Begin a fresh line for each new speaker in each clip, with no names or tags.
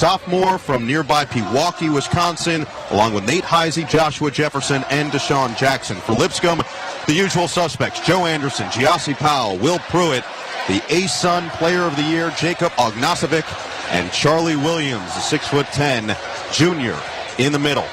sophomore from nearby Milwaukee, Wisconsin, along with Nate Heisey, Joshua Jefferson, and Deshaun Jackson. For Lipscomb, the usual suspects: Joe Anderson, Giassi Powell, Will Pruitt, the ASUN Player of the Year, Jacob Ognasovic, and Charlie Williams, the 6'10" junior, in the middle.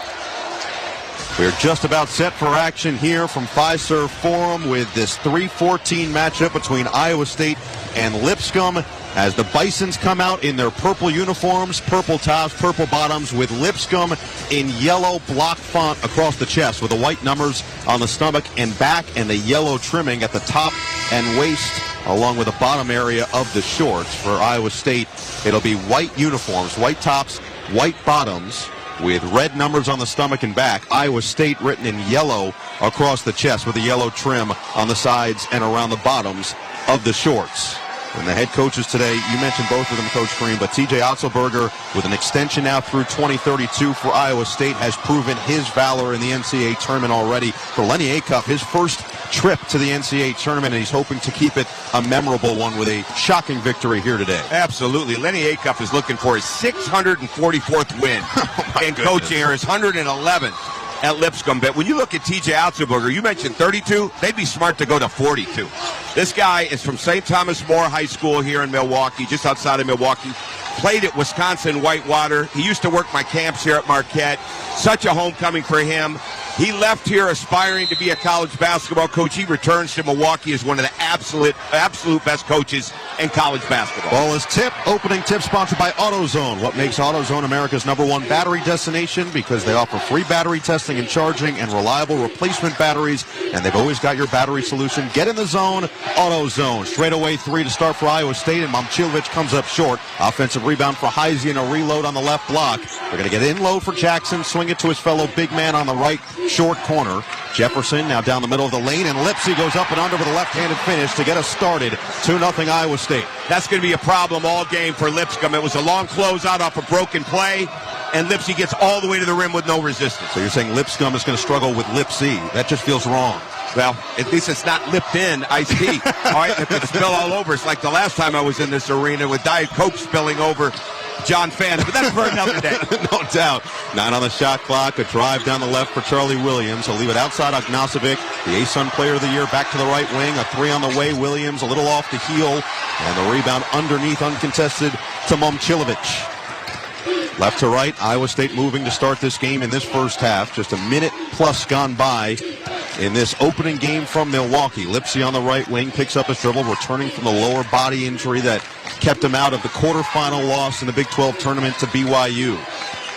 We're just about set for action here from Fiserv Forum with this 3-14 matchup between Iowa State and Lipscomb, as the Bisons come out in their purple uniforms, purple tops, purple bottoms, with Lipscomb in yellow block font across the chest with the white numbers on the stomach and back and the yellow trimming at the top and waist, along with the bottom area of the shorts. For Iowa State, it'll be white uniforms, white tops, white bottoms, with red numbers on the stomach and back. Iowa State written in yellow across the chest with a yellow trim on the sides and around the bottoms of the shorts. And the head coaches today, you mentioned both of them, Coach Green, but TJ Otzelberger, with an extension now through 2032 for Iowa State, has proven his valor in the NCAA tournament already. For Lenny Acuff, his first trip to the NCAA tournament, and he's hoping to keep it a memorable one with a shocking victory here today.
Absolutely. Lenny Acuff is looking for his 644th win in coaching here, his 111th at Lipscomb. But when you look at TJ Otzelberger, you mentioned 32, they'd be smart to go to 42. This guy is from St. Thomas More High School here in Milwaukee, just outside of Milwaukee. Played at Wisconsin Whitewater. He used to work my camps here at Marquette. Such a homecoming for him. He left here aspiring to be a college basketball coach. He returns to Milwaukee as one of the absolute best coaches in college basketball.
Ball is tip. Opening tip sponsored by AutoZone. What makes AutoZone America's #1 battery destination? Because they offer free battery testing and charging and reliable replacement batteries, and they've always got your battery solution. Get in the zone, AutoZone. Straight away three to start for Iowa State, and Momcilovic comes up short. Offensive rebound for Heisey and a reload on the left block. They're going to get in low for Jackson, swing it to his fellow big man on the right short corner. Jefferson now down the middle of the lane, and Lipsy goes up and under with a left-handed finish to get us started. 2-0 Iowa State.
That's going to be a problem all game for Lipscomb. It was a long closeout off a broken play, and Lipsy gets all the way to the rim with no resistance.
So you're saying Lipscomb is going to struggle with Lipsy. That just feels wrong.
Well, at least it's not lipped in iced tea. All right, it could spill all over. It's like the last time I was in this arena with Diet Coke spilling over John Fanta, but that's for another day.
No doubt. 9 on the shot clock. A drive down the left for Charlie Williams. He'll leave it outside Ognasovic, the ASUN Player of the Year, back to the right wing. A three on the way. Williams a little off the heel, and the rebound underneath uncontested to Momcilovic. Left to right, Iowa State moving to start this game in this first half. Just a minute plus gone by in this opening game from Milwaukee. Lipsy on the right wing picks up his dribble, returning from the lower body injury that kept him out of the quarterfinal loss in the Big 12 tournament to BYU.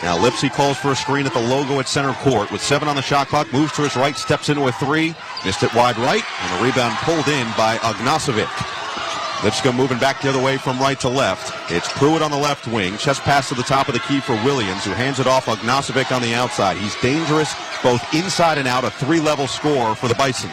Now Lipsy calls for a screen at the logo at center court. With 7 on the shot clock, moves to his right, steps into a three, missed it wide right, and the rebound pulled in by Ognasovic. Lipscomb moving back the other way from right to left. It's Pruitt on the left wing. Chest pass to the top of the key for Williams, who hands it off Ognasovic on the outside. He's dangerous both inside and out, a 3-level score for the Bisons.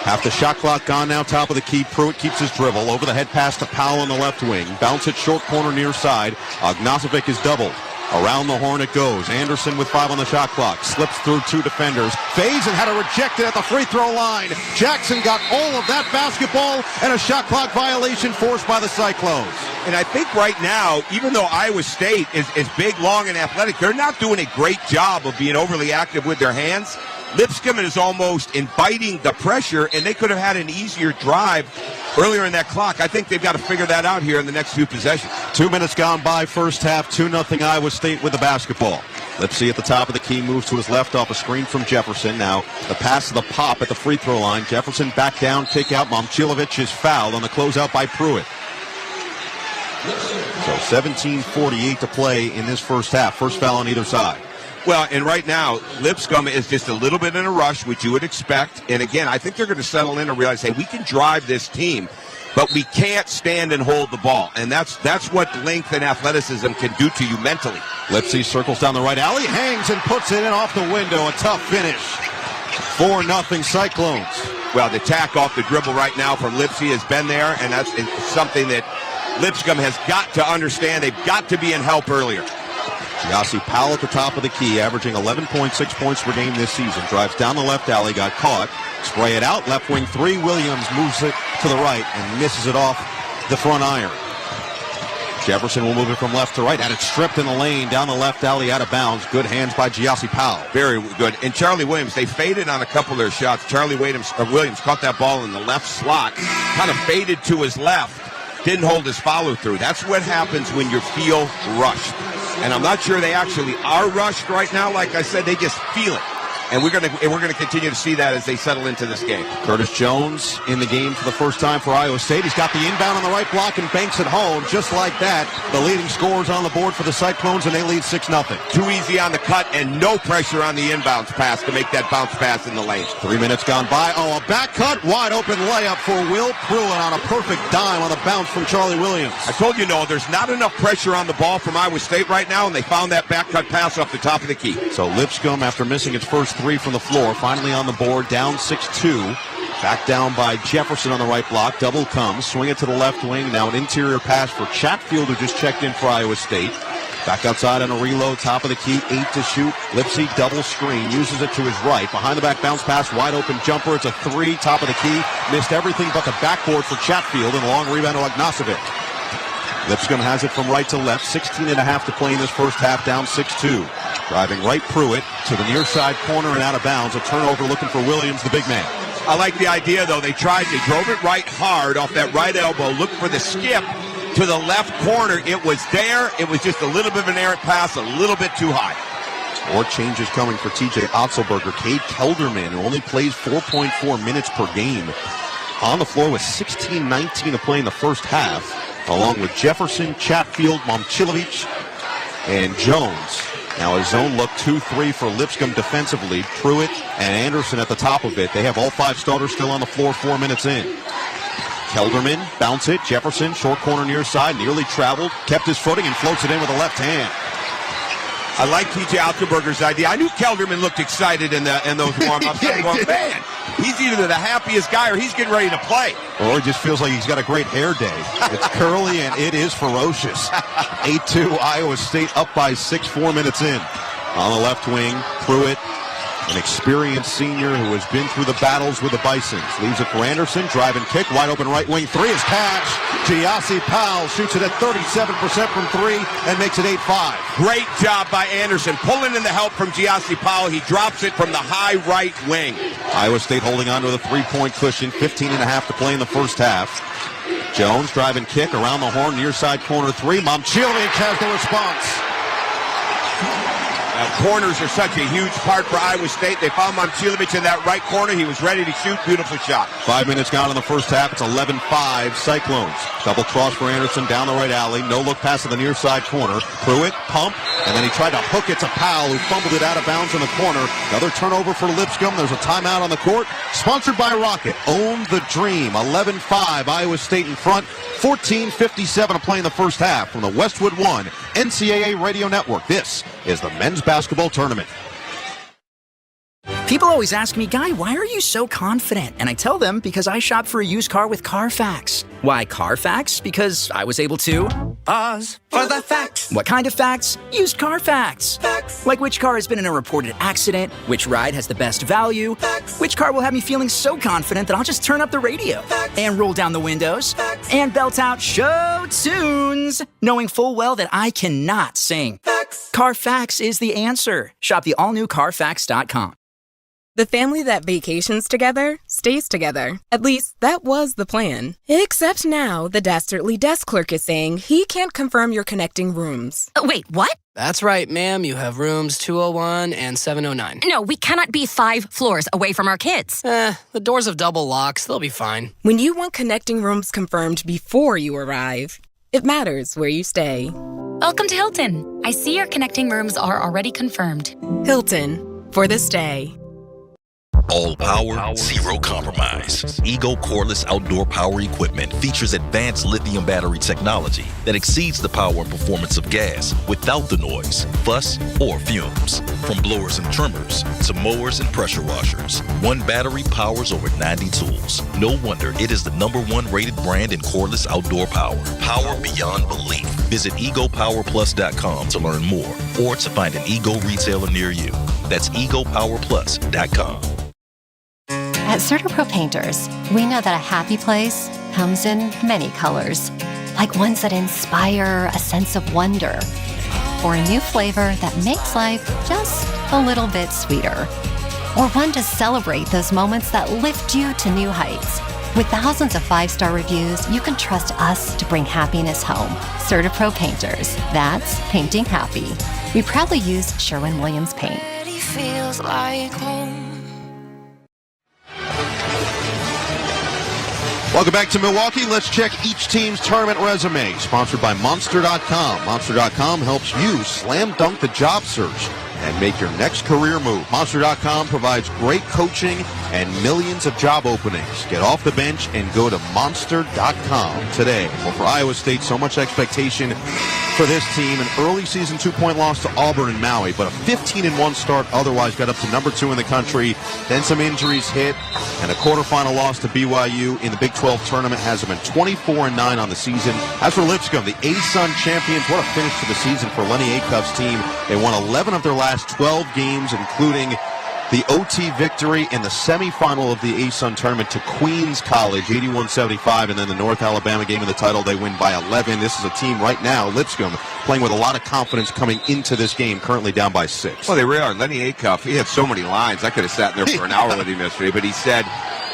Half the shot clock gone now, top of the key. Pruitt keeps his dribble. Over the head pass to Powell on the left wing. Bounce it short corner near side. Ognasovic is doubled. Around the horn it goes. Anderson with 5 on the shot clock. Slips through 2 defenders. Fades and had to reject it at the free throw line. Jackson got all of that basketball, and a shot clock violation forced by the Cyclones.
And I think right now, even though Iowa State is big, long, and athletic, they're not doing a great job of being overly active with their hands. Lipscomb is almost inviting the pressure, and they could have had an easier drive earlier in that clock. I think they've got to figure that out here in the next few possessions.
2 minutes gone by, first half, 2-0 Iowa State with the basketball. Lipsy at the top of the key, moves to his left off a screen from Jefferson. Now the pass to the pop at the free throw line. Jefferson back down, kick out. Momcilovic is fouled on the closeout by Pruitt. So 17:48 to play in this first half. First foul on either side.
Well, and right now, Lipscomb is just a little bit in a rush, which you would expect. And again, I think they're going to settle in and realize, hey, we can drive this team, but we can't stand and hold the ball. And that's what length and athleticism can do to you mentally.
Lipsy circles down the right alley, hangs and puts it in off the window. A tough finish. 4-0 Cyclones.
Well, the attack off the dribble right now from Lipsy has been there, and that's something that Lipscomb has got to understand. They've got to be in help earlier.
Giassi Powell at the top of the key, averaging 11.6 points per game this season. Drives down the left alley, got caught. Spray it out, left wing three. Williams moves it to the right and misses it off the front iron. Jefferson will move it from left to right. Had it stripped in the lane, down the left alley, out of bounds. Good hands by Giassi Powell.
Very good. And Charlie Williams, they faded on a couple of their shots. Charlie Williams caught that ball in the left slot, kind of faded to his left, didn't hold his follow through. That's what happens when you feel rushed. And I'm not sure they actually are rushed right now. Like I said, they just feel it. And we're gonna continue to see that as they settle into this game.
Curtis Jones in the game for the first time for Iowa State. He's got the inbound on the right block and banks it home. Just like that, the leading scorers on the board for the Cyclones, and they lead 6-0.
Too easy on the cut and no pressure on the inbounds pass to make that bounce pass in the lane.
3 minutes gone by. Oh, a back cut, wide open layup for Will Pruitt on a perfect dime on the bounce from Charlie Williams.
I told you, Noah, there's not enough pressure on the ball from Iowa State right now, and they found that back cut pass off the top of the key.
So Lipscomb, after missing its first 3 from the floor, finally on the board, down 6-2. Back down by Jefferson on the right block. Double comes, swing it to the left wing. Now an interior pass for Chatfield, who just checked in for Iowa State. Back outside on a reload, top of the key, 8 to shoot. Lipsy double screen, uses it to his right. Behind the back bounce pass, wide open jumper. It's a 3, top of the key. Missed everything but the backboard for Chatfield, and a long rebound to Ognasovic. Lipscomb has it from right to left. 16.5 to play in this first half, down 6-2. Driving right Pruitt to the near side corner and out of bounds. A turnover looking for Williams, the big man.
I like the idea, though. They drove it right hard off that right elbow. Looked for the skip to the left corner. It was there. It was just a little bit of an errant pass, a little bit too high.
More changes coming for TJ Otzelberger. Cade Kelderman, who only plays 4.4 minutes per game, on the floor with 16-19 to play in the first half, along with Jefferson, Chatfield, Momcilovic, and Jones. Now a zone look 2-3 for Lipscomb defensively. Pruitt and Anderson at the top of it. They have all 5 starters still on the floor 4 minutes in. Kelderman, bounce it. Jefferson, short corner near side, nearly traveled, kept his footing and floats it in with the left hand.
I like TJ Otzelberger's idea. I knew Kelderman looked excited in those warm-ups.
Yeah,
going, man, he's either the happiest guy or he's getting ready to play.
Or he just feels like he's got a great hair day. It's curly and it is ferocious. 8-2, Iowa State up by 6, 4 minutes in. On the left wing, Pruitt, an experienced senior who has been through the battles with the Bisons. Leaves it for Anderson, drive and kick, wide open right wing, 3 is catch. Giassi Powell shoots it at 37% from 3 and makes it 8-5.
Great job by Anderson, pulling in the help from Giassi Powell. He drops it from the high right wing.
Iowa State holding on to the 3-point cushion, 15.5 to play in the first half. Jones, drive and kick, around the horn, near side corner 3. Momcilovic has the response.
Corners are such a huge part for Iowa State. They found Momcilovic in that right corner. He was ready to shoot. Beautiful shot.
5 minutes gone in the first half. It's 11-5 Cyclones. Double cross for Anderson down the right alley. No look pass to the near side corner. Pruitt, pump, and then he tried to hook it to Powell, who fumbled it out of bounds in the corner. Another turnover for Lipscomb. There's a timeout on the court. Sponsored by Rocket. Own the dream. 11-5 Iowa State in front. 14:57 to play in the first half from the Westwood One NCAA Radio Network. This is the men's basketball tournament.
People always ask me, Guy, why are you so confident? And I tell them because I shop for a used car with Carfax. Why Carfax? Because I was able to
pause for the facts.
What kind of facts? Used car facts.
Facts.
Like which car has been in a reported accident, which ride has the best value,
Facts.
Which car will have me feeling so confident that I'll just turn up the radio
Facts.
and roll down the windows
Facts.
and belt out show tunes, knowing full well that I cannot sing.
Facts.
Carfax is the answer. Shop the all-new Carfax.com.
The family that vacations together stays together. At least, that was the plan. Except now, the dastardly desk clerk is saying he can't confirm your connecting rooms.
Wait, what?
That's right, ma'am. You have rooms 201 and 709.
No, we cannot be 5 floors away from our kids.
The doors have double locks. They'll be fine.
When you want connecting rooms confirmed before you arrive, it matters where you stay.
Welcome to Hilton. I see your connecting rooms are already confirmed.
Hilton, for this day.
All power, zero compromise. Ego cordless outdoor power equipment features advanced lithium battery technology that exceeds the power and performance of gas without the noise, fuss, or fumes. From blowers and trimmers to mowers and pressure washers, one battery powers over 90 tools. No wonder it is the #1 rated brand in cordless outdoor power. Power beyond belief. Visit egopowerplus.com to learn more or to find an Ego retailer near you. That's egopowerplus.com.
At CertaPro Painters, we know that a happy place comes in many colors. like ones that inspire a sense of wonder, or a new flavor that makes life just a little bit sweeter, or one to celebrate those moments that lift you to new heights. With thousands of 5-star reviews, you can trust us to bring happiness home. CertaPro Painters. That's painting happy. We proudly use Sherwin-Williams paint.
Feels like home.
Welcome back to Milwaukee. Let's check each team's tournament resume. Sponsored by Monster.com. Monster.com helps you slam dunk the job search and make your next career move. Monster.com provides great coaching and millions of job openings. Get off the bench and go to Monster.com today. Well, for Iowa State, so much expectation for this team. An early season 2-point loss to Auburn and Maui, but a 15-1 start otherwise got up to number 2 in the country. Then some injuries hit, and a quarterfinal loss to BYU in the Big 12 tournament has them at 24-9 on the season. As for Lipscomb, the ASUN champions, what a finish to the season for Lenny Acuff's team. They won 11 of their last 12 games, including the OT victory in the semifinal of the ASUN tournament to Queens College, 81-75, and then the North Alabama game in the title, they win by 11. This is a team right now, Lipscomb, playing with a lot of confidence coming into this game, currently down by 6.
Well, they really are. Lenny Acuff, he had so many lines. I could have sat in there for an hour with him yesterday, but he said,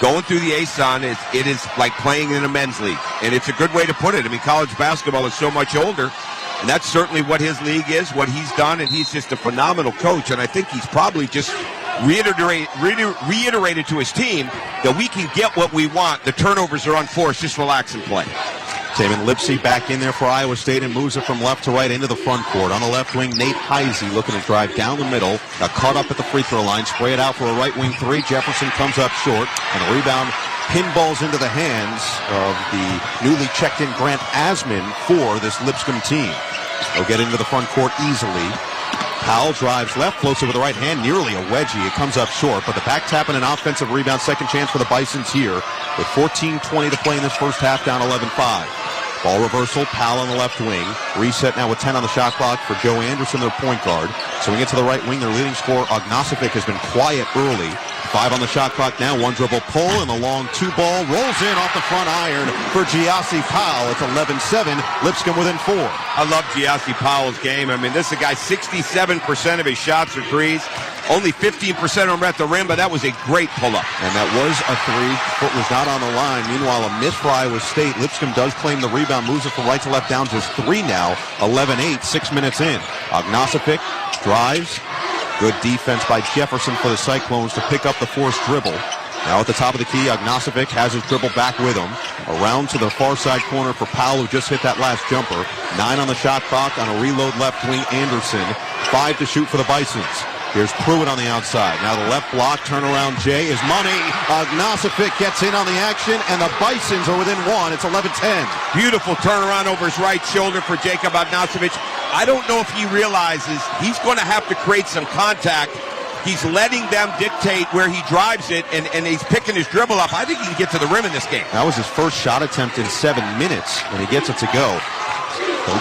going through the ASUN, it is like playing in a men's league, and it's a good way to put it. I mean, college basketball is so much older, and that's certainly what his league is, what he's done, and he's just a phenomenal coach, and I think he's probably just reiterated to his team that we can get what we want. The turnovers are unforced. Just relax and play.
Taman Lipsey back in there for Iowa State and moves it from left to right into the front court. On the left wing, Nate Heisey looking to drive down the middle. Got caught up at the free throw line. Spray it out for a right wing 3. Jefferson comes up short. And the rebound pinballs into the hands of the newly checked in Grant Asman for this Lipscomb team. They'll get into the front court easily. Powell drives left, floats it with the right hand, nearly a wedgie. It comes up short, but the back tap and an offensive rebound, second chance for the Bisons here with 14:20 to play in this first half, down 11-5. Ball reversal, Powell on the left wing. Reset now with 10 on the shot clock for Joe Anderson, their point guard. Swing it to the right wing. Their leading scorer, Ognasovic, has been quiet early. 5 on the shot clock now. One dribble pull and the long 2 ball rolls in off the front iron for Giassi Powell. It's 11-7. Lipscomb within 4.
I love Giassi Powell's game. I mean, this is a guy, 67% of his shots are threes. Only 15% of them at the rim, but that was a great pull-up.
And that was a 3. Foot was not on the line. Meanwhile, a miss for Iowa State. Lipscomb does claim the rebound, moves it from right to left, down just 3 now. 11-8, 6 minutes in. Ognasovic drives. Good defense by Jefferson for the Cyclones to pick up the forced dribble. Now at the top of the key, Ognasovic has his dribble back with him. Around to the far side corner for Powell, who just hit that last jumper. 9 on the shot clock on a reload left wing, Anderson. 5 to shoot for the Bisons. Here's Pruitt on the outside. Now the left block, turnaround Jay is money. Ognasovic gets in on the action, and the Bisons are within 1. It's 11-10.
Beautiful turnaround over his right shoulder for Jacob Ognasovic. I don't know if he realizes he's going to have to create some contact. He's letting them dictate where he drives it, and he's picking his dribble up. I think he can get to the rim in this game.
That was his first shot attempt in 7 minutes when he gets it to go.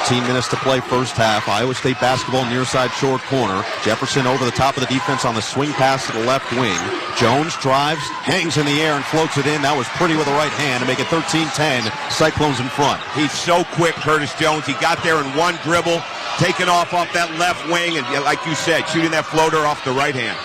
13 minutes to play first half. Iowa State basketball near side short corner. Jefferson over the top of the defense on the swing pass to the left wing. Jones drives, hangs in the air and floats it in. That was pretty with the right hand to make it 13-10. Cyclones in front.
He's so quick, Curtis Jones. He got there in one dribble, taking off that left wing, and like you said, shooting that floater off the right hand.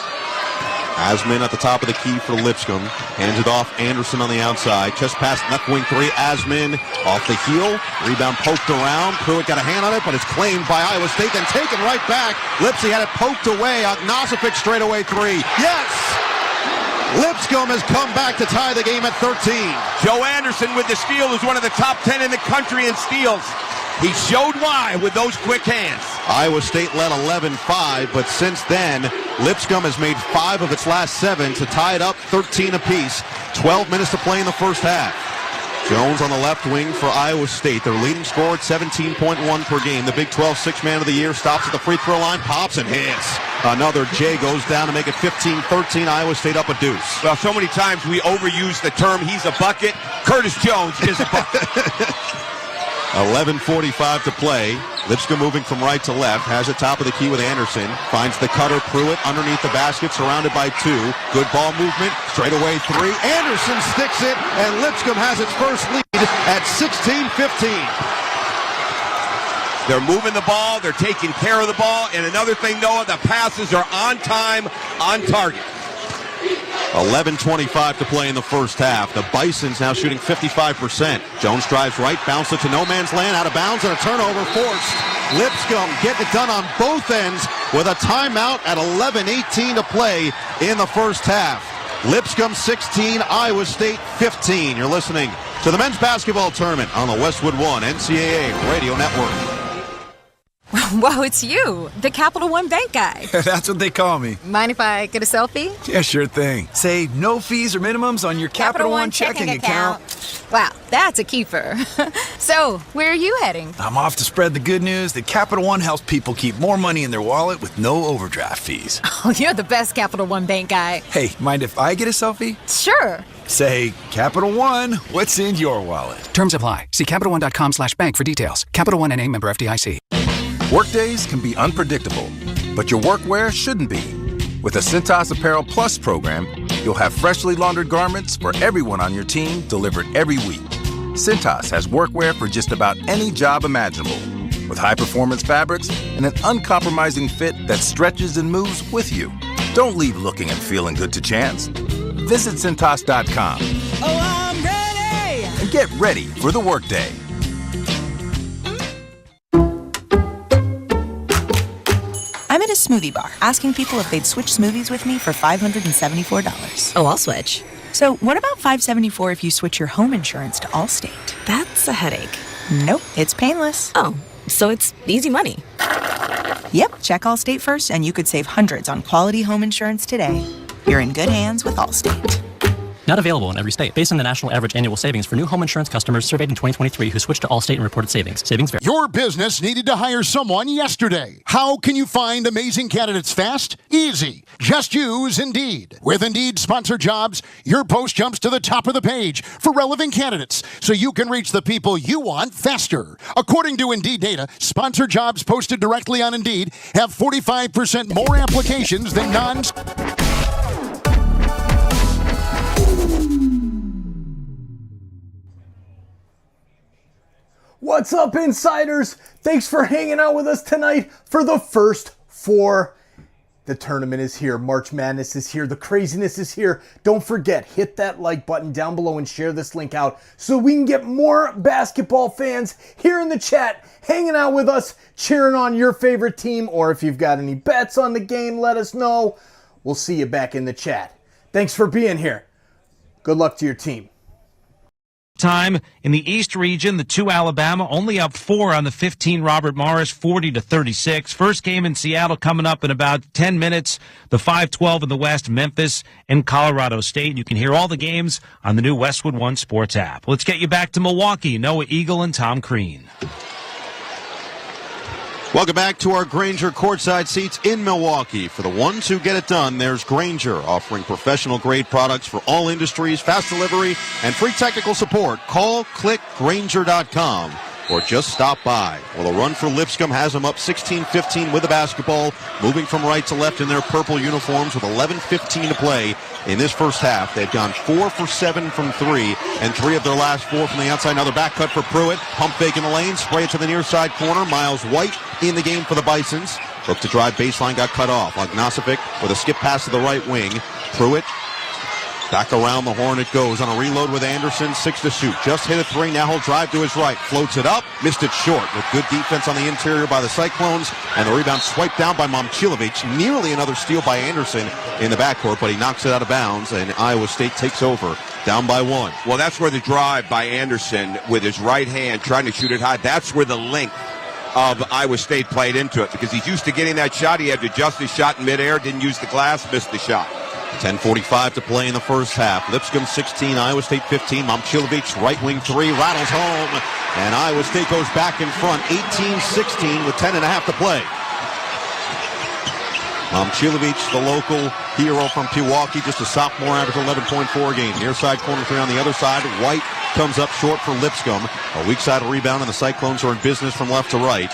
Asman at the top of the key for Lipscomb. Hands it off, Anderson on the outside. Chest pass, left wing 3. Asman off the heel. Rebound poked around. Pruitt got a hand on it, but it's claimed by Iowa State, then taken right back. Lipsy had it poked away. Ognasovic straight away 3. Yes! Lipscomb has come back to tie the game at 13.
Joe Anderson with the steal, is one of the top 10 in the country in steals. He showed why with those quick hands.
Iowa State led 11-5, but since then, Lipscomb has made 5 of its last 7 to tie it up 13 apiece. 12 minutes to play in the first half. Jones on the left wing for Iowa State. Their leading scorer at 17.1 per game. The Big 12 6th man of the year stops at the free throw line, pops and hits. Another J goes down to make it 15-13. Iowa State up a deuce.
Well, so many times we overuse the term, he's a bucket. Curtis Jones is a bucket.
11:45 to play. Lipscomb moving from right to left. Has it top of the key with Anderson. Finds the cutter, Pruitt underneath the basket, surrounded by 2. Good ball movement. Straight away 3. Anderson sticks it, and Lipscomb has its first lead at 16-15.
They're moving the ball. They're taking care of the ball. And another thing, Noah, the passes are on time, on target.
11:25 to play in the first half. The Bisons now shooting 55%. Jones drives right, bounces it to no man's land, out of bounds, and a turnover forced. Lipscomb getting it done on both ends with a timeout at 11:18 to play in the first half. Lipscomb 16, Iowa State 15. You're listening to the men's basketball tournament on the Westwood One NCAA Radio Network.
Whoa, it's you, the Capital One Bank guy.
That's what they call me.
Mind if I get a selfie?
Yeah, sure thing. Say no fees or minimums on your Capital One checking account.
Wow, that's a keeper. So, where are you heading?
I'm off to spread the good news that Capital One helps people keep more money in their wallet with no overdraft fees.
Oh, you're the best Capital One Bank guy.
Hey, mind if I get a selfie?
Sure.
Say, Capital One, what's in your wallet?
Terms apply. See CapitalOne.com/bank for details. Capital One NA, member FDIC.
Workdays can be unpredictable, but your workwear shouldn't be. With a Cintas Apparel Plus program, you'll have freshly laundered garments for everyone on your team delivered every week. Cintas has workwear for just about any job imaginable, with high-performance fabrics and an uncompromising fit that stretches and moves with you. Don't leave looking and feeling good to chance. Visit Cintas.com.
Oh, I'm ready!
And get ready for the workday.
I'm at a smoothie bar asking people if they'd switch smoothies with me for $574.
Oh, I'll switch.
So what about $574 if you switch your home insurance to Allstate?
That's a headache.
Nope, it's painless.
Oh, so it's easy money.
Yep, check Allstate first and you could save hundreds on quality home insurance today. You're in good hands with Allstate.
Not available in every state. Based on the national average annual savings for new home insurance customers surveyed in 2023 who switched to Allstate and reported savings. Savings vary.
Your business needed to hire someone yesterday. How can you find amazing candidates fast? Easy. Just use Indeed. With Indeed Sponsored Jobs, your post jumps to the top of the page for relevant candidates so you can reach the people you want faster. According to Indeed data, sponsored jobs posted directly on Indeed have 45% more applications than non-
What's up, insiders? Thanks for hanging out with us tonight for the first four. The tournament is here. March Madness is here. The craziness is here. Don't forget, hit that like button down below and share this link out so we can get more basketball fans here in the chat hanging out with us, cheering on your favorite team. Or if you've got any bets on the game, let us know. We'll see you back in the chat. Thanks for being here. Good luck to your team.
Time in the East region, the 2 Alabama only up 4 on the 15 Robert Morris, 40-36. First game in Seattle coming up in about 10 minutes. The 5-12 in the West, Memphis and Colorado State. You can hear all the games on the new Westwood One Sports app. Let's get you back to Milwaukee. Noah Eagle and Tom Crean.
Welcome back to our Grainger courtside seats in Milwaukee. For the ones who get it done, there's Grainger, offering professional-grade products for all industries, fast delivery, and free technical support. Call, click, Grainger.com, or just stop by. Well, the run for Lipscomb has them up 16-15 with the basketball, moving from right to left in their purple uniforms with 11:15 to play in this first half. They've gone 4 for 7 from 3, and 3 of their last 4 from the outside. Another back cut for Pruitt. Pump fake in the lane, spray it to the near side corner. Miles White in the game for the Bisons. Look to drive baseline, got cut off. Ognosipik with a skip pass to the right wing. Pruitt back around the horn it goes on a reload with Anderson. 6 to shoot. Just hit a 3. Now he'll drive to his right. Floats it up. Missed it short with good defense on the interior by the Cyclones. And the rebound swiped down by Momcilovic. Nearly another steal by Anderson in the backcourt, but he knocks it out of bounds, and Iowa State takes over. Down by 1.
Well, that's where the drive by Anderson with his right hand trying to shoot it high. That's where the length of Iowa State played into it, because he's used to getting that shot. He had to adjust his shot in midair, didn't use the glass, missed the shot.
10:45 to play in the first half. Lipscomb 16, Iowa State 15. Momcilovic, right wing 3, rattles home, and Iowa State goes back in front, 18-16 with 10.5 to play. Momcilovic, the local hero from Milwaukee, just a sophomore, average 11.4 games. Near side corner 3 on the other side. White comes up short for Lipscomb. A weak side rebound, and the Cyclones are in business from left to right.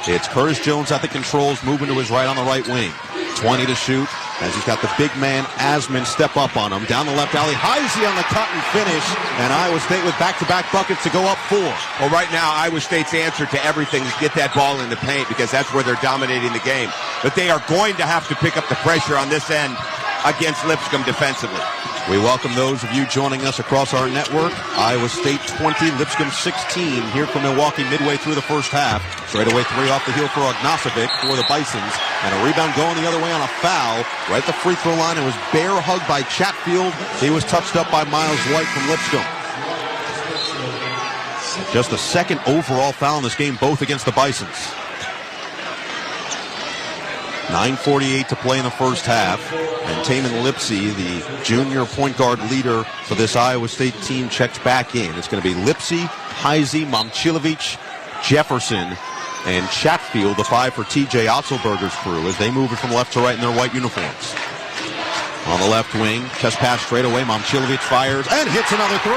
It's Curtis Jones at the controls, moving to his right on the right wing. 20 to shoot. as he's got the big man Asman step up on him. Down the left alley, Heisey on the cut and finish, and Iowa State with back-to-back buckets to go up 4.
Well, right now, Iowa State's answer to everything is get that ball in the paint because that's where they're dominating the game. But they are going to have to pick up the pressure on this end against Lipscomb defensively.
We welcome those of you joining us across our network. Iowa State 20, Lipscomb 16 here from Milwaukee midway through the first half. Straight away 3 off the heel for Ognasovic for the Bisons. And a rebound going the other way on a foul right at the free throw line. It was bear hugged by Chatfield. He was touched up by Miles White from Lipscomb. Just the second overall foul in this game, both against the Bisons. 9:48 to play in the first half. And Taman Lipsey, the junior point guard leader for this Iowa State team, checks back in. It's going to be Lipsey, Heisey, Momcilovic, Jefferson, and Chatfield, the 5 for TJ Otzelberger's crew, as they move it from left to right in their white uniforms. On the left wing, chest pass straight away. Momcilovic fires and hits another 3.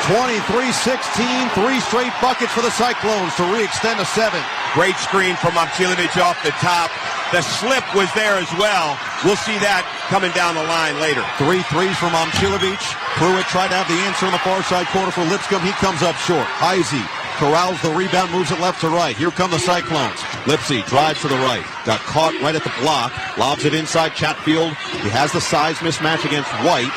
23-16, 3 straight buckets for the Cyclones to re-extend to 7.
Great screen from Momcilovic off the top. The slip was there as well. We'll see that coming down the line later.
3 threes from Momcilovic. Pruitt tried to have the answer on the far side corner for Lipscomb. He comes up short. Heisey corrals the rebound, moves it left to right. Here come the Cyclones. Lipsey drives to the right. Got caught right at the block. Lobs it inside Chatfield. He has the size mismatch against White.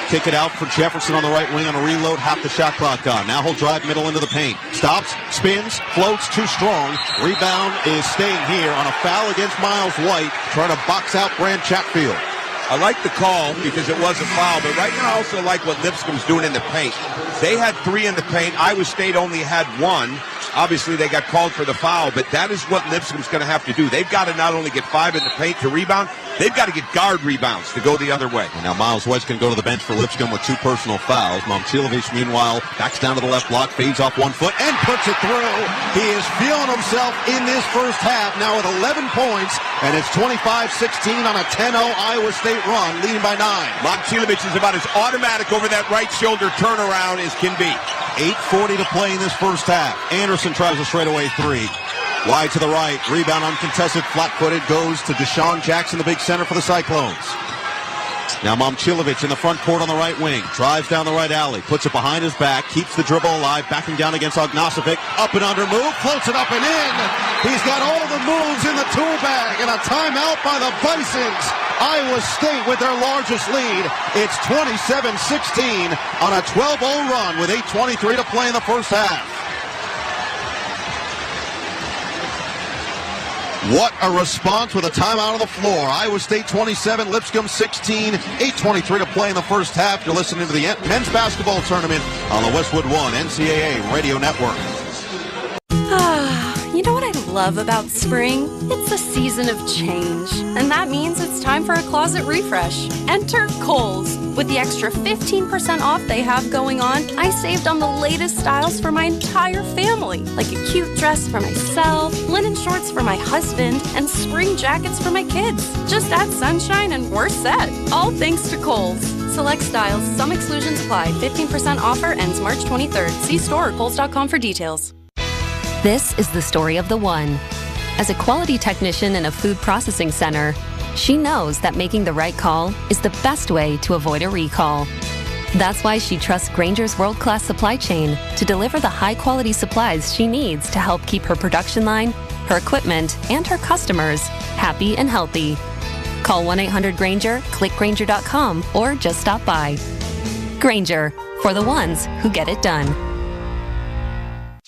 Kick it out for Jefferson on the right wing on a reload. Half the shot clock gone. Now he'll drive middle into the paint. Stops, spins, floats, too strong. Rebound is staying here on a foul against Miles White, trying to box out Grant Chatfield.
I like the call because it was a foul, but right now I also like what Lipscomb's doing in the paint. They had 3 in the paint. Iowa State only had 1. Obviously, they got called for the foul, but that is what Lipscomb's going to have to do. They've got to not only get 5 in the paint to rebound, they've got to get guard rebounds to go the other way.
And now Miles White's going to go to the bench for Lipscomb with 2 personal fouls. Momcilovic, meanwhile, backs down to the left block, fades off 1 foot, and puts it through. He is feeling himself in this first half, now with 11 points, and it's 25-16 on a 10-0 Iowa State run, leading by 9.
Momcilovic is about as automatic over that right shoulder turnaround as can be.
8:40 to play in this first half. Anderson tries a straightaway 3. Wide to the right. Rebound uncontested. Flat-footed goes to Deshaun Jackson, the big center for the Cyclones. Now Momcilovic in the front court on the right wing. Drives down the right alley. Puts it behind his back. Keeps the dribble alive. Backing down against Ognasovic. Up and under move. Floats it up and in. He's got all the moves in the tool bag. And a timeout by the Bisons. Iowa State with their largest lead. It's 27-16 on a 12-0 run with 8:23 to play in the first half. What a response with a timeout on the floor. Iowa State 27, Lipscomb 16, 8:23 to play in the first half. You're listening to the men's basketball tournament on the Westwood One NCAA Radio Network.
You know what I love about spring? It's a season of change, and that means it's time for a closet refresh. Enter Kohl's. With the extra 15% off they have going on, I saved on the latest styles for my entire family, like a cute dress for myself, linen shorts for my husband, and spring jackets for my kids. Just add sunshine and we're set. All thanks to Kohl's. Select styles, some exclusions apply. 15% offer ends March 23rd. See store or kohls.com for details.
This is the story of the one. As a quality technician in a food processing center, she knows that making the right call is the best way to avoid a recall. That's why she trusts Grainger's world-class supply chain to deliver the high-quality supplies she needs to help keep her production line, her equipment, and her customers happy and healthy. Call 1-800-GRAINGER, click Grainger.com, or just stop by. Grainger, for the ones who get it done.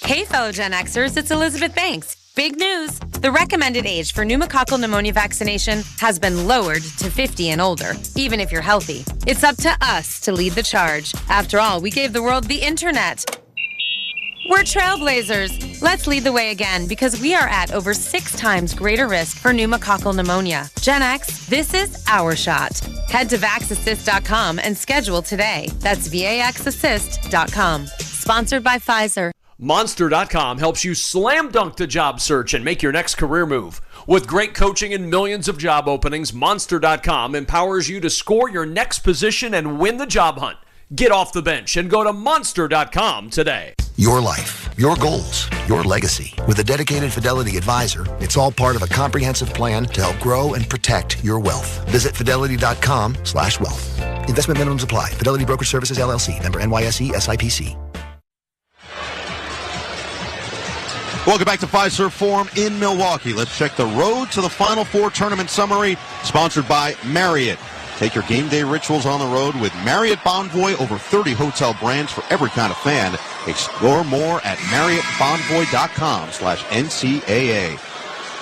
Hey, fellow Gen Xers, it's Elizabeth Banks. Big news! The recommended age for pneumococcal pneumonia vaccination has been lowered to 50 and older, even if you're healthy. It's up to us to lead the charge. After all, we gave the world the internet. We're trailblazers. Let's lead the way again because we are at over 6 times greater risk for pneumococcal pneumonia. Gen X, this is our shot. Head to VaxAssist.com and schedule today. That's VaxAssist.com. Sponsored by Pfizer.
Monster.com helps you slam dunk the job search and make your next career move. With great coaching and millions of job openings, Monster.com empowers you to score your next position and win the job hunt. Get off the bench and go to Monster.com today.
Your life, your goals, your legacy. With a dedicated Fidelity advisor, it's all part of a comprehensive plan to help grow and protect your wealth. Visit fidelity.com/wealth. Investment minimums apply. Fidelity Brokerage Services, LLC. Member NYSE, SIPC.
Welcome back to Fiserv Forum in Milwaukee. Let's check the Road to the Final Four tournament summary, sponsored by Marriott. Take your game day rituals on the road with Marriott Bonvoy. Over 30 hotel brands for every kind of fan. Explore more at MarriottBonvoy.com/NCAA.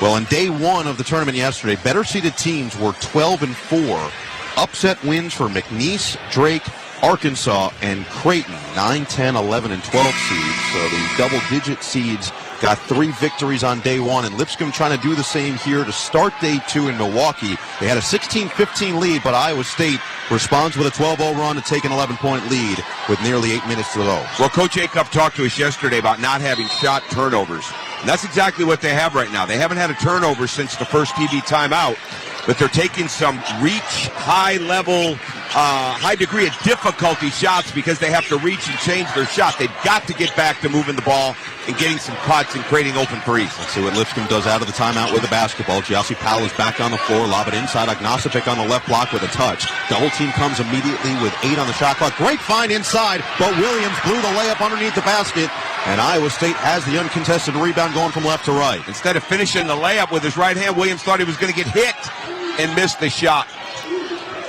Well, on day one of the tournament yesterday, better seeded teams were 12-4. Upset wins for McNeese, Drake, Arkansas, and Creighton. 9, 10, 11, and 12 seeds. So the double-digit seeds got 3 victories on day one, and Lipscomb trying to do the same here to start day 2 in Milwaukee. They had a 16-15 lead, but Iowa State responds with a 12-0 run to take an 11-point lead with nearly 8 minutes to go.
Well, Coach Acuff talked to us yesterday about not having shot turnovers, and that's exactly what they have right now. They haven't had a turnover since the first TV timeout, but they're taking some reach, high-level, high degree of difficulty shots because they have to reach and change their shot. They've got to get back to moving the ball and getting some cuts and creating open threes.
Let's see what Lipscomb does out of the timeout with the basketball. Giassi Powell is back on the floor. Lob it inside. Agnostic on the left block with a touch. Double team comes immediately with 8 on the shot clock. Great find inside, but Williams blew the layup underneath the basket. And Iowa State has the uncontested rebound going from left to right.
Instead of finishing the layup with his right hand, Williams thought he was going to get hit and missed the shot.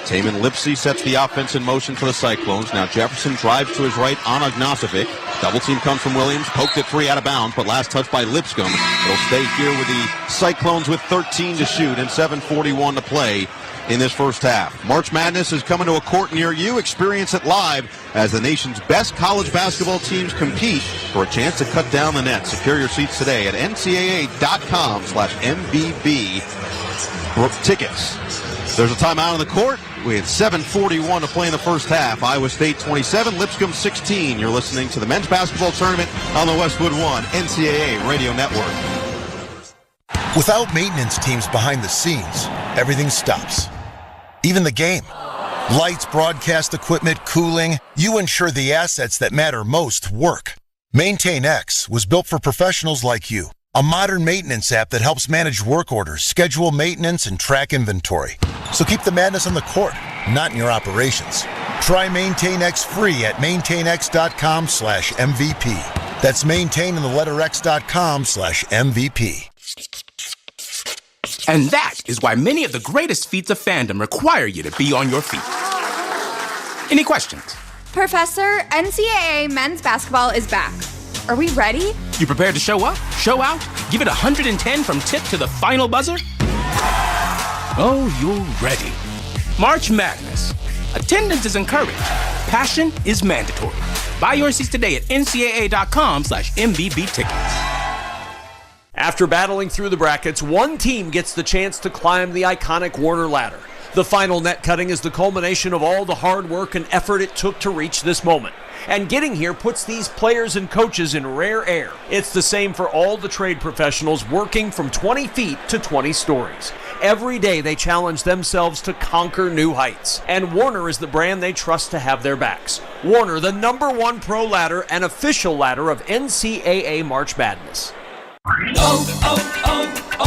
Taman Lipsey sets the offense in motion for the Cyclones. Now Jefferson drives to his right on Agnosovic. Double team comes from Williams. Poked it 3 out of bounds, but last touch by Lipscomb. It'll stay here with the Cyclones with 13 to shoot and 7:41 to play in this first half. March Madness is coming to a court near you. Experience it live as the nation's best college basketball teams compete for a chance to cut down the net. Secure your seats today at ncaa.com/MBB tickets. There's a timeout on the court with 7:41 to play in the first half. Iowa State 27, Lipscomb 16. You're listening to the men's basketball tournament on the Westwood One NCAA Radio Network.
Without maintenance teams behind the scenes, everything stops. Even the game. Lights, broadcast equipment, cooling. You ensure the assets that matter most work. MaintainX was built for professionals like you. A modern maintenance app that helps manage work orders, schedule maintenance, and track inventory. So keep the madness on the court, not in your operations. Try MaintainX free at maintainx.com/MVP. That's maintain in the letter X.com/MVP.
And that is why many of the greatest feats of fandom require you to be on your feet. Any questions?
Professor, NCAA men's basketball is back. Are we ready?
You prepared to show up, show out, give it 110 from tip to the final buzzer? Oh, you're ready. March Madness. Attendance is encouraged. Passion is mandatory. Buy your seats today at ncaa.com/MBB tickets.
After battling through the brackets, one team gets the chance to climb the iconic Warner ladder. The final net cutting is the culmination of all the hard work and effort it took to reach this moment. And getting here puts these players and coaches in rare air. It's the same for all the trade professionals working from 20 feet to 20 stories. Every day they challenge themselves to conquer new heights. And Warner is the brand they trust to have their backs. Warner, the #1 pro ladder and official ladder of NCAA March Madness.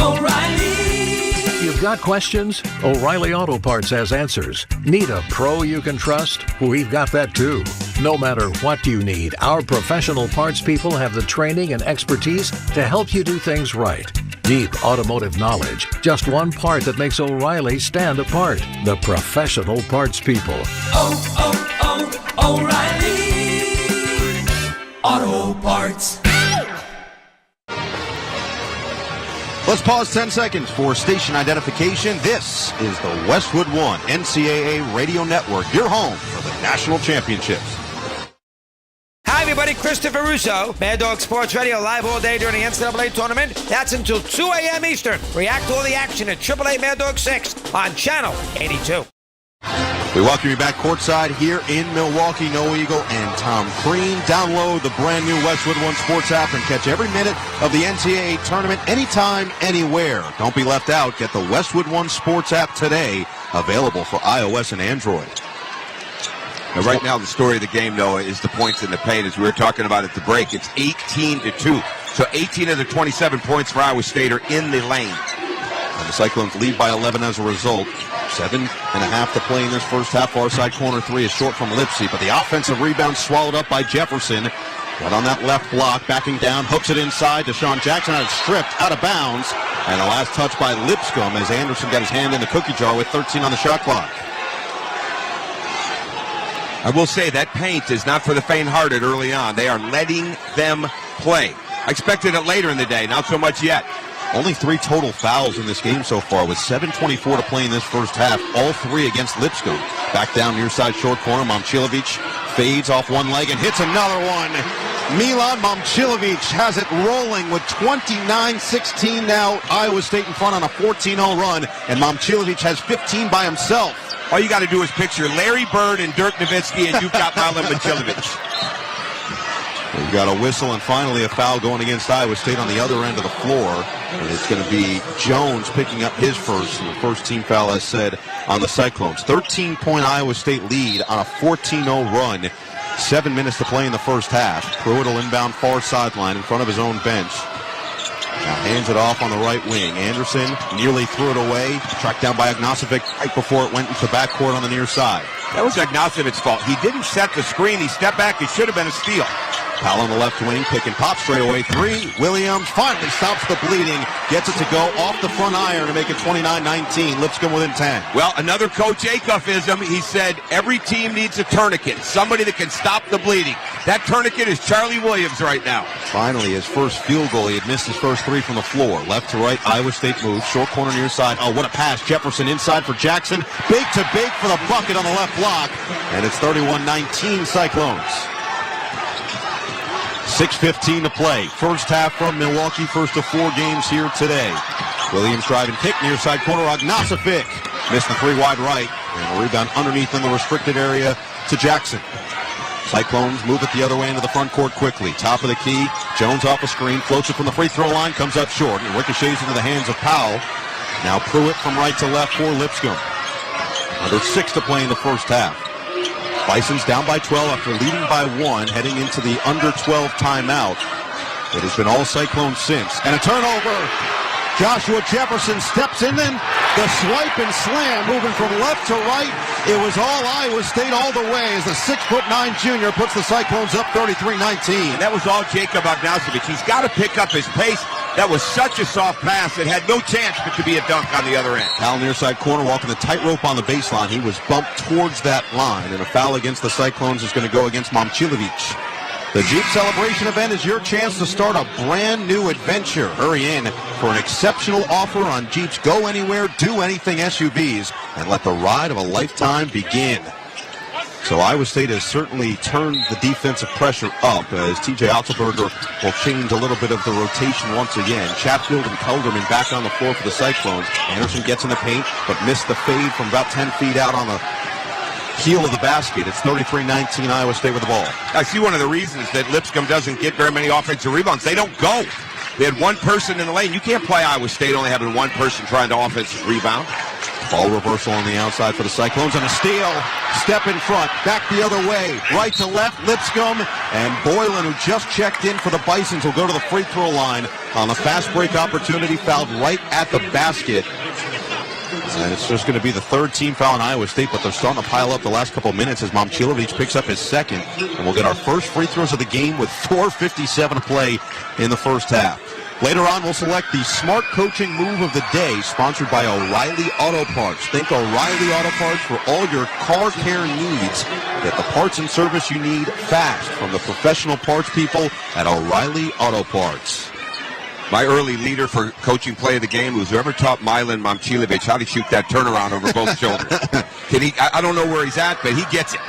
O'Reilly. You've got questions? O'Reilly Auto Parts has answers. Need a pro you can trust? We've got that too. No matter what you need, our professional parts people have the training and expertise to help you do things right. Deep automotive knowledge. Just one part that makes O'Reilly stand apart. The professional parts people.
O'Reilly Auto Parts.
Let's pause 10 seconds for station identification. This is the Westwood One NCAA Radio Network, your home for the national championships.
Hi, everybody. Christopher Russo, Mad Dog Sports Radio, live all day during the NCAA tournament. That's until 2 a.m. Eastern. React to all the action at AAA Mad Dog 6 on Channel 82.
We welcome you back courtside here in Milwaukee. Noah Eagle and Tom Crean. Download the brand new Westwood One Sports app and catch every minute of the NCAA tournament anytime, anywhere. Don't be left out. Get the Westwood One Sports app today, available for iOS and Android.
Now, right now, the story of the game, Noah, is the points in the paint. As we were talking about at the break, it's 18-2. So 18 of the 27 points for Iowa State are in the lane. And the Cyclones lead by 11 as a result. 7.5 to play in this first half. Far side corner three is short from Lipsy, but the offensive rebound swallowed up by Jefferson. Got on that left block, backing down, hooks it inside. Deshaun Jackson had it stripped, out of bounds. And the last touch by Lipscomb as Anderson got his hand in the cookie jar with 13 on the shot clock. I will say that paint is not for the faint-hearted early on. They are letting them play. I expected it later in the day, not so much yet.
Only 3 total fouls in this game so far, with 7:24 to play in this first half. All 3 against Lipscomb. Back down near side short corner, Momcilovic fades off one leg and hits another one. Milan Momcilovic has it rolling with 29-16 now. Iowa State in front on a 14-0 run, and Momcilovic has 15 by himself.
All you got to do is picture Larry Bird and Dirk Nowitzki, and you've got Milan Momcilovic.
We've got a whistle and finally a foul going against Iowa State on the other end of the floor. And it's going to be Jones picking up his first. And the first team foul, as said, on the Cyclones. 13-point Iowa State lead on a 14-0 run. 7 minutes to play in the first half. Pruitt will inbound far sideline in front of his own bench. Now hands it off on the right wing. Anderson nearly threw it away. Tracked down by Agnosovic right before it went into the backcourt on the near side.
That was Agnosovic's fault. He didn't set the screen. He stepped back. It should have been a steal.
Powell on the left wing, pick and pop straight away. 3. Williams finally stops the bleeding. Gets it to go off the front iron to make it 29-19. Lipscomb within 10.
Well, another Coach Acuffism. He said every team needs a tourniquet. Somebody that can stop the bleeding. That tourniquet is Charlie Williams right now.
Finally, his first field goal. He had missed his first 3 from the floor. Left to right, Iowa State moves. Short corner near side. Oh, what a pass. Jefferson inside for Jackson. Big to big for the bucket on the left block. And it's 31-19 Cyclones. 6:15 to play. First half from Milwaukee. First of 4 games here today. Williams driving kick near side corner. Agnosovic missed the 3 wide right. And a rebound underneath in the restricted area to Jackson. Cyclones move it the other way into the front court quickly. Top of the key. Jones off a screen. Floats it from the free throw line. Comes up short. And ricochets into the hands of Powell. Now Pruitt from right to left for Lipscomb. Under 6 to play in the first half. Bisons down by 12 after leading by 1, heading into the under 12 timeout. It has been all Cyclones since. And a turnover. Joshua Jefferson steps in, then the swipe and slam moving from left to right. It was all Iowa State all the way as the 6'9" junior puts the Cyclones up 33-19.
That was all Jacob Agnosovic. He's got to pick up his pace. That was such a soft pass. It had no chance but to be a dunk on the other end.
Powell near side corner walking the tightrope on the baseline. He was bumped towards that line, and a foul against the Cyclones is going to go against Momcilovic. The Jeep Celebration event is your chance to start a brand new adventure. Hurry in for an exceptional offer on Jeep's Go Anywhere, Do Anything SUVs, and let the ride of a lifetime begin. So Iowa State has certainly turned the defensive pressure up as TJ Otzelberger will change a little bit of the rotation once again. Chatfield and Kelderman back on the floor for the Cyclones. Anderson gets in the paint, but missed the fade from about 10 feet out on the heel of the basket. It's 33-19 Iowa State with the ball.
I see one of the reasons that Lipscomb doesn't get very many offensive rebounds. They don't go. They had one person in the lane. You can't play Iowa State only having one person trying to offensive rebound.
Ball reversal on the outside for the Cyclones and a steal. Step in front, back the other way, right to left, Lipscomb, and Boylan, who just checked in for the Bisons, will go to the free throw line on the fast break opportunity, fouled right at the basket. And it's just going to be the 3rd team foul in Iowa State, but they're starting to pile up the last couple of minutes as Momcilovic picks up his 2nd. And we'll get our first free throws of the game with 4:57 to play in the first half. Later on, we'll select the Smart Coaching Move of the Day, sponsored by O'Reilly Auto Parts. Think O'Reilly Auto Parts for all your car care needs. Get the parts and service you need fast from the professional parts people at O'Reilly Auto Parts.
My early leader for coaching play of the game was whoever taught Milan Momcilovic how to shoot that turnaround over both shoulders. I don't know where he's at, but he gets it.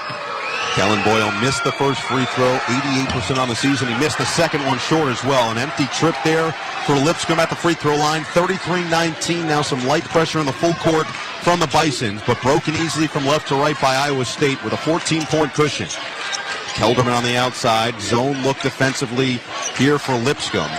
Kellen Boyle missed the first free throw, 88% on the season. He missed the second one short as well. An empty trip there for Lipscomb at the free throw line, 33-19. Now some light pressure in the full court from the Bisons, but broken easily from left to right by Iowa State with a 14-point cushion. Kelderman on the outside. Zone look defensively here for Lipscomb.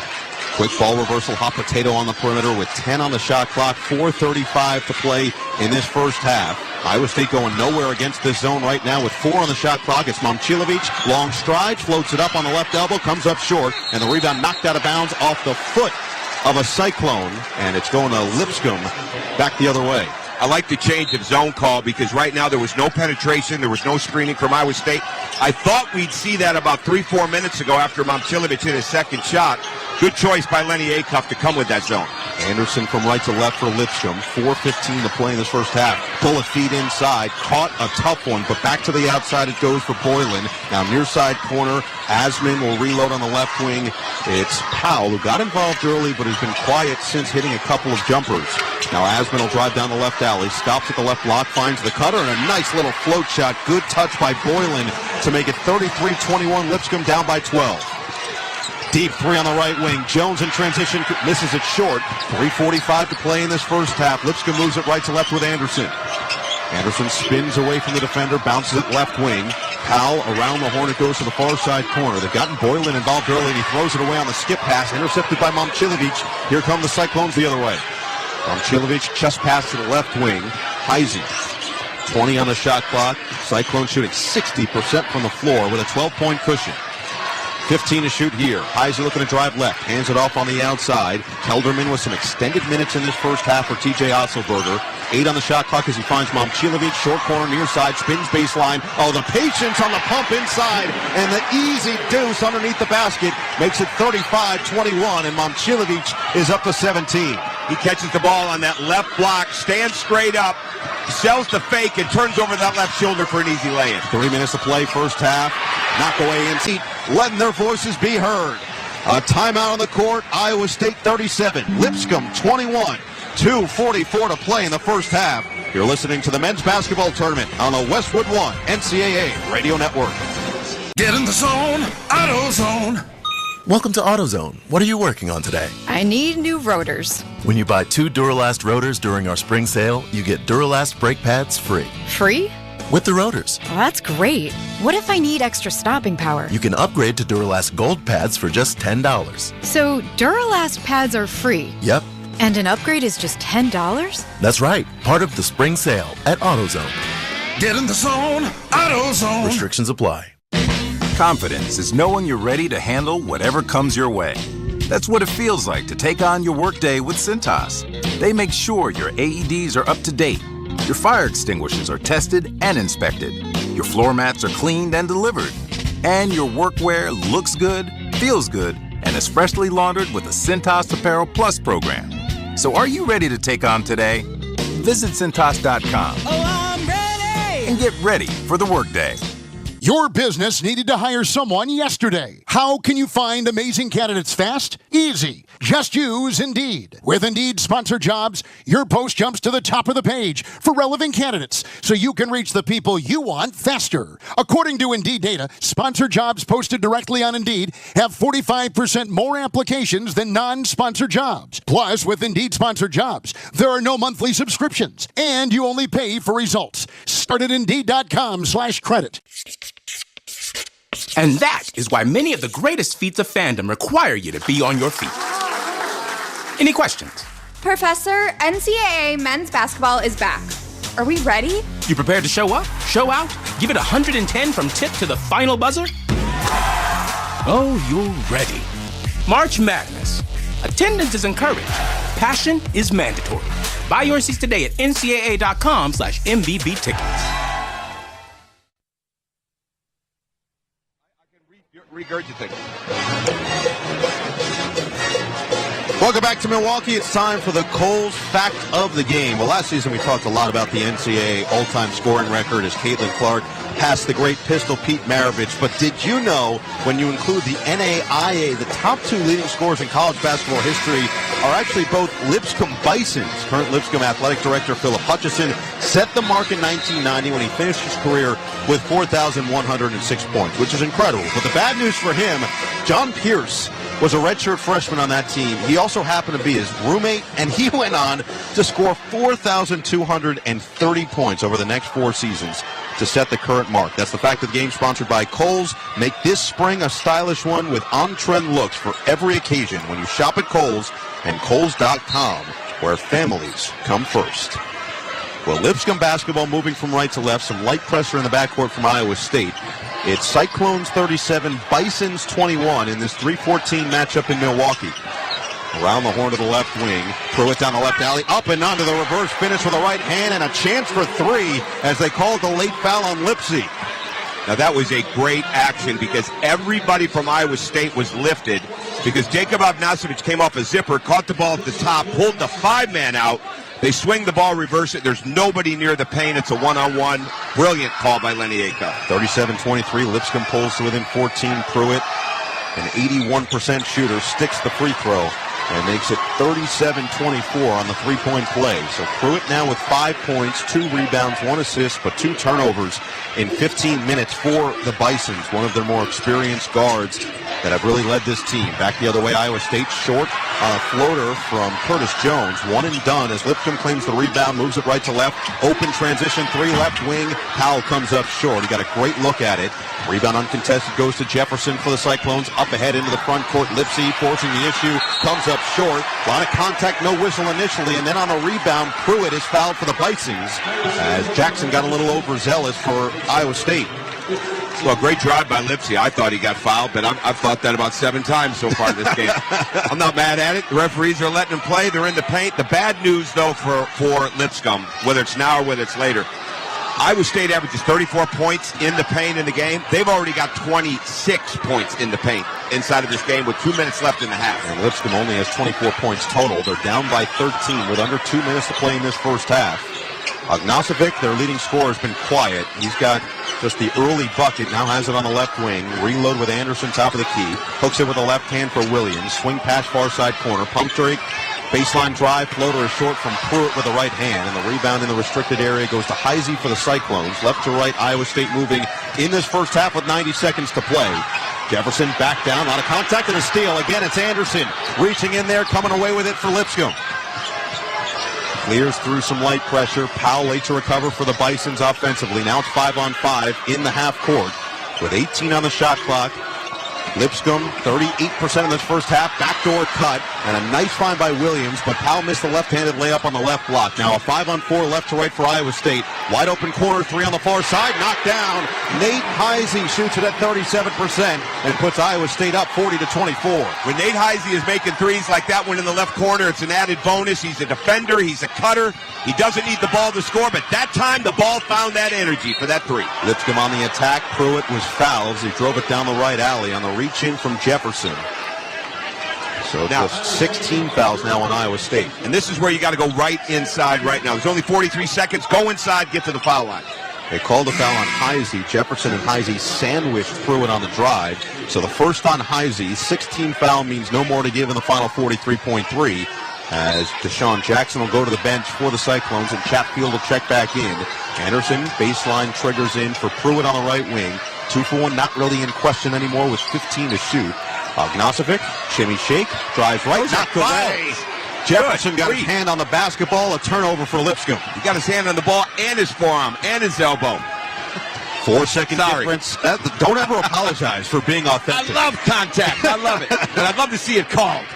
Quick ball reversal, hot potato on the perimeter with 10 on the shot clock, 4:35 to play in this first half. Iowa State going nowhere against this zone right now with 4 on the shot clock. It's Momcilovic, long stride, floats it up on the left elbow, comes up short, and the rebound knocked out of bounds off the foot of a Cyclone, and it's going to Lipscomb back the other way.
I like the change of zone call because right now there was no penetration, there was no screening from Iowa State. I thought we'd see that about 3-4 minutes ago after Momcilovic hit his second shot. Good choice by Lenny Acuff to come with that zone.
Anderson from right to left for Lipscomb. 4:15 to play in this first half. Bullet feed inside. Caught a tough one, but back to the outside it goes for Boylan. Now near side corner. Asman will reload on the left wing. It's Powell, who got involved early but has been quiet since hitting a couple of jumpers. Now Asman will drive down the left alley. Stops at the left block. Finds the cutter and a nice little float shot. Good touch by Boylan to make it 33-21. Lipscomb down by 12. Deep three on the right wing. Jones in transition misses it short. 3:45 to play in this first half. Lipscomb moves it right to left with Anderson. Anderson spins away from the defender, bounces it left wing. Powell around the horn, it goes to the far side corner. They've gotten Boylan involved early, and he throws it away on the skip pass, intercepted by Momcilovic. Here come the Cyclones the other way. Momcilovic chest pass to the left wing. Heisey, 20 on the shot clock. Cyclone shooting 60% from the floor with a 12-point cushion. 15 to shoot here. Heisey looking to drive left. Hands it off on the outside. Kelderman with some extended minutes in this first half for TJ Otzelberger. 8 on the shot clock as he finds Momcilovic. Short corner near side. Spins baseline. Oh, the patience on the pump inside. And the easy deuce underneath the basket makes it 35-21. And Momcilovic is up to 17.
He catches the ball on that left block, stands straight up, sells the fake, and turns over that left shoulder for an easy lay-in.
3 minutes to play, first half. Knock away in seat, letting their voices be heard. A timeout on the court, Iowa State 37, Lipscomb 21. 2:44 to play in the first half. You're listening to the men's basketball tournament on the Westwood One NCAA Radio Network.
Get in the zone, AutoZone.
Welcome to AutoZone. What are you working on today?
I need new rotors.
When you buy 2 Duralast rotors during our spring sale, you get Duralast brake pads free.
Free?
With the rotors.
Well, that's great. What if I need extra stopping power?
You can upgrade to Duralast Gold pads for just $10.
So Duralast pads are free?
Yep.
And an upgrade is just $10?
That's right. Part of the spring sale at AutoZone.
Get in the zone, AutoZone.
Restrictions apply.
Confidence is knowing you're ready to handle whatever comes your way. That's what it feels like to take on your workday with Cintas. They make sure your AEDs are up to date, your fire extinguishers are tested and inspected, your floor mats are cleaned and delivered, and your workwear looks good, feels good, and is freshly laundered with the Cintas Apparel Plus program. So are you ready to take on today? Visit Cintas.com.
Oh, I'm ready!
And get ready for the workday.
Your business needed to hire someone yesterday. How can you find amazing candidates fast? Easy. Just use Indeed. With Indeed sponsored jobs, your post jumps to the top of the page for relevant candidates so you can reach the people you want faster. According to Indeed data, sponsored jobs posted directly on Indeed have 45% more applications than non-sponsored jobs. Plus, with Indeed sponsored jobs, there are no monthly subscriptions, and you only pay for results. Start at Indeed.com/credit.
And that is why many of the greatest feats of fandom require you to be on your feet. Any questions?
Professor, NCAA men's basketball is back. Are we ready?
You prepared to show up, show out, give it 110 from tip to the final buzzer? Oh, you're ready. March Madness. Attendance is encouraged. Passion is mandatory. Buy your seats today at ncaa.com/MVB tickets.
Regurgitate.
Welcome back to Milwaukee. It's time for the Coles Fact of the Game. Well, last season we talked a lot about the NCAA all-time scoring record as Caitlin Clark passed the great pistol Pete Maravich. But did you know when you include the NAIA, the top 2 leading scorers in college basketball history are actually both Lipscomb Bisons. Current Lipscomb Athletic Director Philip Hutchison set the mark in 1990 when he finished his career with 4,106 points, which is incredible. But the bad news for him, John Pierce was a redshirt freshman on that team. He also happened to be his roommate, and he went on to score 4,230 points over the next 4 seasons to set the current mark. That's the fact of the game, sponsored by Kohl's. Make this spring a stylish one with on-trend looks for every occasion when you shop at Kohl's and Kohl's.com, where families come first. Well, Lipscomb basketball moving from right to left. Some light pressure in the backcourt from Iowa State. It's Cyclones 37, Bisons 21 in this 3-14 matchup in Milwaukee. Around the horn to the left wing. Pruitt down the left alley. Up and onto the reverse finish with the right hand, and a chance for 3 as they called the late foul on Lipsy.
Now, that was a great action because everybody from Iowa State was lifted because Jacob Ognacevic came off a zipper, caught the ball at the top, pulled the 5-man out. They swing the ball, reverse it. There's nobody near the paint. It's a one-on-one. Brilliant call by Lenny Acuff.
37-23. Lipscomb pulls to within 14. Pruitt, an 81% shooter, sticks the free throw and makes it 37-24 on the three-point play. So Pruitt now with 5 points, 2 rebounds, 1 assist, but 2 turnovers in 15 minutes for the Bisons, one of their more experienced guards that have really led this team. Back the other way, Iowa State short on a floater from Curtis Jones. 1 and done as Lipscomb claims the rebound, moves it right to left. Open transition, 3 left wing. Powell comes up short. He got a great look at it. Rebound uncontested goes to Jefferson for the Cyclones. Up ahead into the front court. Lipsy forcing the issue. Comes up short. A lot of contact, no whistle initially. And then on a rebound, Pruitt is fouled for the Bisons as Jackson got a little overzealous for Iowa State.
Well, great drive by Lipsy. I thought he got fouled, but I've thought that about 7 times so far in this game. I'm not mad at it. The referees are letting him play. They're in the paint. The bad news, though, for Lipscomb, whether it's now or whether it's later, Iowa State averages 34 points in the paint in the game. They've already got 26 points in the paint inside of this game with 2 minutes left in the half.
And Lipscomb only has 24 points total. They're down by 13 with under 2 minutes to play in this first half. Ognacevic, their leading scorer, has been quiet. He's got just the early bucket, now has it on the left wing. Reload with Anderson, top of the key. Hooks it with the left hand for Williams. Swing pass far side corner. Pump Drake. Baseline drive, floater is short from Pruitt with the right hand, and the rebound in the restricted area goes to Heisey for the Cyclones. Left to right, Iowa State moving in this first half with 90 seconds to play. Jefferson back down, a lot of contact and a steal. Again, it's Anderson reaching in there, coming away with it for Lipscomb. Clears through some light pressure. Powell late to recover for the Bisons offensively. Now it's 5-on-5 in the half court with 18 on the shot clock. Lipscomb, 38% in this first half. Backdoor cut, and a nice find by Williams, but Powell missed the left-handed layup on the left block. Now a 5-on-4 left to right for Iowa State. Wide open corner, 3 on the far side, knocked down. Nate Heisey shoots it at 37% and puts Iowa State up 40-24.
When Nate Heisey is making threes like that one in the left corner, it's an added bonus. He's a defender, he's a cutter. He doesn't need the ball to score, but that time the ball found that energy for that 3.
Lipscomb on the attack. Pruitt was fouled as he drove it down the right alley on the reach in from Jefferson. So now, just 16 fouls now on Iowa State.
And this is where you got to go right inside right now. There's only 43 seconds. Go inside, get to the foul line.
They called the foul on Heisey. Jefferson and Heisey sandwiched Pruitt on the drive. So the first on Heisey. 16 foul means no more to give in the final 43.3. As Deshaun Jackson will go to the bench for the Cyclones and Chatfield will check back in. Anderson, baseline triggers in for Pruitt on the right wing. 2 for 1, not really in question anymore with 15 to shoot. Ognacevic, shimmy shake, drives right, knocked away. Jefferson got his hand on the basketball, a turnover for Lipscomb.
He got his hand on the ball and his forearm and his elbow.
4-second difference. Don't ever apologize for being authentic.
I love contact. I love it. And I'd love to see it called.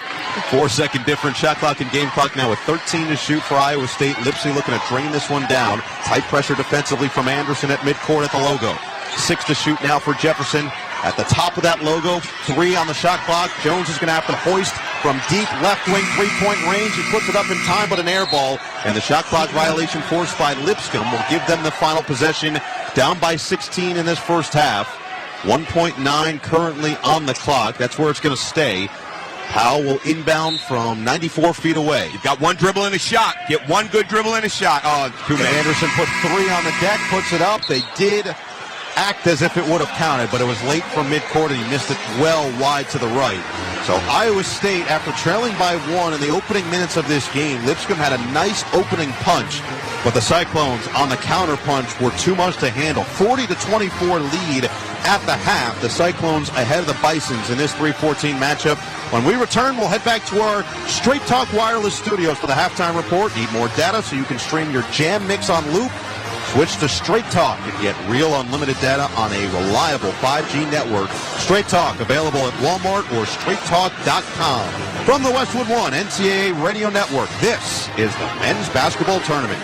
4-second difference. Shot clock and game clock now with 13 to shoot for Iowa State. Lipsy looking to drain this one down. Tight pressure defensively from Anderson at midcourt at the logo. 6 to shoot now for Jefferson. At the top of that logo, 3 on the shot clock. Jones is going to have to hoist from deep left wing 3-point range. He puts it up in time, but an air ball. And the shot clock violation forced by Lipscomb will give them the final possession. Down by 16 in this first half. 1.9 currently on the clock. That's where it's going to stay. Powell will inbound from 94 feet away.
You've got one dribble and a shot. Get one good dribble and a shot. Oh, too many.
Anderson put 3 on the deck, puts it up. They did act as if it would have counted, but it was late from midcourt and he missed it well wide to the right. So Iowa State, after trailing by 1 in the opening minutes of this game, Lipscomb had a nice opening punch, but the Cyclones on the counterpunch were too much to handle. 40-24 lead at the half. The Cyclones ahead of the Bisons in this 3-14 matchup. When we return, we'll head back to our Straight Talk Wireless studios for the halftime report. Need more data so you can stream your Jam Mix on loop? Switch to Straight Talk and get real unlimited data on a reliable 5G network. Straight Talk, available at Walmart or straighttalk.com. From the Westwood One NCAA Radio Network, this is the men's basketball tournament.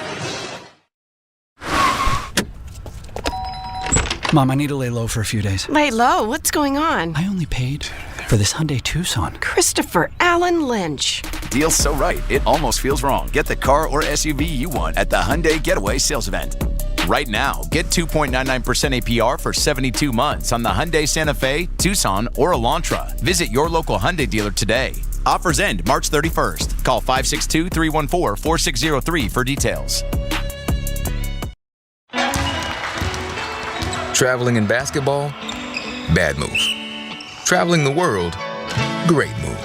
Mom, I need to lay low for a few days.
Lay low? What's going on?
I only paid for this Hyundai Tucson.
Christopher Allen Lynch.
Deal's so right, it almost feels wrong. Get the car or SUV you want at the Hyundai Getaway Sales Event. Right now, get 2.99% APR for 72 months on the Hyundai Santa Fe, Tucson, or Elantra. Visit your local Hyundai dealer today. Offers end March 31st. Call 562-314-4603 for details.
Traveling in basketball? Bad move. Traveling the world? Great move.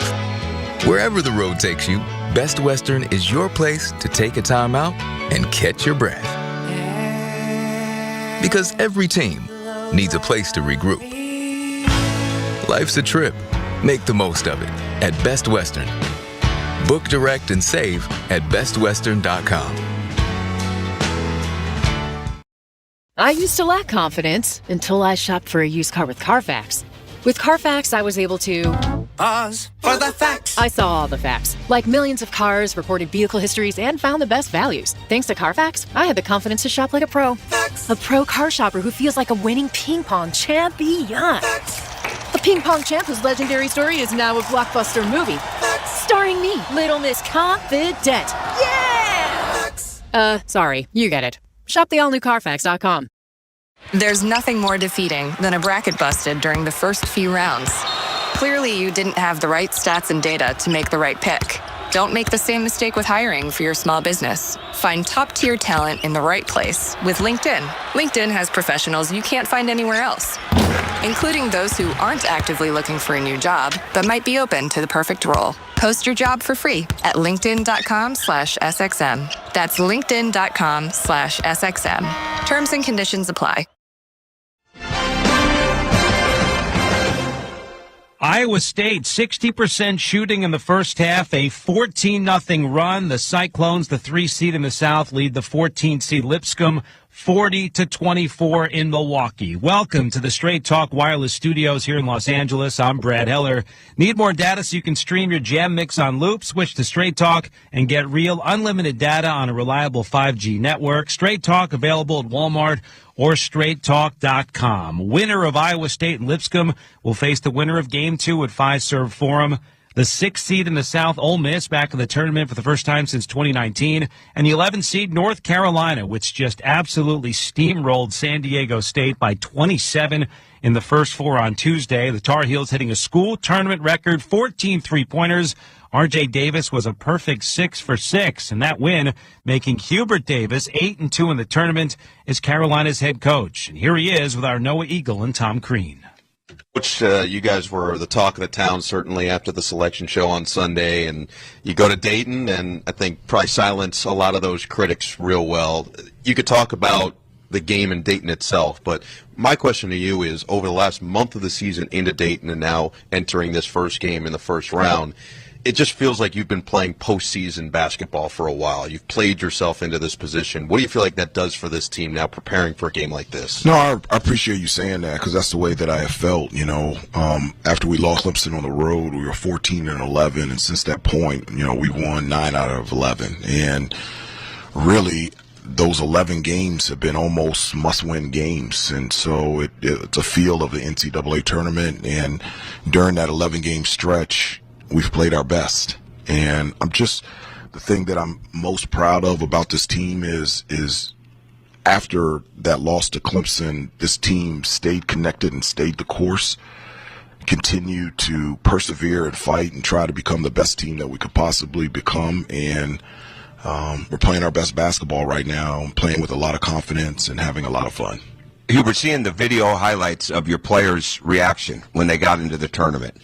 Wherever the road takes you, Best Western is your place to take a time out and catch your breath. Because every team needs a place to regroup. Life's a trip. Make the most of it at Best Western. Book direct and save at bestwestern.com.
I used to lack confidence until I shopped for a used car with Carfax. With Carfax, I was able to
pause for the facts.
I saw all the facts, like millions of cars, reported vehicle histories, and found the best values. Thanks to Carfax, I had the confidence to shop like a pro.
Facts.
A pro car shopper who feels like a winning ping pong champion.
Facts.
A ping pong champ whose legendary story is now a blockbuster movie.
Facts.
Starring me, Little Miss Confident. Yeah!
Facts.
Sorry, you get it. Shop the all-new Carfax.com.
There's nothing more defeating than a bracket busted during the first few rounds. Clearly, you didn't have the right stats and data to make the right pick. Don't make the same mistake with hiring for your small business. Find top-tier talent in the right place with LinkedIn. LinkedIn has professionals you can't find anywhere else, including those who aren't actively looking for a new job, but might be open to the perfect role. Post your job for free at linkedin.com/SXM. That's linkedin.com/SXM. Terms and conditions apply.
Iowa State, 60% shooting in the first half, a 14-0 run. The Cyclones, the 3 seed in the South, lead the 14 seed Lipscomb 40-24 in Milwaukee. Welcome to the Straight Talk Wireless Studios here in Los Angeles. I'm Brad Heller. Need more data so you can stream your Jam Mix on loop? Switch to Straight Talk and get real unlimited data on a reliable 5G network. Straight Talk available at Walmart or straighttalk.com. Winner of Iowa State and Lipscomb will face the winner of Game 2 at Fiserv Forum. The 6th seed in the South, Ole Miss, back in the tournament for the first time since 2019. And the 11th seed, North Carolina, which just absolutely steamrolled San Diego State by 27 in the first 4 on Tuesday. The Tar Heels hitting a school tournament record 14 three-pointers. R.J. Davis was a perfect 6 for 6, and that win making Hubert Davis 8-2 in the tournament as Carolina's head coach. And here he is with our Noah Eagle and Tom Crean.
Coach, you guys were the talk of the town, certainly, after the selection show on Sunday. And you go to Dayton, and I think probably silence a lot of those critics real well. You could talk about the game in Dayton itself, but my question to you is, over the last month of the season into Dayton and now entering this first game in the first round, it just feels like you've been playing postseason basketball for a while. You've played yourself into this position. What do you feel like that does for this team now preparing for a game like this?
No, I appreciate you saying that because that's the way that I have felt, after we lost Lipscomb on the road, we were 14-11, and since that point, we won 9 out of 11. And really, those 11 games have been almost must-win games, and so it's a feel of the NCAA tournament, and during that 11-game stretch, we've played our best. And the thing that I'm most proud of about this team is after that loss to Clemson, this team stayed connected and stayed the course, continued to persevere and fight and try to become the best team that we could possibly become. And we're playing our best basketball right now, playing with a lot of confidence and having a lot of fun.
Hubert, seeing the video highlights of your players' reaction when they got into the tournament,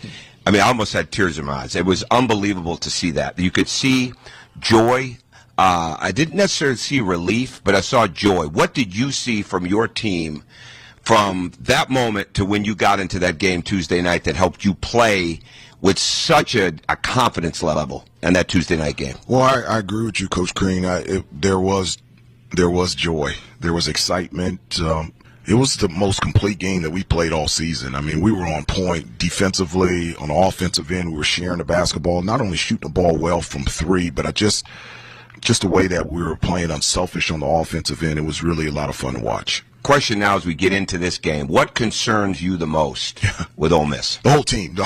I mean, I almost had tears in my eyes. It was unbelievable to see that. You could see joy. I didn't necessarily see relief, but I saw joy. What did you see from your team from that moment to when you got into that game Tuesday night that helped you play with such a confidence level in that Tuesday night game?
Well, I agree with you, Coach Green. There was joy. There was excitement. It was the most complete game that we played all season. I mean, we were on point defensively. On the offensive end, we were sharing the basketball, not only shooting the ball well from three, but just the way that we were playing unselfish on the offensive end. It was really a lot of fun to watch.
Question now as we get into this game, what concerns you the most with Ole Miss?
The whole team.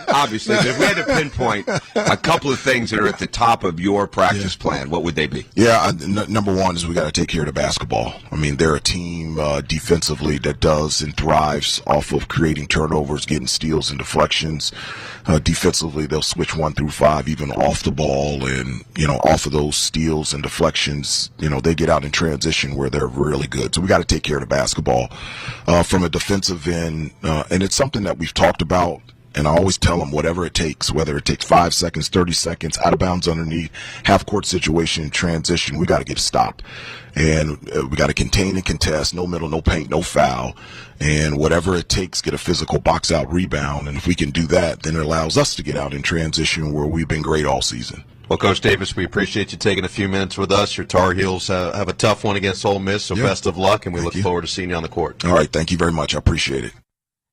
Obviously, but if we had to pinpoint a couple of things that are at the top of your practice plan, what would they be?
Yeah, number one is we got to take care of the basketball. I mean, they're a team defensively that does and thrives off of creating turnovers, getting steals and deflections. Defensively, they'll switch 1 through 5 even off the ball, and off of those steals and deflections, they get out in transition where they're really good. So we got to take care of the basketball. From a defensive end, and it's something that we've talked about, and I always tell them whatever it takes, whether it takes 5 seconds, 30 seconds, out of bounds underneath, half-court situation, transition, we got to get a stop. And we got to contain and contest, no middle, no paint, no foul. And whatever it takes, get a physical box-out rebound. And if we can do that, then it allows us to get out in transition where we've been great all season.
Well, Coach Davis, we appreciate you taking a few minutes with us. Your Tar Heels have a tough one against Ole Miss, so best of luck, and we look forward to seeing you on the court.
All right, thank you very much. I appreciate it.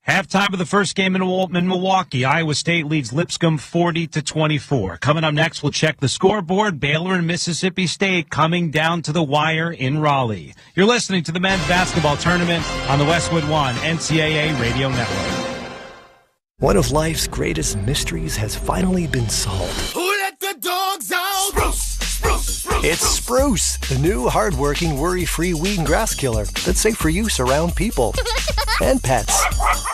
Halftime of the first game in Milwaukee. Iowa State leads Lipscomb 40-24. Coming up next, we'll check the scoreboard. Baylor and Mississippi State coming down to the wire in Raleigh. You're listening to the men's basketball tournament on the Westwood One NCAA Radio Network.
One of life's greatest mysteries has finally been solved.
Who let the dogs out? Spruce, spruce, spruce.
It's Spruce, the new hard-working, worry-free weed and grass killer that's safe for use around people and pets.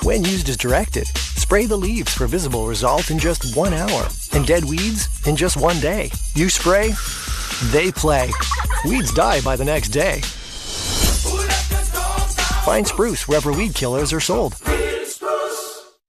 When used as directed, spray the leaves for visible result in just 1 hour, and dead weeds in just 1 day. You spray, they play. Weeds die by the next day. Find Spruce wherever weed killers are sold.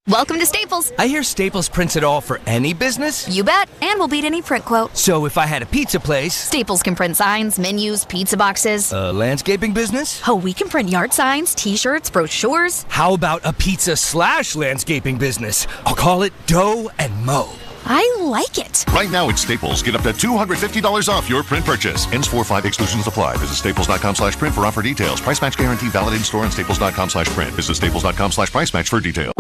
Welcome to Staples.
I hear Staples prints it all for any business.
You bet, and we'll beat any print quote.
So if I had a pizza place...
Staples can print signs, menus, pizza boxes.
A landscaping business?
Oh, we can print yard signs, t-shirts, brochures.
How about a pizza/landscaping business? I'll call it Dough and Mo.
I like it.
Right now at Staples, get up to $250 off your print purchase. Ends 4/5 exclusions apply. Visit staples.com/print for offer details. Price match guarantee valid in store and staples.com/print. Visit staples.com/price match for details.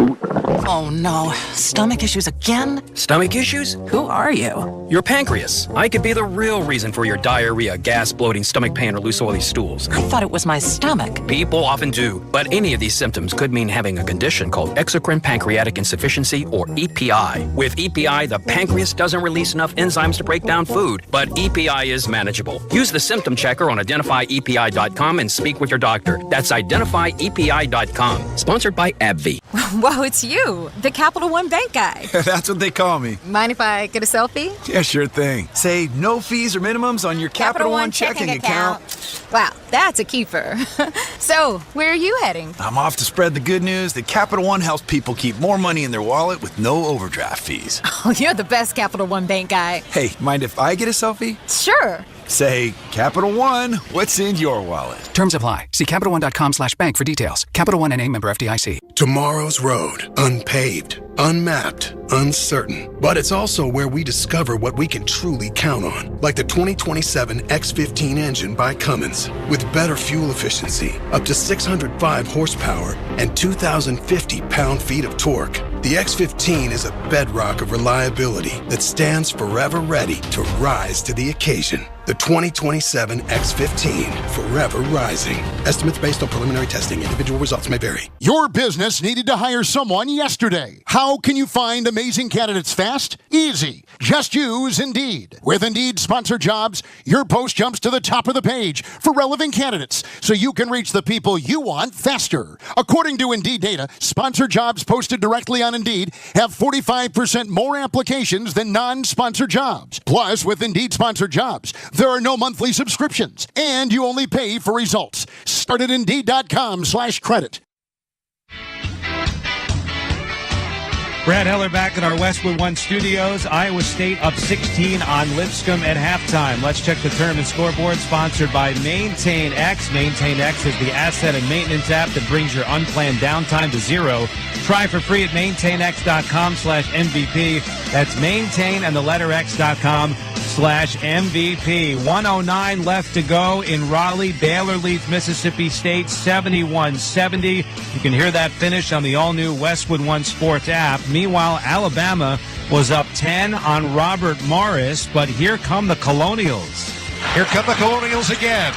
Oh no, stomach issues again?
Stomach issues?
Who are you?
Your pancreas. I could be the real reason for your diarrhea, gas, bloating, stomach pain, or loose oily stools.
I thought it was my stomach.
People often do, but any of these symptoms could mean having a condition called exocrine pancreatic insufficiency, or EPI. With EPI, the pancreas doesn't release enough enzymes to break down food, but EPI is manageable. Use the symptom checker on identifyepi.com and speak with your doctor. That's identifyepi.com. Sponsored by AbbVie.
Whoa, it's you, the Capital One Bank guy.
That's what they call me.
Mind if I get a selfie?
Yeah, sure thing. Say no fees or minimums on your Capital One checking account.
Wow, that's a keeper. So, where are you heading?
I'm off to spread the good news that Capital One helps people keep more money in their wallet with no overdraft fees.
Oh, you're the best Capital One Bank guy.
Hey, mind if I get a selfie?
Sure.
Say, Capital One, what's in your wallet?
Terms apply. See CapitalOne.com/bank for details. Capital One NA, member FDIC.
Tomorrow's road, unpaved, unmapped, uncertain. But it's also where we discover what we can truly count on. Like the 2027 X15 engine by Cummins. With better fuel efficiency, up to 605 horsepower, and 2,050 pound-feet of torque. The X15 is a bedrock of reliability that stands forever ready to rise to the occasion. The 2027 X15, forever rising. Estimates based on preliminary testing. Individual results may vary.
Your business needed to hire someone yesterday. How can you find amazing candidates fast? Easy. Just use Indeed. With Indeed Sponsored Jobs, your post jumps to the top of the page for relevant candidates, so you can reach the people you want faster. According to Indeed data, sponsored jobs posted directly on Indeed have 45% more applications than non-sponsored jobs. Plus, with Indeed Sponsored Jobs, there are no monthly subscriptions, and you only pay for results. Start at Indeed.com/credit.
Brad Heller back in our Westwood One studios. Iowa State up 16 on Lipscomb at halftime. Let's check the tournament scoreboard, sponsored by Maintain X. Maintain X is the asset and maintenance app that brings your unplanned downtime to zero. Try for free at maintainx.com/MVP. That's maintain and the letter x.com/MVP. 109 left to go in Raleigh. Baylor leads Mississippi State 71-70. You can hear that finish on the all-new Westwood One Sports app. Meanwhile, Alabama was up 10 on Robert Morris, but here come the Colonials.
Here come the Colonials again.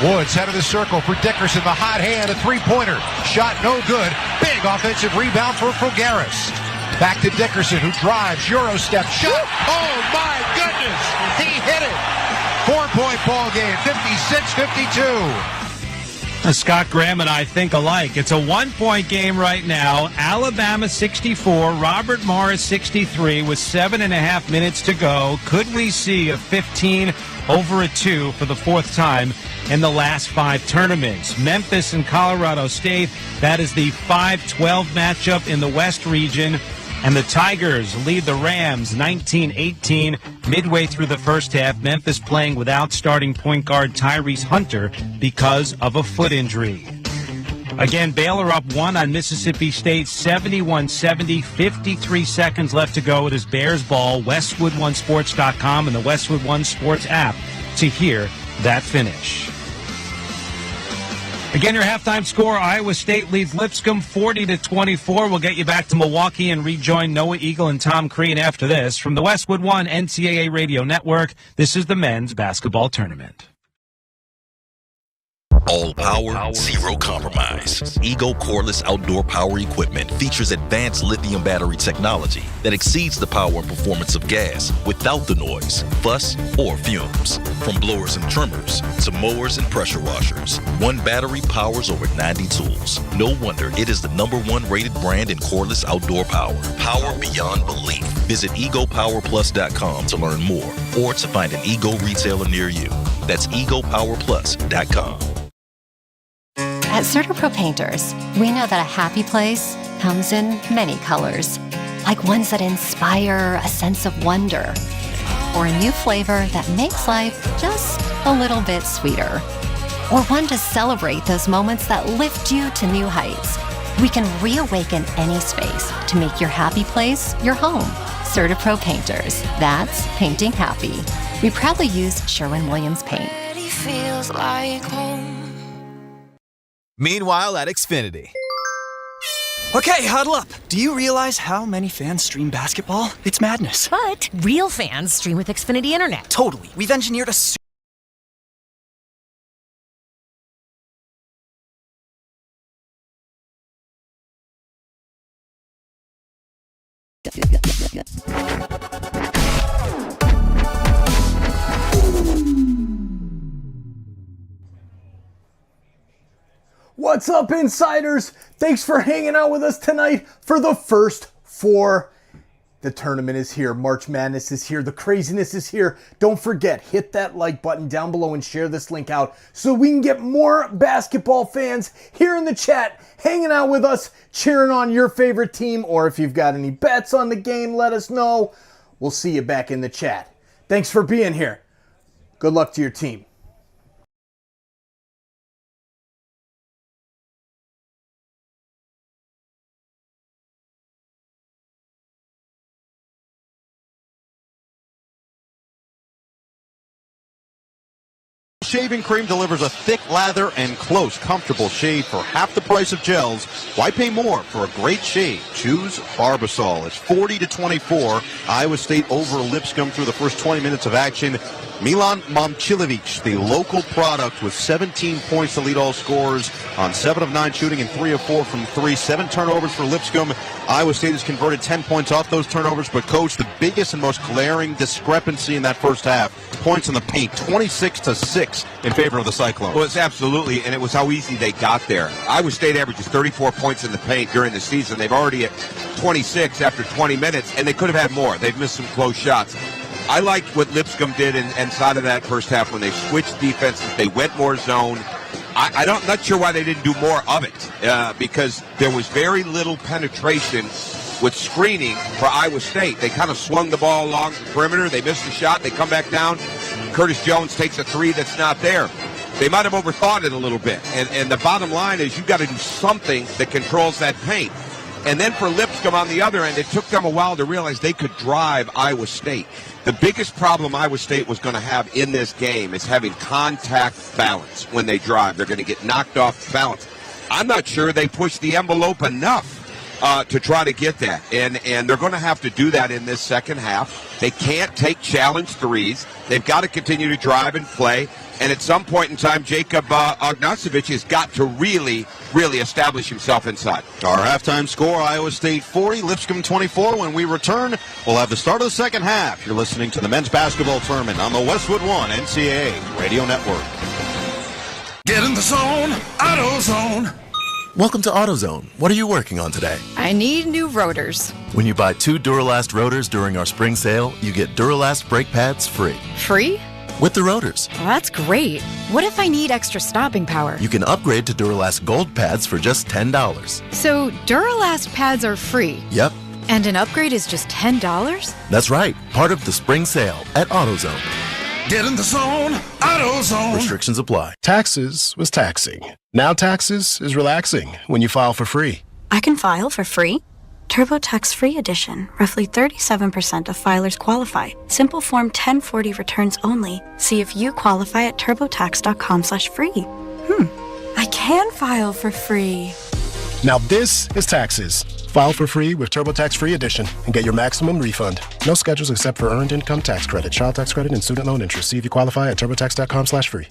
Woods head of the circle for Dickerson, the hot hand, a three-pointer. Shot no good. Big offensive rebound for Fulgaris. Back to Dickerson, who drives, Euro step, shot. Oh, my goodness! He hit it! 4-point ball game, 56-52.
Scott Graham and I think alike. It's a 1-point game right now. Alabama 64, Robert Morris 63 with 7.5 minutes to go. Could we see a 15 over a 2 for the fourth time in the last 5 tournaments? Memphis and Colorado State, that is the 5-12 matchup in the West region. And the Tigers lead the Rams 19-18 midway through the first half. Memphis playing without starting point guard Tyrese Hunter because of a foot injury. Again, Baylor up 1 on Mississippi State, 71-70, 53 seconds left to go. It is Bears ball, WestwoodOneSports.com and the Westwood One Sports app to hear that finish. Again, your halftime score, Iowa State leads Lipscomb 40-24. We'll get you back to Milwaukee and rejoin Noah Eagle and Tom Crean after this. From the Westwood One NCAA Radio Network, this is the men's basketball tournament.
All power, zero compromise. Ego cordless outdoor power equipment features advanced lithium battery technology that exceeds the power and performance of gas without the noise, fuss, or fumes. From blowers and trimmers to mowers and pressure washers, one battery powers over 90 tools. No wonder it is the #1 rated brand in cordless outdoor power. Power beyond belief. Visit egopowerplus.com to learn more or to find an Ego retailer near you. That's egopowerplus.com.
At CertaPro Painters, we know that a happy place comes in many colors, like ones that inspire a sense of wonder, or a new flavor that makes life just a little bit sweeter, or one to celebrate those moments that lift you to new heights. We can reawaken any space to make your happy place your home. CertaPro Painters, that's painting happy. We proudly use Sherwin-Williams paint.
Feels like home.
Meanwhile at Xfinity.
Okay, huddle up. Do you realize how many fans stream basketball? It's madness.
But real fans stream with Xfinity Internet.
Totally. We've engineered a
What's up, insiders? Thanks for hanging out with us tonight for the first 4. The tournament is here. March Madness is here. The craziness is here. Don't forget, hit that like button down below and share this link out so we can get more basketball fans here in the chat hanging out with us, cheering on your favorite team. Or if you've got any bets on the game, let us know. We'll see you back in the chat. Thanks for being here. Good luck to your team.
Shaving cream delivers a thick lather and close, comfortable shave for half the price of gels. Why pay more for a great shave? Choose Barbasol. It's 40-24. Iowa State over Lipscomb through the first 20 minutes of action. Milan Momcilovic, the local product, with 17 points to lead all scorers on 7 of 9 shooting and 3 of 4 from 3. 7 turnovers for Lipscomb. Iowa State has converted 10 points off those turnovers, but, Coach, the biggest and most glaring discrepancy in that first half, points in the paint, 26-6 in favor of the Cyclones.
Well, it's absolutely, and it was how easy they got there. Iowa State averages 34 points in the paint during the season. They've already at 26 after 20 minutes, and they could have had more. They've missed some close shots. I liked what Lipscomb did inside of that first half when they switched defenses. They went more zone. I'm not sure why they didn't do more of it because there was very little penetration with screening for Iowa State. They kind of swung the ball along the perimeter. They missed the shot. They come back down. Curtis Jones takes a three that's not there. They might have overthought it a little bit. And the bottom line is you've got to do something that controls that paint. And then for Lipscomb on the other end, it took them a while to realize they could drive Iowa State. The biggest problem Iowa State was going to have in this game is having contact balance when they drive. They're going to get knocked off balance. I'm not sure they pushed the envelope enough to try to get that. And they're going to have to do that in this second half. They can't take challenge threes. They've got to continue to drive and play. And at some point in time, Jacob Ognjanovic has got to really, really establish himself inside.
Our halftime score, Iowa State 40, Lipscomb 24. When we return, we'll have the start of the second half. You're listening to the men's basketball tournament on the Westwood One NCAA Radio Network.
Get in the zone, AutoZone.
Welcome to AutoZone. What are you working on today?
I need new rotors.
When you buy 2 Duralast rotors during our spring sale, you get Duralast brake pads free.
Free?
With the rotors.
Oh, that's great. What if I need extra stopping power?
You can upgrade to Duralast Gold pads for just $10.
So Duralast pads are free?
Yep.
And an upgrade is just $10?
That's right. Part of the spring sale at AutoZone.
Get in the zone, AutoZone.
Restrictions apply.
Taxes was taxing. Now taxes is relaxing when you file for free.
I can file for free? TurboTax Free Edition. Roughly 37% of filers qualify. Simple Form 1040 returns only. See if you qualify at turbotax.com/free. I can file for free.
Now this is taxes. File for free with TurboTax Free Edition and get your maximum refund. No schedules except for earned income tax credit, child tax credit, and student loan interest. See if you qualify at turbotax.com/free.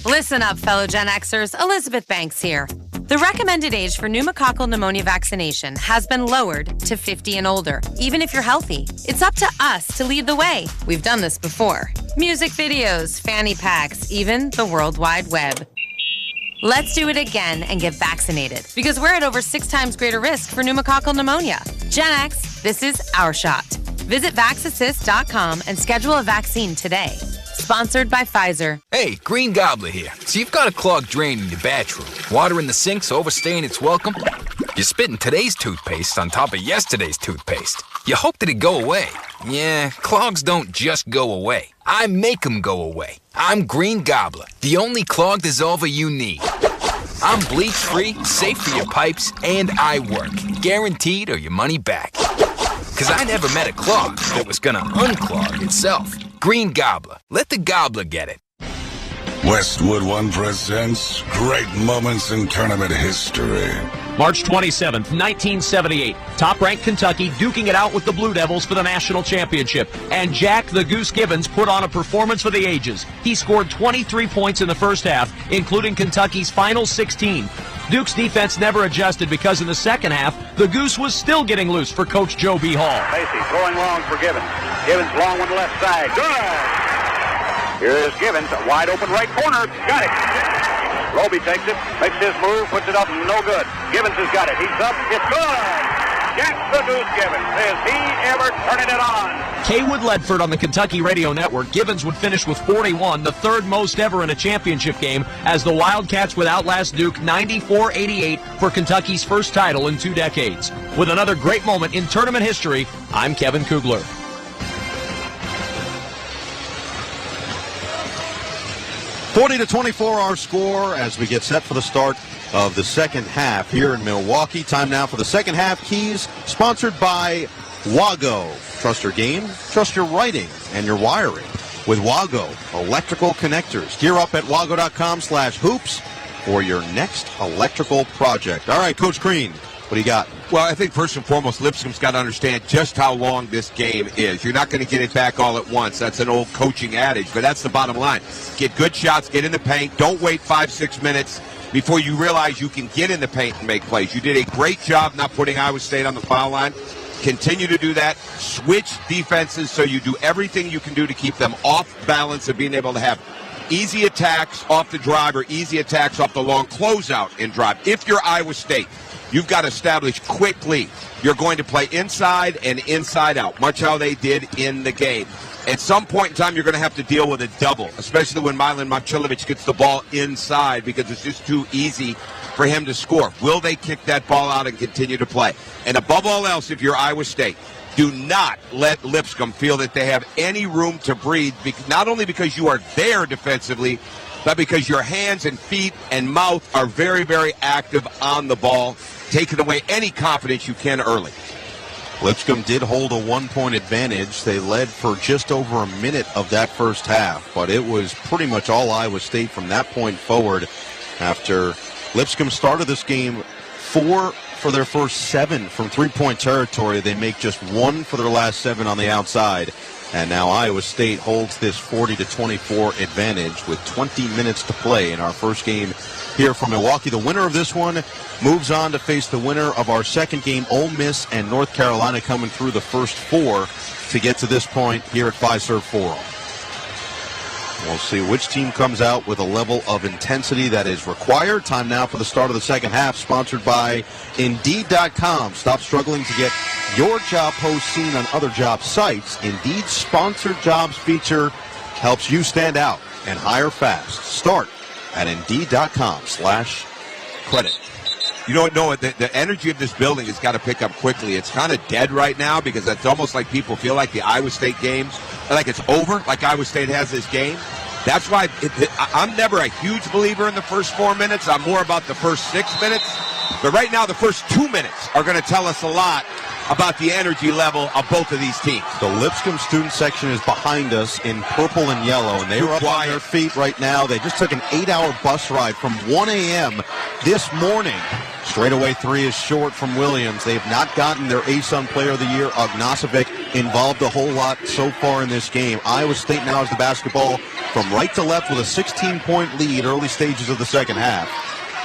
Listen up, fellow Gen Xers. Elizabeth Banks here. The recommended age for pneumococcal pneumonia vaccination has been lowered to 50 and older, even if you're healthy. It's up to us to lead the way. We've done this before. Music videos, fanny packs, even the World Wide Web. Let's do it again and get vaccinated, because we're at over 6 times greater risk for pneumococcal pneumonia. Gen X, this is our shot. Visit VaxAssist.com and schedule a vaccine today. Sponsored by Pfizer.
Hey, Green Gobbler here. So you've got a clogged drain in your bathroom. Water in the sink's overstaying its welcome. You're spitting today's toothpaste on top of yesterday's toothpaste. You hope that it go away. Yeah, clogs don't just go away. I make them go away. I'm Green Gobbler, the only clog dissolver you need. I'm bleach-free, safe for your pipes, and I work. Guaranteed or your money back. Because I never met a clog that was gonna unclog itself. Green Gobbler. Let the gobbler get it.
Westwood One presents great moments in tournament history.
March 27th, 1978. Top-ranked Kentucky duking it out with the Blue Devils for the national championship. And Jack the Goose Gibbons put on a performance for the ages. He scored 23 points in the first half, including Kentucky's final 16. Duke's defense never adjusted because in the second half, the Goose was still getting loose for Coach Joe B. Hall.
Macy throwing long for Gibbons. Gibbons long one left side. Good! Here is Gibbons, a wide open right corner. Got it. Roby takes it, makes his move, puts it up, no good. Gibbons has got it. He's up. It's good! Jack the Goose Gibbons. Is he ever turning it on?
Kaywood Ledford on the Kentucky Radio Network. Gibbons would finish with 41, the third most ever in a championship game, as the Wildcats would outlast Duke 94-88 for Kentucky's first title in 2 decades. With another great moment in tournament history, I'm Kevin Kugler.
(40-24) our score as we get set for the start of the second half here in Milwaukee. Time now for the second half keys, sponsored by Wago. Trust your game, trust your writing, and your wiring. With Wago electrical connectors. Gear up at wago.com/hoops for your next electrical project. All right, Coach Green, what do you got?
Well, I think first and foremost, Lipscomb's got to understand just how long this game is. You're not going to get it back all at once. That's an old coaching adage, but that's the bottom line. Get good shots, get in the paint. Don't wait 5-6 minutes before you realize you can get in the paint and make plays. You did a great job not putting Iowa State on the foul line. Continue to do that. Switch defenses so you do everything you can do to keep them off balance and being able to have easy attacks off the drive or easy attacks off the long closeout and drive. If you're Iowa State, you've got to establish quickly you're going to play inside and inside out, much how they did in the game. At some point in time, you're going to have to deal with a double, especially when Milan Momcilovic gets the ball inside because it's just too easy for him to score. Will they kick that ball out and continue to play? And above all else, if you're Iowa State, do not let Lipscomb feel that they have any room to breathe, not only because you are there defensively, but because your hands and feet and mouth are very, very active on the ball, taking away any confidence you can early.
Lipscomb did hold a 1-point advantage. They led for just over a minute of that first half, but it was pretty much all Iowa State from that point forward. After Lipscomb started this game 4 for their first 7 from three-point territory, they make just 1 for their last 7 on the outside. And now Iowa State holds this 40-24 advantage with 20 minutes to play in our first game here from Milwaukee. The winner of this one moves on to face the winner of our second game, Ole Miss and North Carolina, coming through the first 4 to get to this point here at Fiserv Forum. We'll see which team comes out with a level of intensity that is required. Time now for the start of the second half, sponsored by Indeed.com. Stop struggling to get your job post seen on other job sites. Indeed's sponsored jobs feature helps you stand out and hire fast. Start at Indeed.com/credit.
You know what, Noah, the energy of this building has got to pick up quickly. It's kind of dead right now because it's almost like people feel like the Iowa State games, like it's over, like Iowa State has this game. That's why I'm never a huge believer in the first 4 minutes. I'm more about the first 6 minutes. But right now, the first 2 minutes are going to tell us a lot about the energy level of both of these teams.
The Lipscomb student section is behind us in purple and yellow, and they are up on their feet right now. They just took an 8-hour bus ride from 1 a.m. this morning. Straightaway 3 is short from Williams. They have not gotten their ASUN Player of the Year, Ognasovic, involved a whole lot so far in this game. Iowa State now has the basketball from right to left with a 16-point lead early stages of the second half.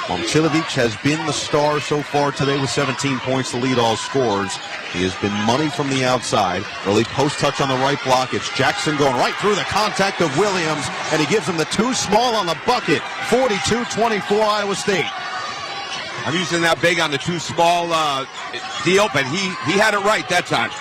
Momcilovic has been the star so far today with 17 points to lead all scorers. He has been money from the outside. Early post touch on the right block. It's Jackson going right through the contact of Williams, and he gives him the too small on the bucket. 42-24 Iowa State.
I'm using that big on the too small deal, but he had it right that time.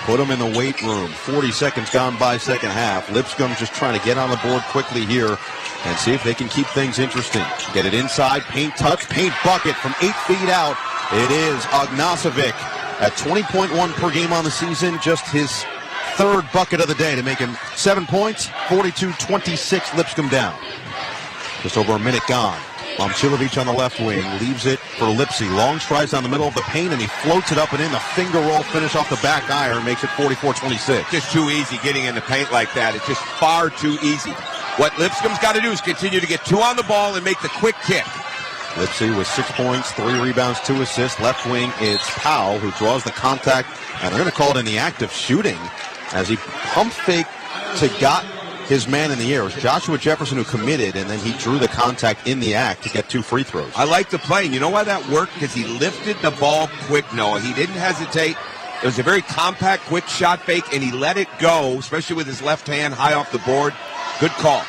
Put him in the weight room. 40 seconds gone by second half. Lipscomb just trying to get on the board quickly here and see if they can keep things interesting. Get it inside, paint touch, paint bucket from 8 feet out. It is Ognasovic at 20.1 per game on the season, just his third bucket of the day to make him 7 points. 42-26 Lipscomb down. Just over a minute gone. Momcilovic on the left wing leaves it for Lipsy. Long strides down the middle of the paint, and he floats it up and in. The finger roll finish off the back iron makes it 44-26.
Just too easy getting in the paint like that. It's just far too easy. What Lipscomb's got to do is continue to get 2 on the ball and make the quick kick.
Lipsy with 6 points, 3 rebounds, 2 assists. Left wing, it's Powell who draws the contact, and they're going to call it in the act of shooting as he pump fake to got his man in the air. It was Joshua Jefferson who committed, and then he drew the contact in the act to get 2 free throws.
I like the play, and you know why that worked? Because he lifted the ball quick, Noah. He didn't hesitate. It was a very compact, quick shot fake, and he let it go, especially with his left hand high off the board. Good call.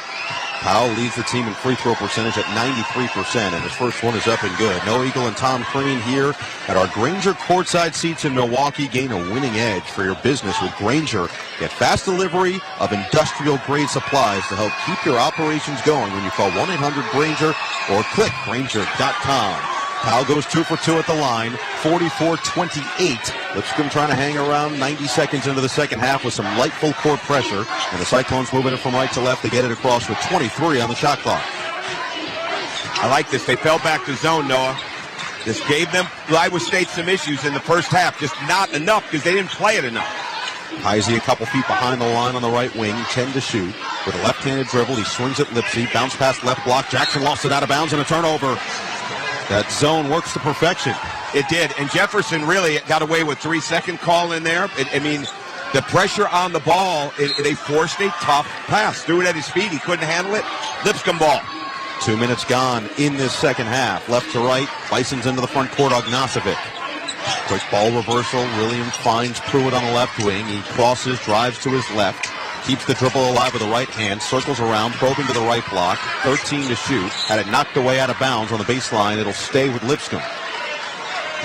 Powell leads the team in free throw percentage at 93%, and his first one is up and good. Noah Eagle and Tom Crean here at our Grainger courtside seats in Milwaukee. Gain a winning edge for your business with Grainger. Get fast delivery of industrial-grade supplies to help keep your operations going when you call 1-800-GRAINGER or click Grainger.com. Powell goes 2 for 2 at the line, 44-28. Lipscomb trying to hang around 90 seconds into the second half with some light full court pressure. And the Cyclones moving it from right to left to get it across with 23 on the shot clock.
I like this. They fell back to zone, Noah. This gave them Iowa State some issues in the first half. Just not enough because they didn't play it enough.
Heisey a couple feet behind the line on the right wing, 10 to shoot. With a left-handed dribble, he swings at Lipsy, bounce past left block. Jackson lost it out of bounds and a turnover. That zone works to perfection.
It did, and Jefferson really got away with 3-second call in there. The pressure on the ball, they forced a tough pass. Threw it at his feet. He couldn't handle it. Lipscomb ball.
2 minutes gone in this second half. Left to right, Bisons into the front court, Ognasovic. Quick ball reversal. Williams finds Pruitt on the left wing. He crosses, drives to his left. Keeps the dribble alive with the right hand, circles around, probing to the right block, 13 to shoot. Had it knocked away out of bounds on the baseline. It'll stay with Lipscomb.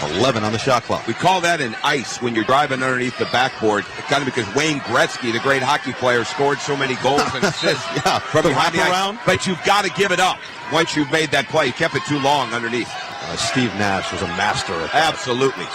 11 on the shot clock.
We call that an ice when you're driving underneath the backboard, kind of because Wayne Gretzky, the great hockey player, scored so many goals and assists from behind the ice. But you've got to give it up once you've made that play. You kept it too long underneath.
Steve Nash was a master at that.
Absolutely.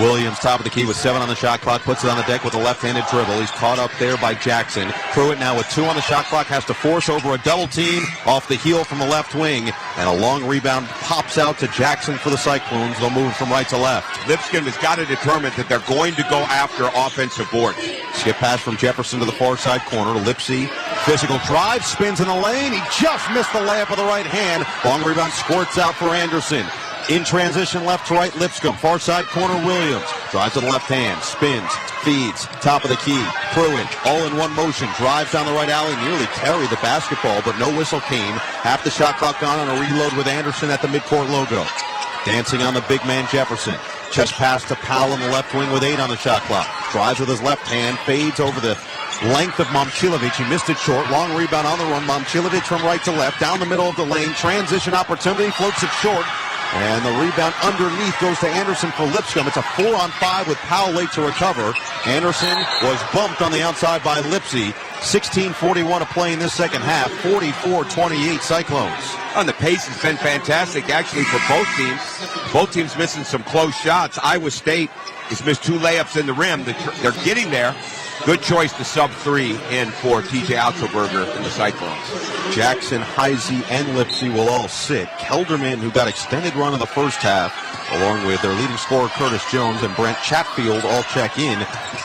Williams, top of the key with 7 on the shot clock, puts it on the deck with a left-handed dribble. He's caught up there by Jackson. Pruitt now with 2 on the shot clock, has to force over a double team off the heel from the left wing, and a long rebound pops out to Jackson for the Cyclones. They'll move from right to left.
Lipscomb has got to determine that they're going to go after offensive boards.
Skip pass from Jefferson to the far side corner. Lipsy, physical drive, spins in the lane. He just missed the layup with the right hand. Long rebound squirts out for Anderson. In transition, left to right, Lipscomb. Far side corner, Williams. Drives to the left hand, spins, feeds, top of the key. Pruitt, all in one motion, drives down the right alley, nearly carried the basketball, but no whistle came. Half the shot clock gone on a reload with Anderson at the midcourt logo. Dancing on the big man, Jefferson. Chest pass to Powell in the left wing with 8 on the shot clock. Drives with his left hand, fades over the length of Momcilovic. He missed it short. Long rebound on the run. Momcilovic from right to left, down the middle of the lane. Transition opportunity, floats it short. And the rebound underneath goes to Anderson for Lipscomb. It's a 4-on-5 with Powell late to recover. Anderson was bumped on the outside by Lipsy. 16:41 to play in this second half. 44-28 Cyclones.
And the pace has been fantastic, actually, for both teams. Both teams missing some close shots. Iowa State has missed 2 layups in the rim. They're getting there. Good choice to sub 3 in for TJ Otzelberger and the Cyclones.
Jackson, Heisey, and Lipsy will all sit. Kelderman, who got extended run in the first half, along with their leading scorer Curtis Jones and Brent Chatfield, all check in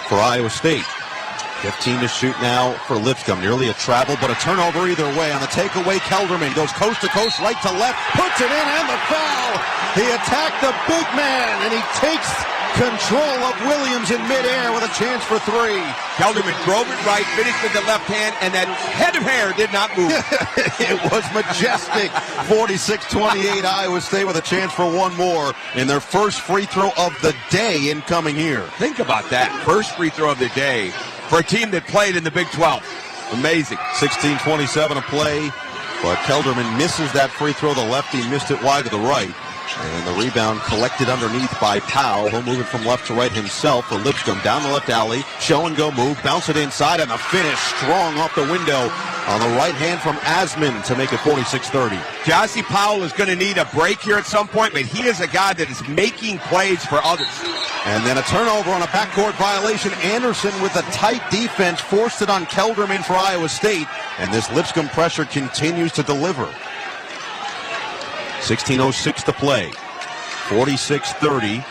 for Iowa State. 15 to shoot now for Lipscomb. Nearly a travel, but a turnover either way. On the takeaway, Kelderman goes coast to coast, right to left, puts it in, and the foul. He attacked the big man, and he takes control of Williams in midair with a chance for 3.
Kelderman drove it right, finished with the left hand, and that head of hair did not move.
It was majestic. 46-28 Iowa State with a chance for 1 more in their first free throw of the day incoming here.
Think about that. First free throw of the day for a team that played in the Big 12. Amazing.
16:27 to play, but Kelderman misses that free throw. The lefty missed it wide to the right. And the rebound collected underneath by Powell. He'll move it from left to right himself for Lipscomb. Down the left alley. Show and go move. Bounce it inside, and the finish strong off the window on the right hand from Asman to make it 46-30.
Jossie Powell is going to need a break here at some point, but he is a guy that is making plays for others.
And then a turnover on a backcourt violation. Anderson with a tight defense forced it on Kelderman for Iowa State. And this Lipscomb pressure continues to deliver. 16:06 to play. 46-30.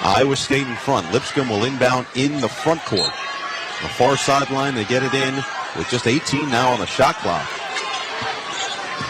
Iowa State in front. Lipscomb will inbound in the front court. The far sideline, they get it in with just 18 now on the shot clock.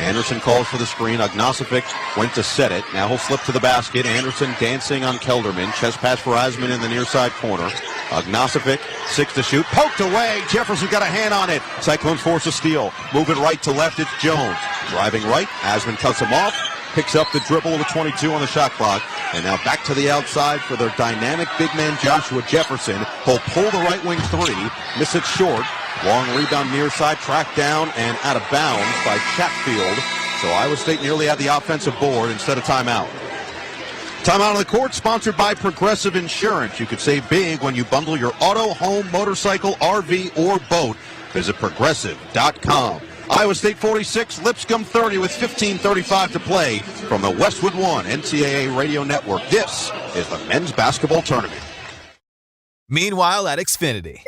Anderson calls for the screen. Ognosivic went to set it. Now he'll slip to the basket. Anderson dancing on Kelderman. Chest pass for Asman in the near side corner. Ognosivic, 6 to shoot. Poked away. Jefferson got a hand on it. Cyclones force a steal. Move it right to left. It's Jones. Driving right. Asman cuts him off. Picks up the dribble with 22 on the shot clock. And now back to the outside for their dynamic big man Joshua Jefferson. He'll pull the right wing 3. Miss it short. Long rebound near side, tracked down and out of bounds by Chatfield. So Iowa State nearly had the offensive board instead of timeout. Timeout on the court, sponsored by Progressive Insurance. You could save big when you bundle your auto, home, motorcycle, RV, or boat. Visit Progressive.com. Iowa State 46, Lipscomb 30 with 15:35 to play from the Westwood One NCAA Radio Network. This is the men's basketball tournament.
Meanwhile at Xfinity.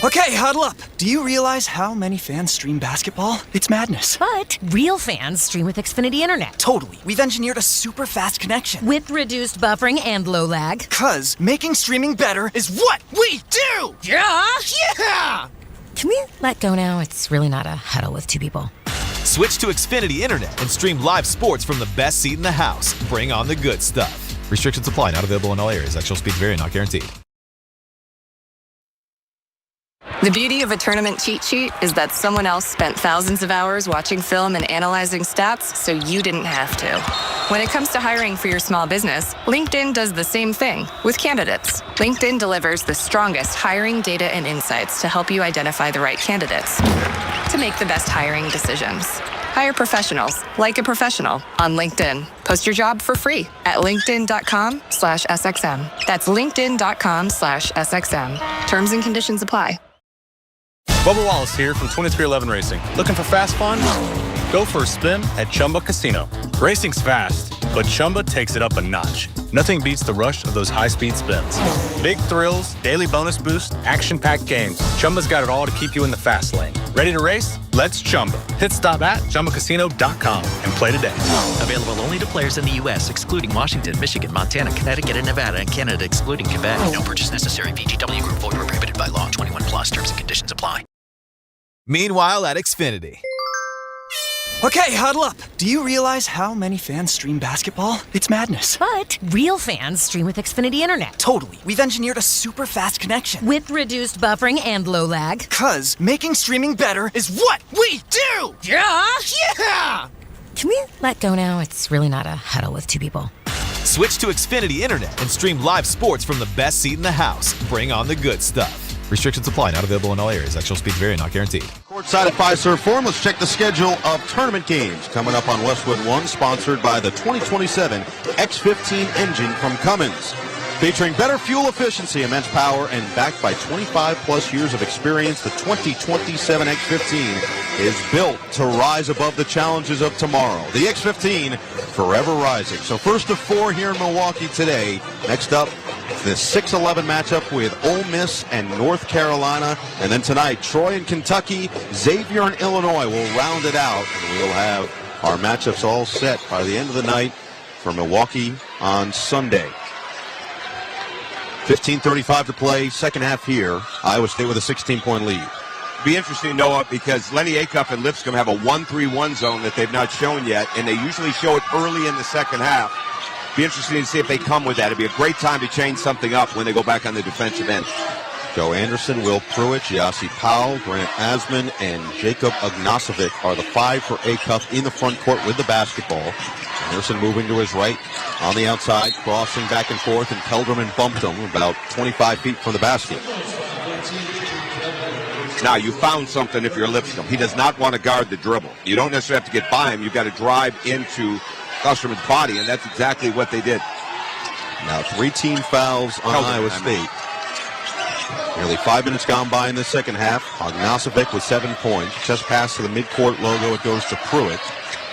Okay, huddle up. Do you realize how many fans stream basketball? It's madness.
But real fans stream with Xfinity Internet.
Totally. We've engineered a super fast connection.
With reduced buffering and low lag.
'Cause making streaming better is what we do!
Josh?
Yeah!
Can we let go now? It's really not a huddle with 2 people.
Switch to Xfinity Internet and stream live sports from the best seat in the house. Bring on the good stuff. Restrictions apply. Not available in all areas. Actual speeds vary. Not guaranteed.
The beauty of a tournament cheat sheet is that someone else spent thousands of hours watching film and analyzing stats, so you didn't have to. When it comes to hiring for your small business, LinkedIn does the same thing with candidates. LinkedIn delivers the strongest hiring data and insights to help you identify the right candidates to make the best hiring decisions. Hire professionals like a professional on LinkedIn. Post your job for free at linkedin.com/SXM. That's linkedin.com/SXM. Terms and conditions apply.
Bubba Wallace here from 2311 Racing. Looking for fast fun? Go for a spin at Chumba Casino. Racing's fast, but Chumba takes it up a notch. Nothing beats the rush of those high-speed spins. Big thrills, daily bonus boost, action-packed games. Chumba's got it all to keep you in the fast lane. Ready to race? Let's Chumba. Hit stop at ChumbaCasino.com and play today.
Available only to players in the U.S., excluding Washington, Michigan, Montana, Connecticut, and Nevada, and Canada, excluding Quebec. No purchase necessary. VGW Group. Void where prohibited by law. 21 plus. Terms and conditions apply.
Meanwhile at Xfinity.
Okay, huddle up. Do you realize how many fans stream basketball? It's madness.
But real fans stream with Xfinity Internet.
Totally. We've engineered a super fast connection.
With reduced buffering and low lag.
'Cause making streaming better is what we do!
Yeah!
Yeah!
Can we let go now? It's really not a huddle with two people.
Switch to Xfinity Internet and stream live sports from the best seat in the house. Bring on the good stuff. Restrictions apply. Not available in all areas. Actual speeds vary. Not guaranteed.
Courtside at Fiserv Forum. Let's check the schedule of tournament games coming up on Westwood One, sponsored by the 2027 X15 engine from Cummins. Featuring better fuel efficiency, immense power, and backed by 25-plus years of experience, the 2027 X15 is built to rise above the challenges of tomorrow. The X15, forever rising. So first of four here in Milwaukee today. Next up, the 6-11 matchup with Ole Miss and North Carolina. And then tonight, Troy and Kentucky, Xavier and Illinois will round it out. And we'll have our matchups all set by the end of the night for Milwaukee on Sunday. 15:35 to play, second half here. Iowa State with a 16-point lead.
Be interesting, Noah, because Lenny Acuff and Lipscomb have a 1-3-1 zone that they've not shown yet, and they usually show it early in the second half. Be interesting to see if they come with that. It'd be a great time to change something up when they go back on the defensive end.
Joe Anderson, Will Pruitt, Giassi Powell, Grant Asman, and Jacob Ognasovic are the five for Acuff in the front court with the basketball. Anderson moving to his right on the outside, crossing back and forth, and Kelderman bumped him about 25 feet from the basket.
Now, you found something if you're Lipscomb. He does not want to guard the dribble. You don't necessarily have to get by him. You've got to drive into Custerman's body, and that's exactly what they did.
Now 3 team fouls on Iowa State. Nearly 5 minutes gone by in the second half. Ognasovic with 7 points. Just pass to the midcourt logo. It goes to Pruitt.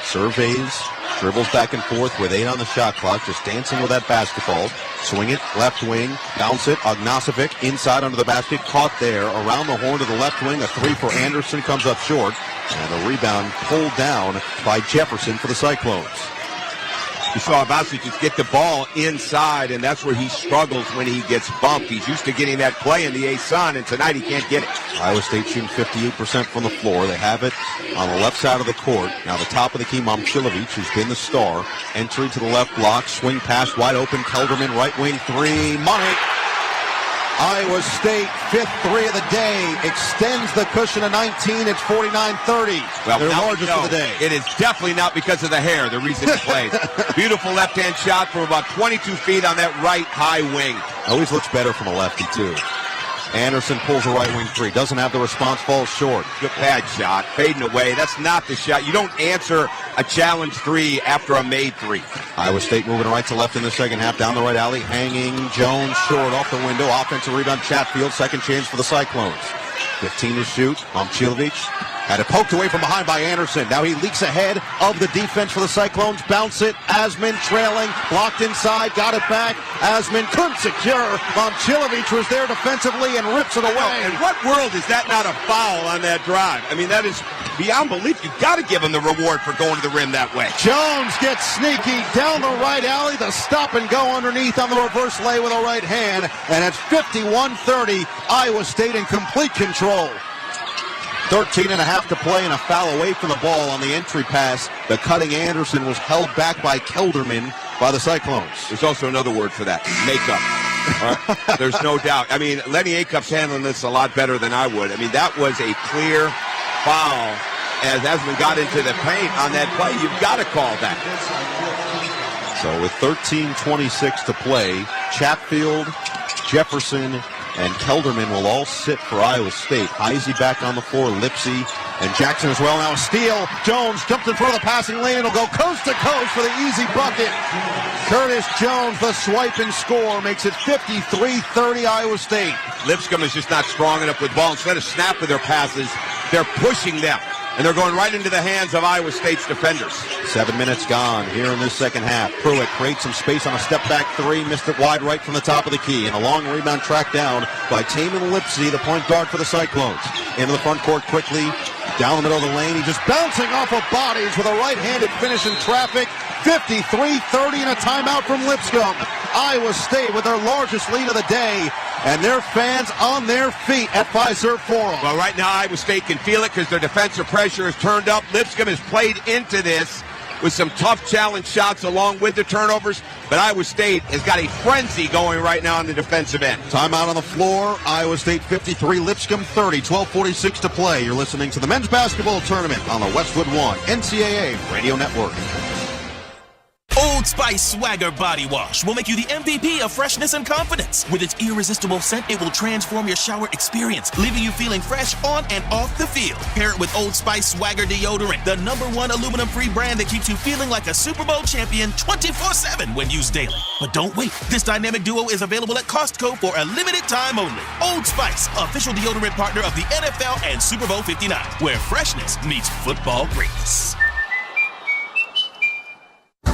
Surveys, dribbles back and forth with 8 on the shot clock. Just dancing with that basketball. Swing it, left wing, bounce it. Ognasovic inside under the basket. Caught there. Around the horn to the left wing. A 3 for Anderson comes up short. And a rebound pulled down by Jefferson for the Cyclones.
You saw Abasi just get the ball inside, and that's where he struggles when he gets bumped. He's used to getting that play in the ASUN, and tonight he can't get it.
Iowa State shooting 58% from the floor. They have it on the left side of the court. Now the top of the key, Momcilovic, who's been the star. Entry to the left block, swing pass wide open. Kelderman, right wing 3, money. Iowa State, 5th 3 of the day, extends the cushion to 19. It's 49-30.
Well,
their largest of the day.
It is definitely not because of the hair, the reason he plays. Beautiful left-hand shot from about 22 feet on that right high wing.
Always looks better from a lefty, too. Anderson pulls a right wing 3. Doesn't have the response, falls short.
Good bad shot, fading away. That's not the shot. You don't answer a challenge 3 after a made 3.
Iowa State moving right to left in the second half. Down the right alley, hanging. Jones short off the window. Offensive rebound, Chatfield. Second chance for the Cyclones. 15 to shoot. Momcilovic had it poked away from behind by Anderson. Now he leaks ahead of the defense for the Cyclones. Bounce it. Asman trailing. Blocked inside. Got it back. Asman couldn't secure. Momcilovic was there defensively and rips it away.
In what world is that not a foul on that drive? I mean, that is beyond belief. You've got to give him the reward for going to the rim that way.
Jones gets sneaky down the right alley. The stop and go underneath on the reverse lay with a right hand. And it's 51-30. Iowa State in complete control. 13 and a half to play and a foul away from the ball on the entry pass. The cutting Anderson was held back by Kelderman by the Cyclones.
There's also another word for that, makeup. Right? There's no doubt. I mean, Lenny Acuff's handling this a lot better than I would. I mean, that was a clear foul as Asman got into the paint on that play. You've got to call that.
So with 13:26 to play, Chatfield, Jefferson, and Kelderman will all sit for Iowa State. Heisey back on the floor, Lipsy, and Jackson as well. Now a steal. Jones jumps in front of the passing lane. It'll go coast to coast for the easy bucket. Curtis Jones, the swipe and score, makes it 53-30 Iowa State.
Lipscomb is just not strong enough with the ball. Instead of snapping their passes, they're pushing them. And they're going right into the hands of Iowa State's defenders.
7 minutes gone here in this second half. Pruitt creates some space on a step-back three. Missed it wide right from the top of the key. And a long rebound tracked down by Taman Lipsy, the point guard for the Cyclones. Into the front court quickly. Down the middle of the lane. He's just bouncing off of bodies with a right-handed finish in traffic. 53-30 and a timeout from Lipscomb. Iowa State with their largest lead of the day. And their fans on their feet at Fiserv Forum.
Well, right now Iowa State can feel it because their defensive pressure is turned up. Lipscomb has played into this with some tough challenge shots along with the turnovers. But Iowa State has got a frenzy going right now on the defensive end.
Timeout on the floor. Iowa State 53, Lipscomb 30, 12:46 to play. You're listening to the men's basketball tournament on the Westwood One NCAA Radio Network.
Old Spice Swagger Body Wash will make you the MVP of freshness and confidence. With its irresistible scent, it will transform your shower experience, leaving you feeling fresh on and off the field. Pair it with Old Spice Swagger Deodorant, the #1 aluminum-free brand that keeps you feeling like a Super Bowl champion 24/7 when used daily. But don't wait. This dynamic duo is available at Costco for a limited time only. Old Spice, official deodorant partner of the NFL and Super Bowl 59, where freshness meets football greatness.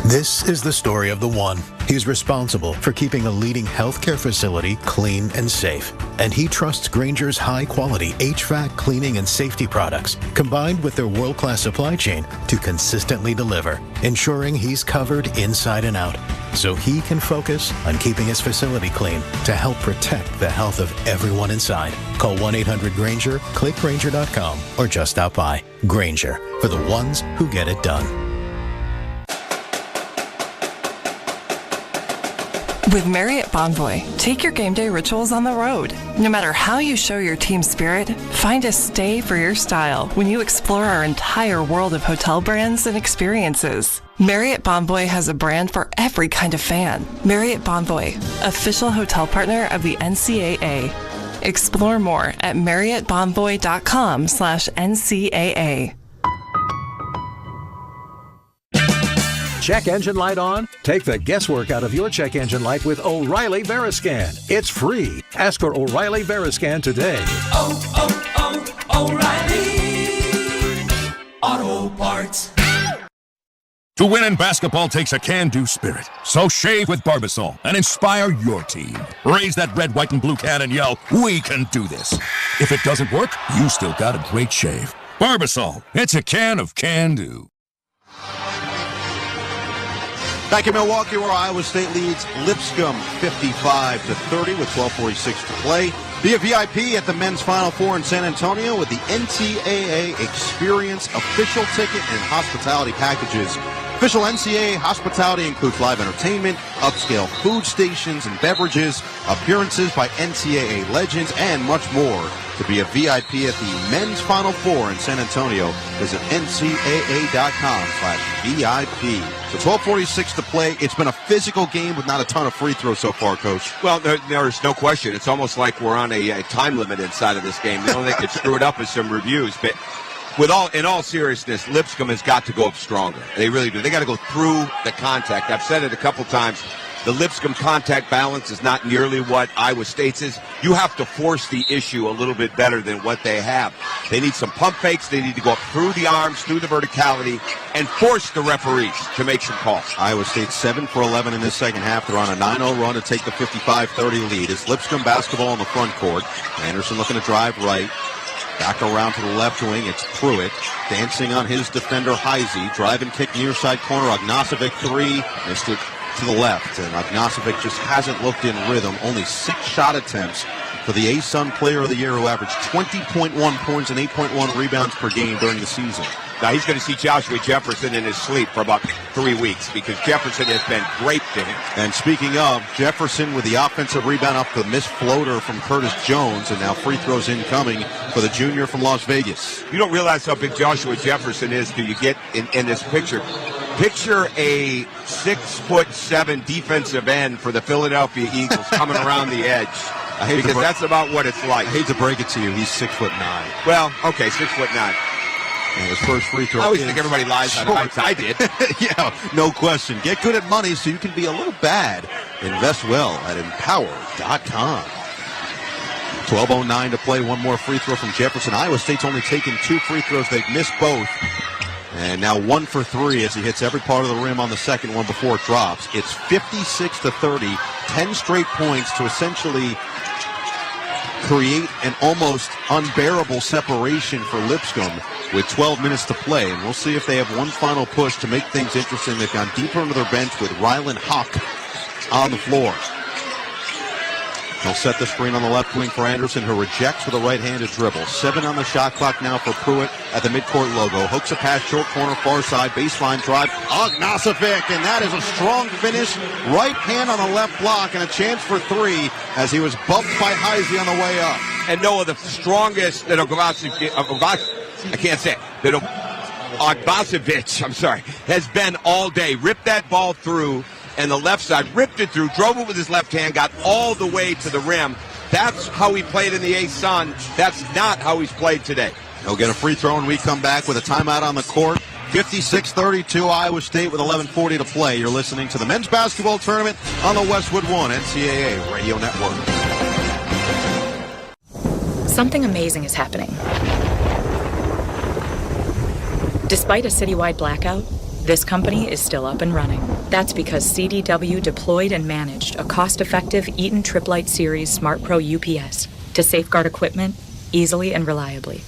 This is the story of the one. He's responsible for keeping a leading healthcare facility clean and safe. And he trusts Grainger's high-quality HVAC cleaning and safety products, combined with their world-class supply chain, to consistently deliver, ensuring he's covered inside and out, so he can focus on keeping his facility clean to help protect the health of everyone inside. Call 1-800-GRAINGER, click Grainger.com, or just stop by. Grainger, for the ones who get it done.
With Marriott Bonvoy, take your game day rituals on the road. No matter how you show your team spirit, find a stay for your style when you explore our entire world of hotel brands and experiences. Marriott Bonvoy has a brand for every kind of fan. Marriott Bonvoy, official hotel partner of the NCAA. Explore more at marriottbonvoy.com/NCAA.
Check engine light on? Take the guesswork out of your check engine light with O'Reilly Veriscan. It's free. Ask for O'Reilly Veriscan today.
O'Reilly Auto Parts.
To win in basketball takes a can-do spirit. So shave with Barbasol and inspire your team. Raise that red, white, and blue can and yell, "We can do this." If it doesn't work, you still got a great shave. Barbasol, it's a can of can-do.
Back in Milwaukee, where Iowa State leads Lipscomb 55-30 with 12:46 to play. Be a VIP at the men's Final Four in San Antonio with the NCAA Experience official ticket and hospitality packages. Official NCAA hospitality includes live entertainment, upscale food stations and beverages, appearances by NCAA legends, and much more. To be a VIP at the men's Final Four in San Antonio, visit ncaa.com/VIP. So 12:46 to play. It's been a physical game with not a ton of free throws so far, Coach.
Well, there's no question. It's almost like we're on a time limit inside of this game. The only thing that could screw it up is some reviews. But in all seriousness, Lipscomb has got to go up stronger. They really do. They got to go through the contact. I've said it a couple times. The Lipscomb contact balance is not nearly what Iowa State's is. You have to force the issue a little bit better than what they have. They need some pump fakes. They need to go up through the arms, through the verticality, and force the referees to make some calls.
Iowa State 7 for 11 in this second half. They're on a 9-0 run to take the 55-30 lead. It's Lipscomb basketball on the front court. Anderson looking to drive right. Back around to the left wing. It's Pruitt dancing on his defender, Heisey. Drive and kick near side corner. Ognacevic 3. Missed it to the left. And Ognacevic just hasn't looked in rhythm. Only 6 shot attempts for the ASUN Player of the Year, who averaged 20.1 points and 8.1 rebounds per game during the season.
Now he's going to see Joshua Jefferson in his sleep for about 3 weeks because Jefferson has been great to him.
And speaking of, Jefferson with the offensive rebound off the missed floater from Curtis Jones, and now free throws incoming for the junior from Las Vegas.
You don't realize how big Joshua Jefferson is till you get in this picture. Picture a 6'7" defensive end for the Philadelphia Eagles coming around the edge. Because that's about what it's like.
I hate to break it to you, he's 6'9".
Well, okay, 6'9".
And his first free throw.
I always think everybody lies on heights. I did.
Yeah, no question. Get good at money so you can be a little bad. Invest well at Empower.com. 12:09 to play. One more free throw from Jefferson. Iowa State's only taken 2 free throws. They've missed both. And now 1 for 3 as he hits every part of the rim on the second one before it drops. It's 56-30. 10 straight points to essentially create an almost unbearable separation for Lipscomb with 12 minutes to play. And we'll see if they have one final push to make things interesting. They've gone deeper into their bench with Rylan Hawk on the floor. He'll set the screen on the left wing for Anderson, who rejects with a right-handed dribble. 7 on the shot clock now for Pruitt at the midcourt logo. Hooks a pass, short corner, far side, baseline drive. Ognasovic, and that is a strong finish. Right hand on the left block, and a chance for 3 as he was bumped by Heisey on the way up.
And Noah, the strongest that I can't say it. That Ognasovic, I'm sorry, has been all day. Ripped that ball through. And the left side, ripped it through, drove it with his left hand, got all the way to the rim. That's how he played in the A-Sun. That's not how he's played today.
He'll get a free throw, and we come back with a timeout on the court. 56-32, Iowa State with 11:40 to play. You're listening to the men's basketball tournament on the Westwood One NCAA Radio Network.
Something amazing is happening. Despite a citywide blackout, this company is still up and running. That's because CDW deployed and managed a cost-effective Eaton Triplite Series Smart Pro UPS to safeguard equipment easily and reliably.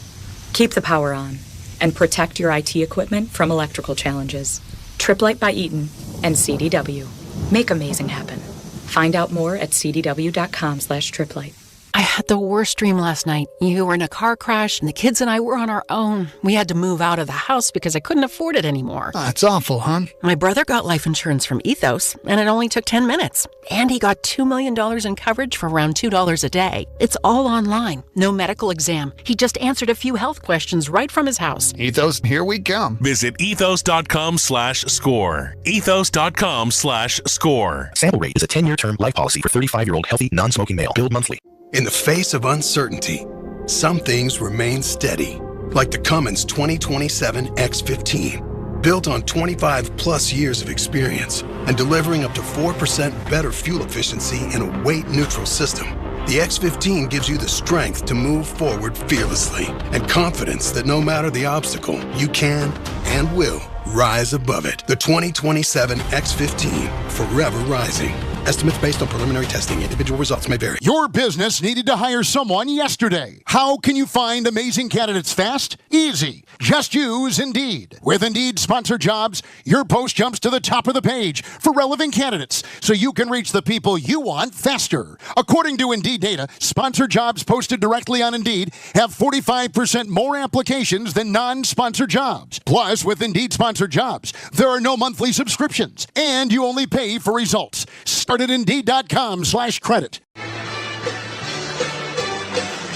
Keep the power on and protect your IT equipment from electrical challenges. Triplite by Eaton and CDW. Make amazing happen. Find out more at cdw.com/triplite.
I had the worst dream last night. You were in a car crash, and the kids and I were on our own. We had to move out of the house because I couldn't afford it anymore.
It's awful, hon.
My brother got life insurance from Ethos, and it only took 10 minutes. And he got $2 million in coverage for around $2 a day. It's all online. No medical exam. He just answered a few health questions right from his house.
Ethos, here we come.
Visit ethos.com/score. Ethos.com/score.
Sample rate is a 10-year term life policy for 35-year-old healthy, non-smoking male. Billed monthly.
In the face of uncertainty, some things remain steady, like the Cummins 2027 X15. Built on 25 plus years of experience and delivering up to 4% better fuel efficiency in a weight-neutral system, the X15 gives you the strength to move forward fearlessly and confidence that no matter the obstacle, you can and will rise above it. The 2027 X15, forever rising. Estimates based on preliminary testing. Individual results may vary.
Your business needed to hire someone yesterday. How can you find amazing candidates fast? Easy. Just use Indeed. With Indeed Sponsored Jobs, your post jumps to the top of the page for relevant candidates so you can reach the people you want faster. According to Indeed data, sponsored jobs posted directly on Indeed have 45% more applications than non-sponsored jobs. Plus, with Indeed Sponsored Jobs, there are no monthly subscriptions, and you only pay for results. Start at Indeed.com/credit.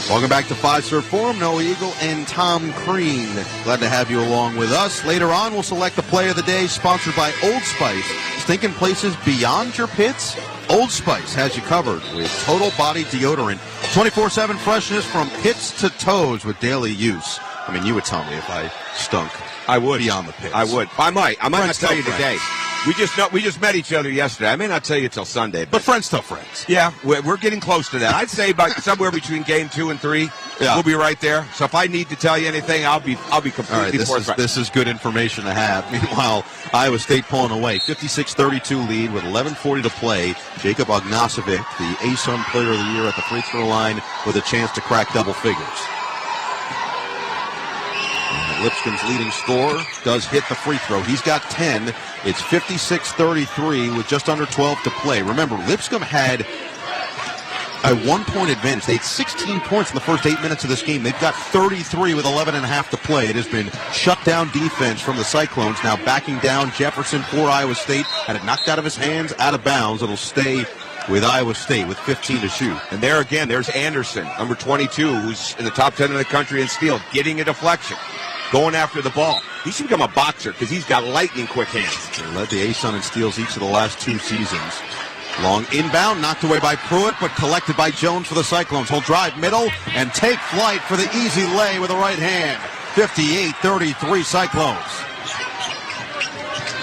Welcome back to Fiserv Forum. Noah Eagle and Tom Crean. Glad to have you along with us. Later on, we'll select the play of the day, sponsored by Old Spice. Stinking places beyond your pits? Old Spice has you covered with total body deodorant. 24/7 freshness from pits to toes with daily use. I mean, you would tell me if I stunk.
I would.
Beyond the pits.
I would. I might not tell you today. We just met each other yesterday. I may not tell you till Sunday,
but friends still friends.
Yeah, we're getting close to that. I'd say about somewhere between game 2 and 3. Yeah. We'll be right there. So if I need to tell you anything, I'll be completely forthright.
This is good information to have. Meanwhile, Iowa State pulling away, 56-32 lead with 11:40 to play. Jacob Ognasovic, the ASUN Player of the Year, at the free throw line with a chance to crack double figures. Lipscomb's leading scorer does hit the free throw. He's got 10. It's 56-33 with just under 12 to play. Remember, Lipscomb had a 1-point advantage. They had 16 points in the first 8 minutes of this game. They've got 33 with 11.5 to play. It has been shut down defense from the Cyclones. Now backing down Jefferson for Iowa State. Had it knocked out of his hands, out of bounds. It'll stay with Iowa State with 15 to shoot.
And there again, there's Anderson, number 22, who's in the top 10 in the country in steal, getting a deflection. Going after the ball. He should become a boxer because he's got lightning quick hands.
He led the ASUN in steals each of the last 2 seasons. Long inbound, knocked away by Pruitt, but collected by Jones for the Cyclones. He'll drive middle and take flight for the easy lay with the right hand. 58-33 Cyclones.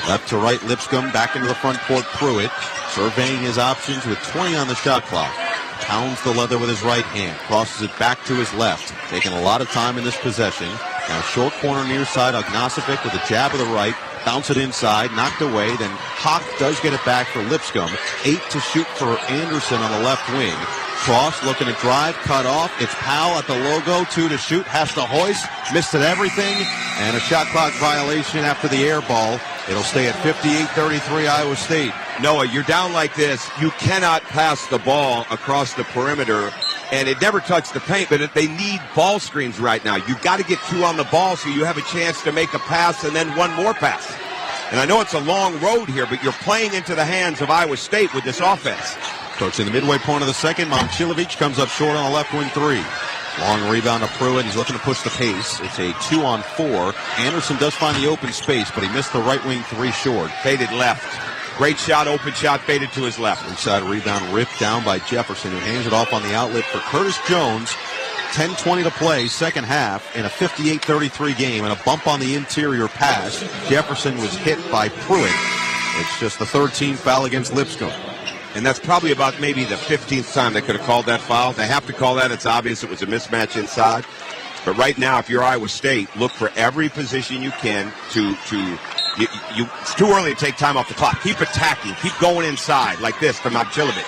Left to right, Lipscomb back into the front court. Pruitt surveying his options with 20 on the shot clock. Pounds the leather with his right hand, crosses it back to his left. Taking a lot of time in this possession. Now short corner near side, Ognasovic with a jab of the right. Bounce it inside, knocked away. Then Hawk does get it back for Lipscomb. 8 to shoot for Anderson on the left wing. Cross looking to drive, cut off. It's Powell at the logo. 2 to shoot, has to hoist. Missed it everything. And a shot clock violation after the air ball. It'll stay at 58-33 Iowa State.
Noah, you're down like this. You cannot pass the ball across the perimeter. And it never touched the paint, but they need ball screens right now. You've got to get 2 on the ball so you have a chance to make a pass and then one more pass. And I know it's a long road here, but you're playing into the hands of Iowa State with this offense.
Approaching the midway point of the second, Momcilovic comes up short on a left wing 3. Long rebound to Pruitt. He's looking to push the pace. It's a 2-on-4. Anderson does find the open space, but he missed the right wing 3 short.
Faded left. Great shot, open shot, faded to his left.
Inside rebound ripped down by Jefferson, who hands it off on the outlet for Curtis Jones. 10:20 to play, second half, in a 58-33 game, and a bump on the interior pass. Jefferson was hit by Pruitt. It's just the 13th foul against Lipscomb.
And that's probably about maybe the 15th time they could have called that foul. They have to call that. It's obvious it was a mismatch inside. But right now, if you're Iowa State, look for every position you can to it's too early to take time off the clock. Keep attacking. Keep going inside like this to Momcilovic.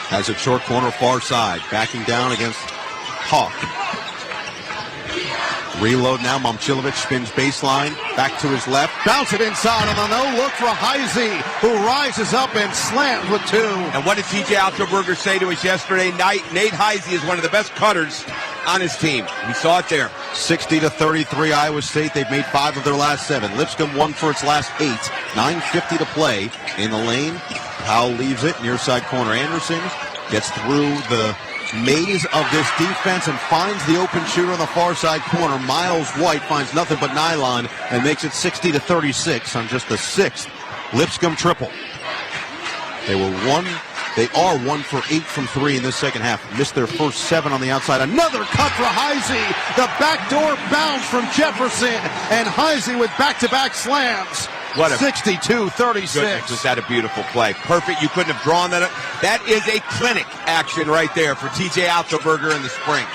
Has it short corner far side. Backing down against Hawk. Reload now. Momcilovic spins baseline. Back to his left. Bounce it inside on the no-look for Heisey, who rises up and slams with 2.
And what did T.J. Otzelberger say to us yesterday night? Nate Heisey is one of the best cutters on his team. We saw it there.
60-33 Iowa State. They've made 5 of their last 7. Lipscomb won for its last 8. 9:50 to play in the lane. Powell leaves it. Near side corner. Anderson gets through the maze of this defense and finds the open shooter on the far side corner. Miles White finds nothing but nylon and makes it 60-36 on just the 6th Lipscomb triple. They are 1 for 8 from 3 in this second half. Missed their first 7 on the outside. Another cut for Heisey. The backdoor bounce from Jefferson, and Heisey with back-to-back slams.
What a
62-36.
Was that a beautiful play? Perfect. You couldn't have drawn that up. That is a clinic action right there for T.J. Otzelberger in the spring.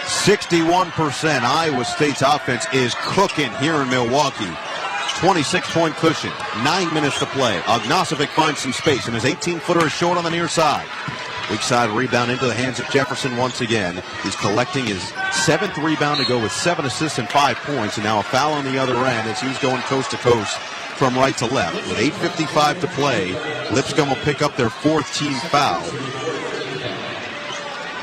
61%. Iowa State's offense is cooking here in Milwaukee. 26-point cushion. 9 minutes to play. Ognasovic finds some space, and his 18-footer is short on the near side. Weak side rebound into the hands of Jefferson once again. He's collecting his 7th rebound to go with 7 assists and 5 points, and now a foul on the other end as he's going coast to coast from right to left. With 8:55 to play, Lipscomb will pick up their 4th team foul.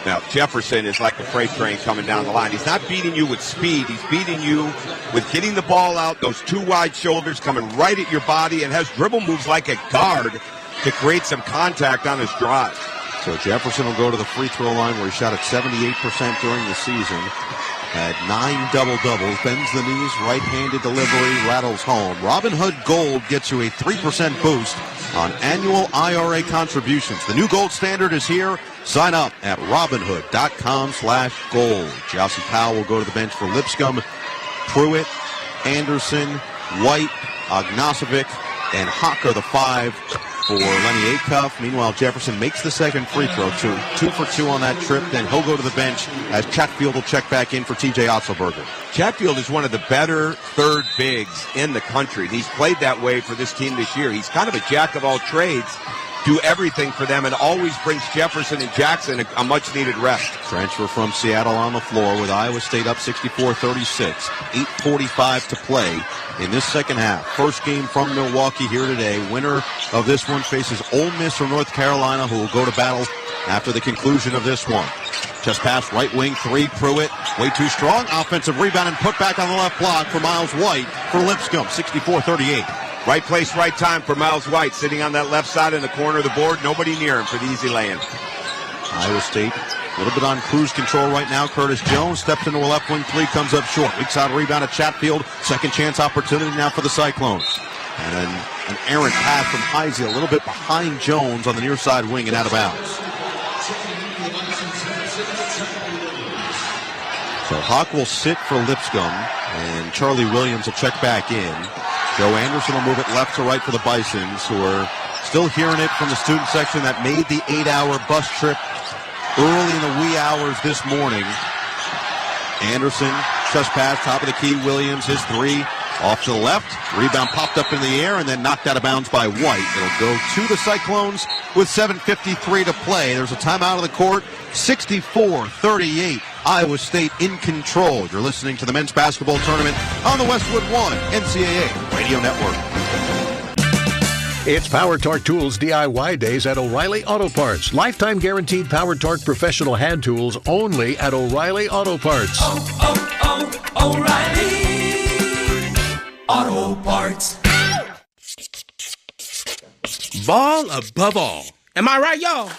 Now, Jefferson is like a freight train coming down the line. He's not beating you with speed. He's beating you with getting the ball out, those 2 wide shoulders coming right at your body, and has dribble moves like a guard to create some contact on his drive.
So Jefferson will go to the free throw line where he shot at 78% during the season. Had 9 double-doubles, bends the knees, right-handed delivery, rattles home. Robinhood Gold gets you a 3% boost on annual IRA contributions. The new gold standard is here. Sign up at Robinhood.com/gold. Jossie Powell will go to the bench for Lipscomb. Pruitt, Anderson, White, Ognasovic, and Hawk are the 5 for Lenny Acuff. Meanwhile, Jefferson makes the second free throw, 2 for 2 on that trip. Then he'll go to the bench as Chatfield will check back in for T.J. Otzelberger.
Chatfield is one of the better third bigs in the country. He's played that way for this team this year. He's kind of a jack of all trades, do everything for them, and always brings Jefferson and Jackson a much-needed rest.
Transfer from Seattle on the floor with Iowa State up 64-36. 8:45 to play in this second half. First game from Milwaukee here today. Winner of this one faces Ole Miss from North Carolina, who will go to battle after the conclusion of this one. Just past right wing 3, Pruitt. Way too strong. Offensive rebound and put back on the left block for Miles White for Lipscomb. 64-38.
Right place, right time for Miles White, sitting on that left side in the corner of the board. Nobody near him for the easy lay-in.
Iowa State a little bit on cruise control right now. Curtis Jones steps into a left wing 3, comes up short. Weak side rebound at Chatfield. Second chance opportunity now for the Cyclones. And then an errant pass from Heisey a little bit behind Jones on the near side wing and out of bounds. So Hawk will sit for Lipscomb, and Charlie Williams will check back in. Joe Anderson will move it left to right for the Bisons, who are still hearing it from the student section that made the 8-hour bus trip early in the wee hours this morning. Anderson, just pass, top of the key. Williams, his three, off to the left. Rebound popped up in the air and then knocked out of bounds by White. It'll go to the Cyclones with 7:53 to play. There's a timeout of the court. 64-38. Iowa State in control. You're listening to the men's basketball tournament on the Westwood One NCAA Radio Network.
It's Power Torque Tools DIY days at O'Reilly Auto Parts. Lifetime guaranteed Power Torque professional hand tools only at O'Reilly Auto Parts.
O'Reilly Auto Parts.
Ball above all. Am I right, y'all?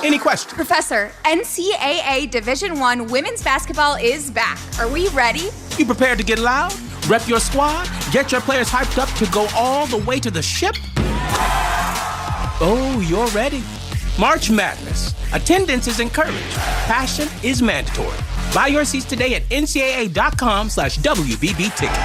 Any questions?
Professor, NCAA Division I women's basketball is back. Are we ready?
You prepared to get loud? Rep your squad? Get your players hyped up to go all the way to the ship? Oh, you're ready. March Madness. Attendance is encouraged. Passion is mandatory. Buy your seats today at ncaa.com/WBB tickets.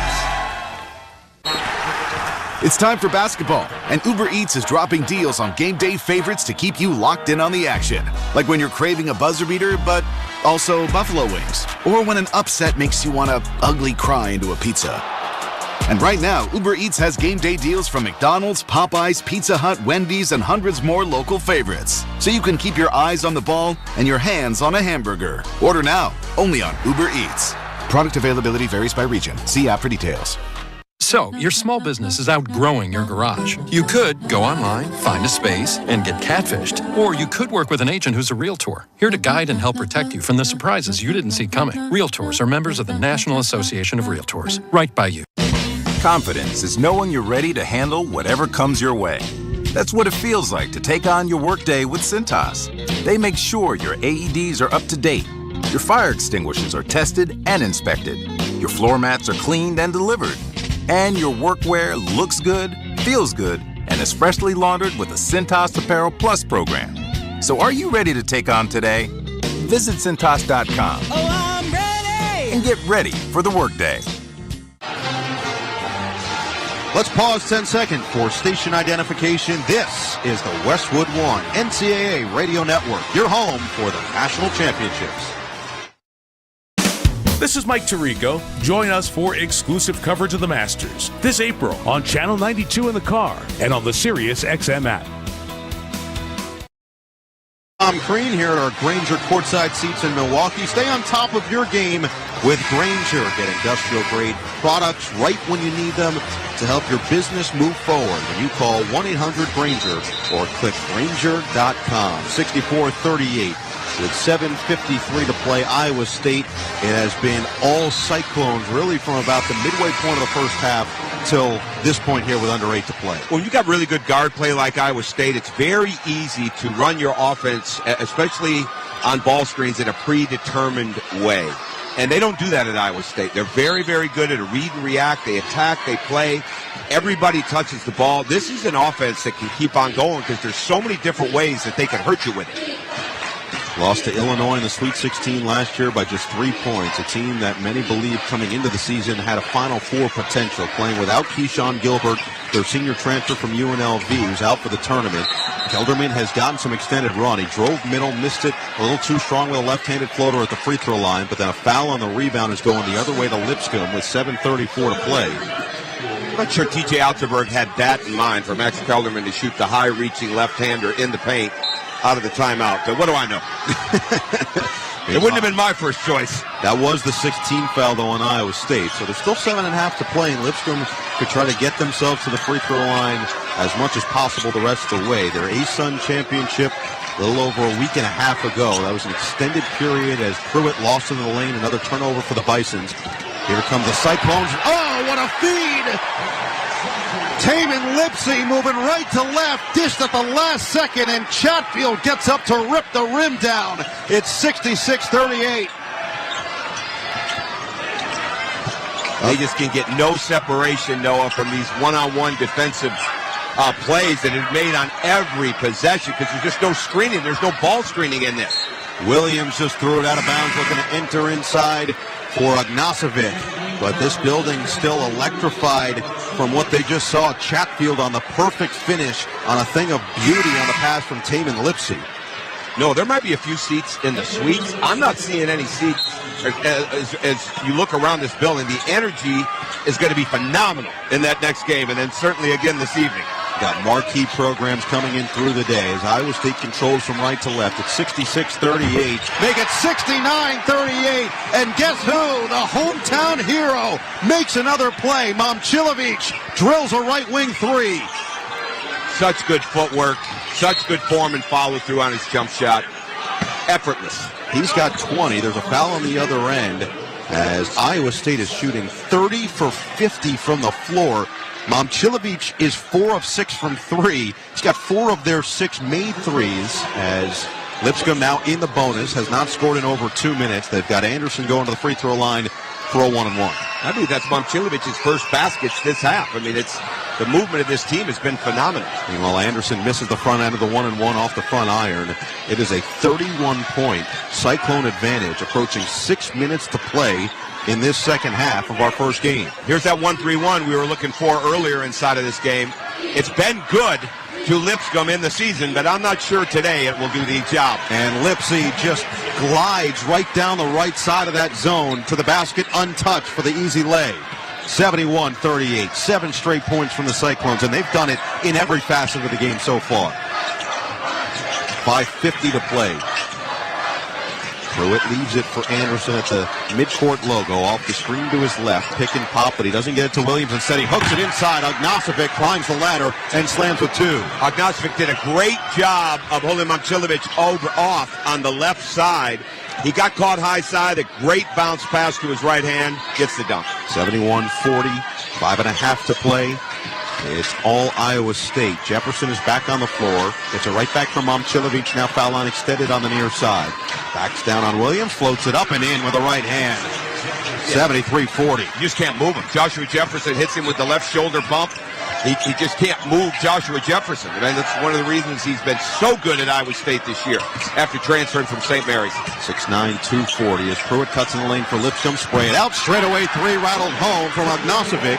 It's time for basketball, and Uber Eats is dropping deals on game day favorites to keep you locked in on the action. Like when you're craving a buzzer beater, but also buffalo wings. Or when an upset makes you want to ugly cry into a pizza. And right now, Uber Eats has game day deals from McDonald's, Popeyes, Pizza Hut, Wendy's, and hundreds more local favorites. So you can keep your eyes on the ball and your hands on a hamburger. Order now, only on Uber Eats. Product availability varies by region. See app for details.
So, your small business is outgrowing your garage. You could go online, find a space, and get catfished. Or you could work with an agent who's a realtor, here to guide and help protect you from the surprises you didn't see coming. Realtors are members of the National Association of Realtors. Right by you.
Confidence is knowing you're ready to handle whatever comes your way. That's what it feels like to take on your workday with Cintas. They make sure your AEDs are up to date, your fire extinguishers are tested and inspected, your floor mats are cleaned and delivered, and your workwear looks good, feels good, and is freshly laundered with the Cintas Apparel Plus program. So are you ready to take on today? Visit Cintas.com.
Oh, I'm ready!
And get ready for the workday.
Let's pause 10 seconds for station identification. This is the Westwood One NCAA Radio Network, your home for the national championships.
This is Mike Tirico. Join us for exclusive coverage of the Masters this April on Channel 92 in the car and on the Sirius XM app.
I'm Crean here at our Grainger courtside seats in Milwaukee. Stay on top of your game with Grainger. Get industrial-grade products right when you need them to help your business move forward. When you call 1-800-GRAINGER or click Grainger.com. 64-38. With 7:53 to play, Iowa State, it has been all Cyclones really from about the midway point of the first half till this point here with under 8 to play.
When you got really good guard play like Iowa State, it's very easy to run your offense, especially on ball screens, in a predetermined way. And they don't do that at Iowa State. They're very, very good at a read and react. They attack, they play. Everybody touches the ball. This is an offense that can keep on going because there's so many different ways that they can hurt you with it.
Lost to Illinois in the Sweet 16 last year by just 3 points. A team that many believed coming into the season had a Final Four potential, playing without Keyshawn Gilbert, their senior transfer from UNLV, who's out for the tournament. Kelderman has gotten some extended run. He drove middle, missed it a little too strong with a left-handed floater at the free throw line, but then a foul on the rebound is going the other way to Lipscomb with 7:34 to play.
I'm not sure T.J. Altenberg had that in mind for Max Kelderman to shoot the high-reaching left-hander in the paint out of the timeout. But what do I know? It wouldn't have been my first choice.
That was the 16th foul, though, on Iowa State. So there's still 7.5 to play, and Lipscomb could try to get themselves to the free throw line as much as possible the rest of the way. Their ASUN championship a little over a week and a half ago. That was an extended period as Pruitt lost in the lane. Another turnover for the Bisons. Here come the Cyclones. Oh, what a feed! Taman Lipsey moving right to left, dished at the last second, and Chatfield gets up to rip the rim down. It's 66-38.
They just can get no separation, Noah, from these one-on-one defensive plays that are made on every possession because there's just no screening. There's no ball screening in this.
Williams just threw it out of bounds, looking to enter inside for Ognasovic. But this building still electrified from what they just saw. Chatfield on the perfect finish on a thing of beauty on the pass from Taman Lipsy.
No, there might be a few seats in the suites. I'm not seeing any seats. As you look around this building, the energy is going to be phenomenal in that next game, and then certainly again this evening.
Got marquee programs coming in through the day as Iowa State controls from right to left. It's 66-38. Make it 69-38. And guess who? The hometown hero makes another play. Momcilovic drills a right wing three.
Such good footwork, such good form and follow through on his jump shot. Effortless.
He's got 20. There's a foul on the other end as Iowa State is shooting 30 for 50 from the floor. Momcilovic is 4 of 6 from 3. He's got 4 of their 6 made threes as Lipscomb now in the bonus, has not scored in over 2 minutes. They've got Anderson going to the free throw line for a 1-and-1.
I mean, that's Momcilovic's first baskets this half. I mean, the movement of this team has been phenomenal.
Meanwhile, Anderson misses the front end of the 1-and-1 off the front iron. It is a 31-point Cyclone advantage, approaching 6 minutes to play in this second half of our first game.
Here's that 1-3-1 we were looking for earlier inside of this game. It's been good to Lipscomb in the season, but I'm not sure today it will do the job.
And Lipsy just glides right down the right side of that zone to the basket untouched for the easy lay. 71-38, 7 straight points from the Cyclones, and they've done it in every facet of the game so far. 5:50 to play. Pruitt leaves it for Anderson at the midcourt logo. Off the screen to his left. Pick and pop, but he doesn't get it to Williams. Instead, he hooks it inside. Ognasovic climbs the ladder and slams with 2.
Ognasovic did a great job of holding Momcilovic off on the left side. He got caught high side. A great bounce pass to his right hand. Gets the dunk.
71-40. 5.5 to play. It's all Iowa State. Jefferson is back on the floor. Gets it right back from Momcilovic. Now foul line extended on the near side. Backs down on Williams. Floats it up and in with the right hand. 73-40.
You just can't move him. Joshua Jefferson hits him with the left shoulder bump. He just can't move Joshua Jefferson. I mean, that's one of the reasons he's been so good at Iowa State this year after transferring from St. Mary's.
6'9", 240 as Pruitt cuts in the lane for Lipscomb. Spray it out. Straightaway 3 rattled home from Ognasovic.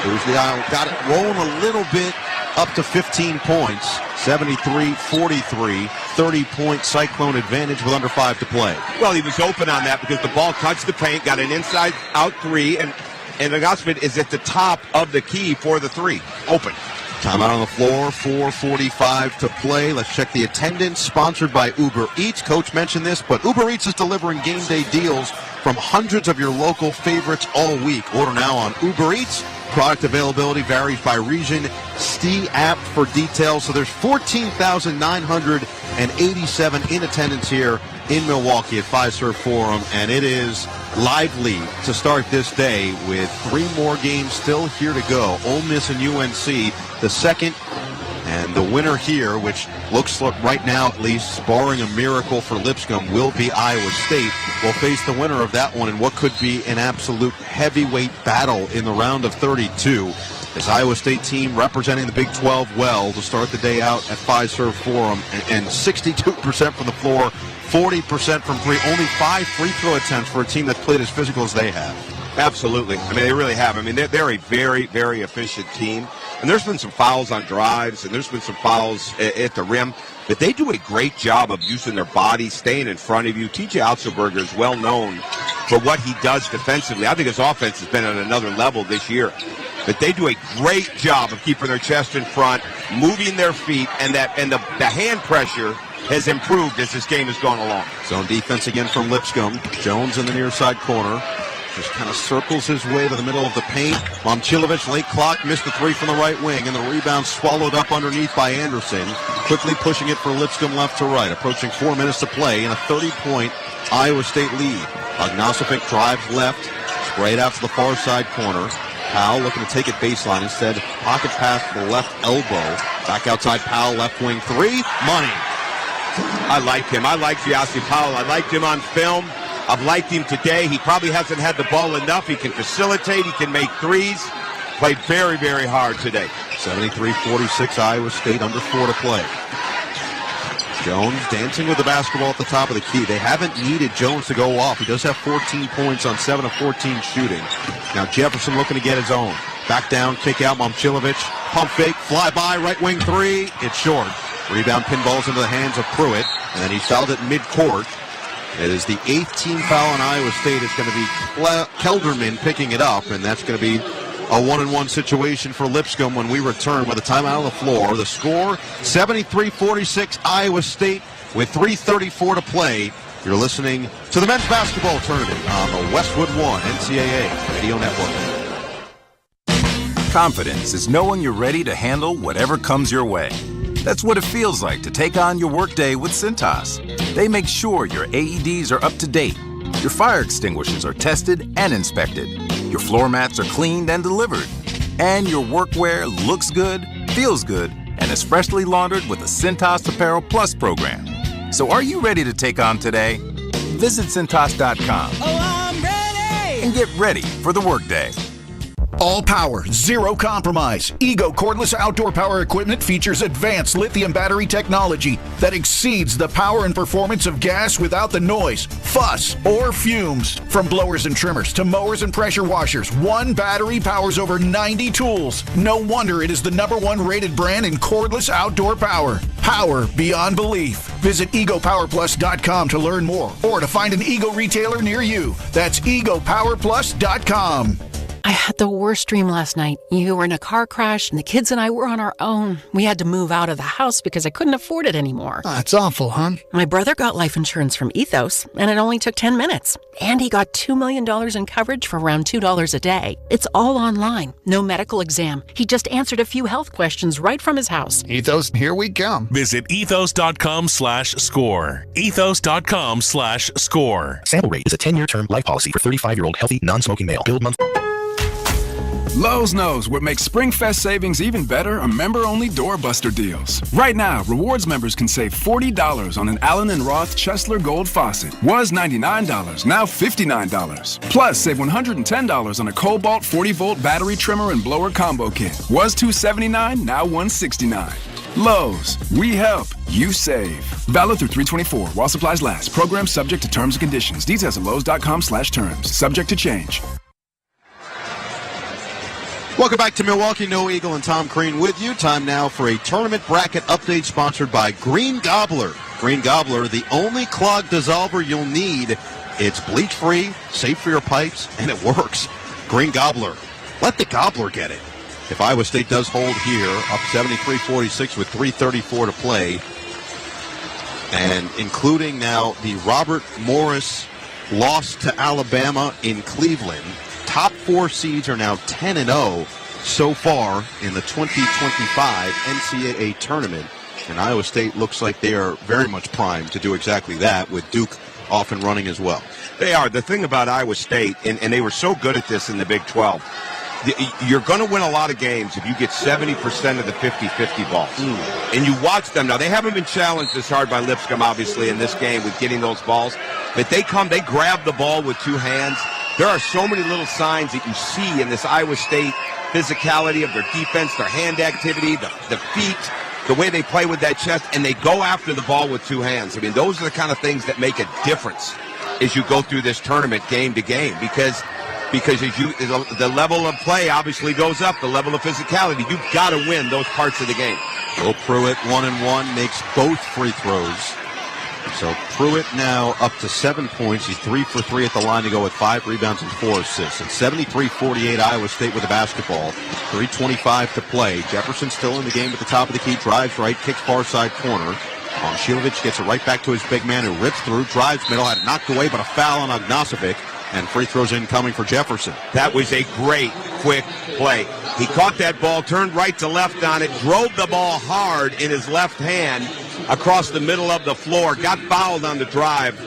Who's the Iowa. Got it rolling a little bit up to 15 points. 73-43. 30-point Cyclone advantage with under 5 to play.
Well, he was open on that because the ball touched the paint, got an inside-out 3, and Ognasovic is at the top of the key for the 3. Open.
Timeout on the floor, 4:45 to play. Let's check the attendance. Sponsored by Uber Eats. Coach mentioned this, but Uber Eats is delivering game day deals from hundreds of your local favorites all week. Order now on Uber Eats. Product availability varies by region. See app for details. So there's 14,987 in attendance here in Milwaukee at Fiserv Forum, and it is lively to start this day with 3 more games still here to go. Ole Miss and UNC, the second, and the winner here, which looks like right now at least, barring a miracle for Lipscomb, will be Iowa State. Will face the winner of that one in what could be an absolute heavyweight battle in the round of 32. This Iowa State team representing the Big 12 well to start the day out at Fiserv Forum, and 62% from the floor, 40% from 3, only 5 free throw attempts for a team that's played as physical as they have.
Absolutely. I mean, they really have. I mean, they're a very, very efficient team. And there's been some fouls on drives, and there's been some fouls at the rim. But they do a great job of using their body, staying in front of you. T.J. Otzelberger is well known for what he does defensively. I think his offense has been at another level this year. But they do a great job of keeping their chest in front, moving their feet, and the hand pressure has improved as this game has gone along.
Zone defense again from Lipscomb. Jones in the near side corner. Just kind of circles his way to the middle of the paint. Momcilovic, late clock, missed the 3 from the right wing, and the rebound swallowed up underneath by Anderson. Quickly pushing it for Lipscomb left to right. Approaching 4 minutes to play in a 30-point Iowa State lead. Ognasovic drives left, sprayed out to the far side corner. Powell looking to take it baseline. Instead, pocket pass to the left elbow. Back outside Powell, left wing 3. Money.
I like him. I like Giassi Powell. I liked him on film. I've liked him today. He probably hasn't had the ball enough. He can facilitate. He can make threes. Played very, very hard today.
73-46 Iowa State, under 4 to play. Jones dancing with the basketball at the top of the key. They haven't needed Jones to go off. He does have 14 points on 7 of 14 shooting. Now Jefferson looking to get his own. Back down, kick out, Momcilovic. Pump fake, fly by, right wing three. It's short. Rebound pinballs into the hands of Pruitt, and then he fouled it midcourt. It is the 8th team foul on Iowa State. It's going to be Kelderman picking it up, and that's going to be a 1-on-1 situation for Lipscomb when we return with a timeout on the floor. The score, 73-46 Iowa State with 3:34 to play. You're listening to the men's basketball tournament on the Westwood One NCAA Radio Network.
Confidence is knowing you're ready to handle whatever comes your way. That's what it feels like to take on your workday with Cintas. They make sure your AEDs are up to date, your fire extinguishers are tested and inspected, your floor mats are cleaned and delivered, and your workwear looks good, feels good, and is freshly laundered with the Cintas Apparel Plus program. So are you ready to take on today? Visit Cintas.com.
Oh, I'm ready!
And get ready for the workday.
All power, zero compromise. Ego cordless outdoor power equipment features advanced lithium battery technology that exceeds the power and performance of gas without the noise, fuss, or fumes. From blowers and trimmers to mowers and pressure washers, one battery powers over 90 tools. No wonder it is the #1 rated brand in cordless outdoor power. Power beyond belief. Visit egopowerplus.com to learn more or to find an Ego retailer near you. That's egopowerplus.com.
I had the worst dream last night. You were in a car crash, and the kids and I were on our own. We had to move out of the house because I couldn't afford it anymore.
That's awful, hon.
My brother got life insurance from Ethos, and it only took 10 minutes. And he got $2 million in coverage for around $2 a day. It's all online. No medical exam. He just answered a few health questions right from his house.
Ethos, here we come.
Visit ethos.com/score. Ethos.com/score.
Sample rate is a 10-year term life policy for 35-year-old healthy, non-smoking male. Build month.
Lowe's knows what makes SpringFest savings even better are member-only doorbuster deals. Right now, rewards members can save $40 on an Allen & Roth Chesler Gold faucet. Was $99, now $59. Plus, save $110 on a Cobalt 40-volt battery trimmer and blower combo kit. Was $279, now $169. Lowe's, we help, you save. Valid through 3/24 while supplies last. Program subject to terms and conditions. Details at lowes.com/terms. Subject to change.
Welcome back to Milwaukee. Noah Eagle and Tom Crean with you. Time now for a tournament bracket update sponsored by Green Gobbler. Green Gobbler, the only clog dissolver you'll need. It's bleach-free, safe for your pipes, and it works. Green Gobbler. Let the gobbler get it. If Iowa State does hold here, up 73-46 with 3:34 to play, and including now the Robert Morris loss to Alabama in Cleveland, top 4 seeds are now 10-0 so far in the 2025 NCAA tournament. And Iowa State looks like they are very much primed to do exactly that, with Duke off and running as well.
They are. The thing about Iowa State, and they were so good at this in the Big 12, you're going to win a lot of games if you get 70% of the 50-50 balls. And you watch them. Now, they haven't been challenged as hard by Lipscomb, obviously, in this game with getting those balls. But they grab the ball with 2 hands. There are so many little signs that you see in this Iowa State physicality of their defense, their hand activity, the feet, the way they play with that chest, and they go after the ball with 2 hands. I mean, those are the kind of things that make a difference as you go through this tournament game to game, because as the level of play obviously goes up, the level of physicality, you've got to win those parts of the game.
Will Pruitt, 1-1, makes both free throws. So Pruitt now up to 7 points. He's 3 for 3 at the line to go with 5 rebounds and 4 assists. It's 73-48 Iowa State with the basketball. 3:25 to play. Jefferson still in the game at the top of the key. Drives right, kicks far side corner. Momcilovic gets it right back to his big man who rips through, drives middle, had it knocked away, but a foul on Ognasovic. And free throws incoming for Jefferson.
That was a great, quick play. He caught that ball, turned right to left on it, drove the ball hard in his left hand across the middle of the floor, got fouled on the drive.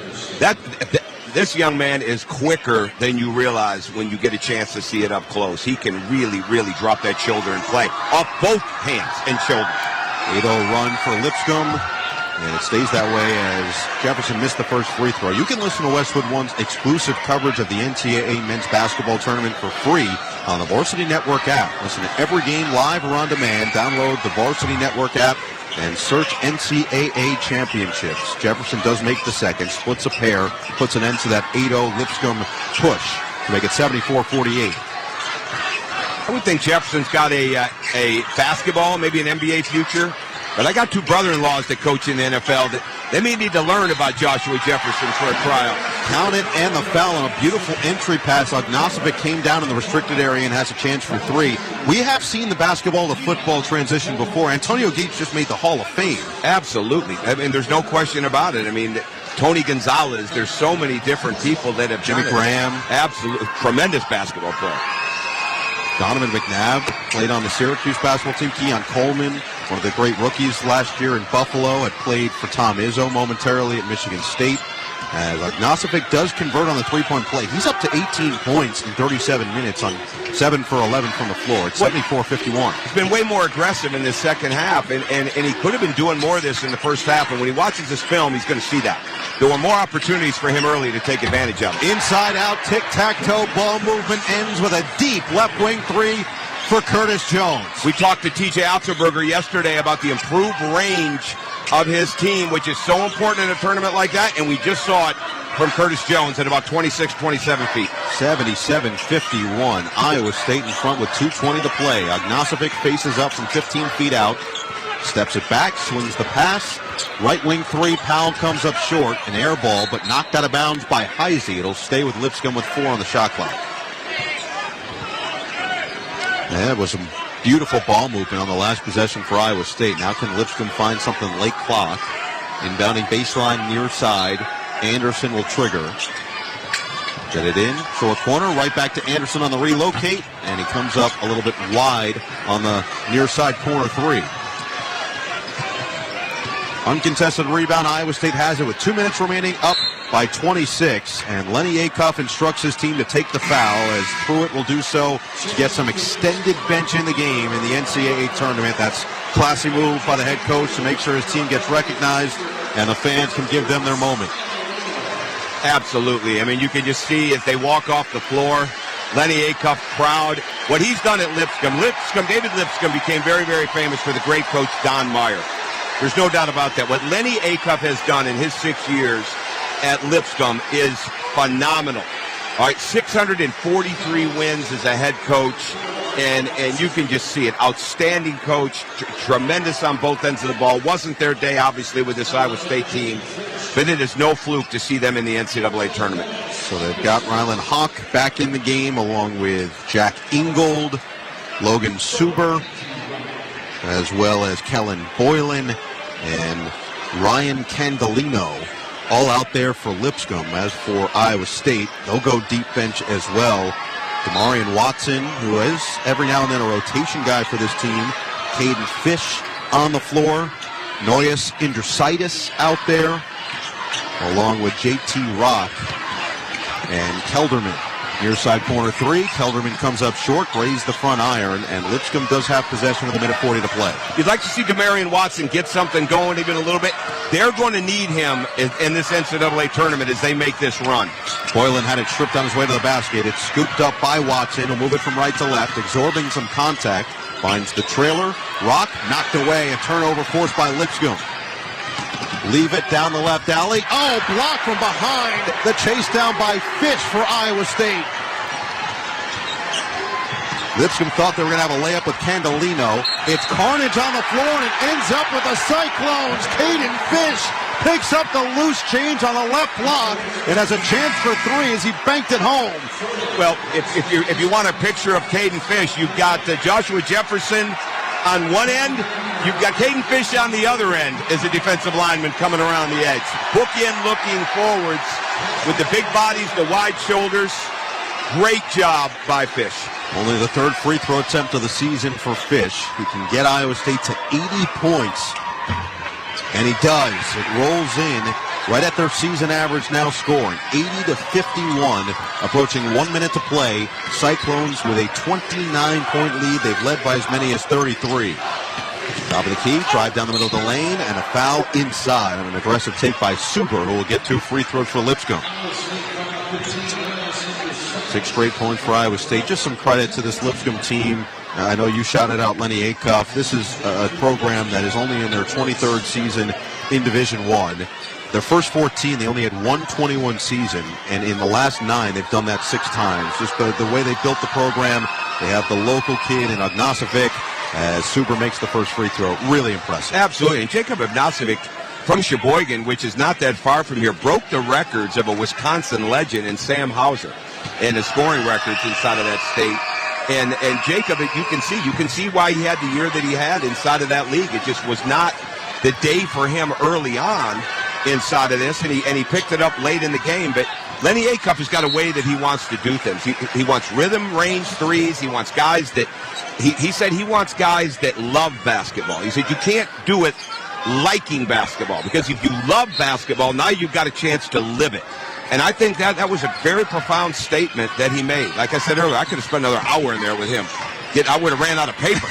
This young man is quicker than you realize when you get a chance to see it up close. He can really, really drop that shoulder and play off both hands and shoulders.
8-0 run for Lipscomb. And it stays that way as Jefferson missed the first free throw. You can listen to Westwood One's exclusive coverage of the NCAA men's basketball tournament for free on the Varsity Network app. Listen to every game live or on demand. Download the Varsity Network app and search NCAA championships. Jefferson does make the second, splits a pair, puts an end to that 8-0 Lipscomb push to make it 74-48.
I would think Jefferson's got a basketball, maybe an NBA future. But I got two brother-in-laws that coach in the NFL that they may need to learn about Joshua Jefferson for a tryout.
Count it, and the foul on a beautiful entry pass. Ognosovic came down in the restricted area and has a chance for three. We have seen the basketball to football transition before. Antonio Gates just made the Hall of Fame.
Absolutely. I mean, there's no question about it. I mean, Tony Gonzalez, there's so many different people that have
Jimmy Graham.
Absolutely. Tremendous basketball player.
Donovan McNabb played on the Syracuse basketball team. Keon Coleman, one of the great rookies last year in Buffalo, had played for Tom Izzo momentarily at Michigan State. As Ognosovic does convert on the three-point play. He's up to 18 points in 37 minutes on 7 for 11 from the floor. It's 74-51.
He's been way more aggressive in the second half, and he could have been doing more of this in the first half. And when he watches this film, he's going to see that. There were more opportunities for him early to take advantage of.
Inside out, tic-tac-toe ball movement ends with a deep left wing three for Curtis Jones.
We talked to TJ Altenberger yesterday about the improved range of his team, which is so important in a tournament like that, and we just saw it from Curtis Jones at about 26, 27 feet.
77-51. Iowa State in front with 2:20 to play. Ognosovic faces up from 15 feet out, steps it back, swings the pass. Right wing three, Powell comes up short, an air ball, but knocked out of bounds by Heisey. It'll stay with Lipscomb with 4 on the shot clock. Yeah, it was some beautiful ball movement on the last possession for Iowa State. Now can Lipscomb find something late clock? Inbounding baseline near side. Anderson will trigger. Get it in. Short corner. Right back to Anderson on the relocate. And he comes up a little bit wide on the near side corner three. Uncontested rebound. Iowa State has it with 2 minutes remaining, up by 26. And Lenny Acuff instructs his team to take the foul as Pruitt will do so to get some extended bench in the game in the NCAA tournament. That's classy move by the head coach to make sure his team gets recognized and the fans can give them their moment.
Absolutely. I mean, you can just see as they walk off the floor, Lenny Acuff proud. What he's done at Lipscomb, David Lipscomb became very, very famous for the great coach Don Meyer. There's no doubt about that. What Lenny Acuff has done in his 6 years at Lipscomb is phenomenal. All right, 643 wins as a head coach, and you can just see it. Outstanding coach, tremendous on both ends of the ball. Wasn't their day, obviously, with this Iowa State team, but it is no fluke to see them in the NCAA tournament.
So they've got Rylan Hawk back in the game, along with Jack Ingold, Logan Suber, as well as Kellen Boylan and Ryan Candolino, all out there for Lipscomb. As for Iowa State, they'll go deep bench as well. Demarion Watson, who is every now and then a rotation guy for this team. Caden Fish on the floor. Noyes Indrisitis out there, along with J.T. Rock and Kelderman. Near side corner three. Kelderman comes up short, grazed the front iron, and Lipscomb does have possession with a minute 40 to play.
You'd like to see Demarion Watson get something going even a little bit. They're going to need him in this NCAA tournament as they make this run.
Boylan had it stripped on his way to the basket. It's scooped up by Watson. He'll move it from right to left, absorbing some contact. Finds the trailer. Rock knocked away. A turnover forced by Lipscomb. Leave it down the left alley. Oh, block from behind. The chase down by Fish for Iowa State. Lipscomb thought they were going to have a layup with Candolino. It's carnage on the floor, and it ends up with the Cyclones. Caden Fish picks up the loose change on the left block and has a chance for three as he banked it home.
Well, if you want a picture of Caden Fish, you've got Joshua Jefferson on one end. You've got Caden Fish on the other end as a defensive lineman coming around the edge. Bookend looking forwards with the big bodies, the wide shoulders. Great job by Fish.
Only the third free throw attempt of the season for Fish. He can get Iowa State to 80 points. And he does. It rolls in right at their season average now scoring. 80-51, approaching 1 minute to play. Cyclones with a 29-point lead. They've led by as many as 33. Top of the key, drive down the middle of the lane, and a foul inside on an aggressive take by Super, who will get 2 free throws for Lipscomb. 6 straight points for Iowa State. Just some credit to this Lipscomb team. I know you shouted out Lenny Acuff. This is a program that is only in their 23rd season in Division I. Their first 14, they only had 121 season, and in the last 9, they've done that 6 times. Just the way they built the program, they have the local kid in Ognasovic as Super makes the first free throw. Really impressive.
Absolutely. And Jacob Ognasovic from Sheboygan, which is not that far from here, broke the records of a Wisconsin legend in Sam Hauser and the scoring records inside of that state. And Jacob, you can see why he had the year that he had inside of that league. It just was not the day for him early on inside of this, and he picked it up late in the game. But Lenny Acuff has got a way that he wants to do things. He wants rhythm range threes. He wants guys that he said he wants guys that love basketball. He said you can't do it liking basketball, because if you love basketball, now you've got a chance to live it. And I think that was a very profound statement that he made. Like I said earlier, I could have spent another hour in there with him. I would have ran out of paper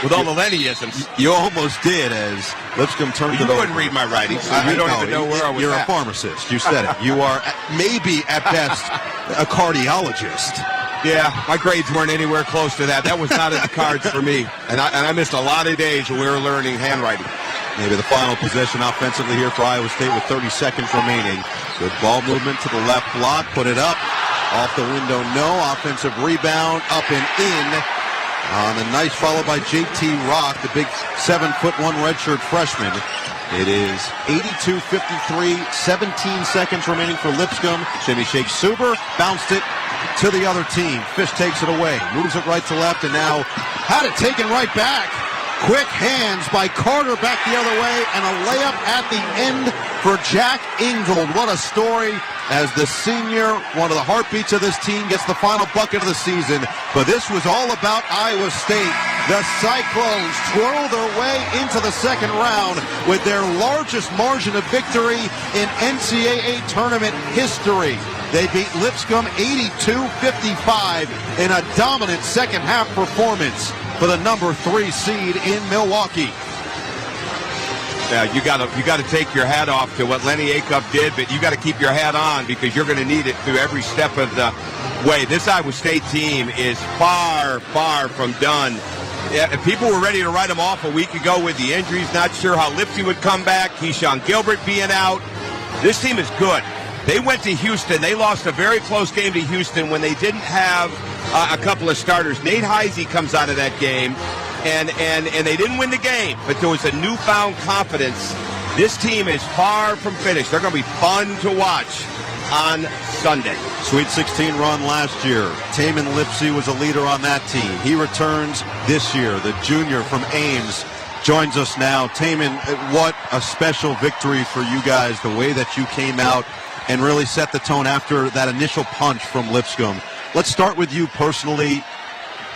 with all the Lenny-isms.
You almost did, as Lipscomb turned it over.
You wouldn't read my writing, so you don't even know where I was
You're
at.
a pharmacist. You said it. You are maybe, at best, a cardiologist.
Yeah, my grades weren't anywhere close to that. That was not in the cards for me. And I missed a lot of days when we were learning handwriting.
Maybe the final possession offensively here for Iowa State with 30 seconds remaining. Good ball movement to the left block. Put it up. Off the window, no. Offensive rebound, up and in. On the nice follow by J.T. Rock, the big 7'1" redshirt freshman. It is 82-53, 17 seconds remaining for Lipscomb. Jimmy shakes Suber, bounced it to the other team. Fish takes it away, moves it right to left, and now had it taken right back. Quick hands by Carter back the other way, and a layup at the end for Jack Ingold. What a story, as the senior, one of the heartbeats of this team, gets the final bucket of the season. But this was all about Iowa State. The Cyclones twirl their way into the second round with their largest margin of victory in NCAA tournament history. They beat Lipscomb 82-55 in a dominant second half performance for the number 3 seed in Milwaukee.
Yeah, you got to take your hat off to what Lenny Acuff did, but you got to keep your hat on, because you're going to need it through every step of the way. This Iowa State team is far, far from done. Yeah, people were ready to write them off a week ago with the injuries. Not sure how Lipsy would come back. Keyshawn Gilbert being out. This team is good. They went to Houston. They lost a very close game to Houston when they didn't have a couple of starters. Nate Heisey comes out of that game, and they didn't win the game, but there was a newfound confidence. This team is far from finished. They're going to be fun to watch on Sunday.
Sweet 16 run last year. Taman Lipsy was a leader on that team. He returns this year. The junior from Ames joins us now. Taman, what a special victory for you guys, the way that you came out and really set the tone after that initial punch from Lipscomb. Let's start with you personally.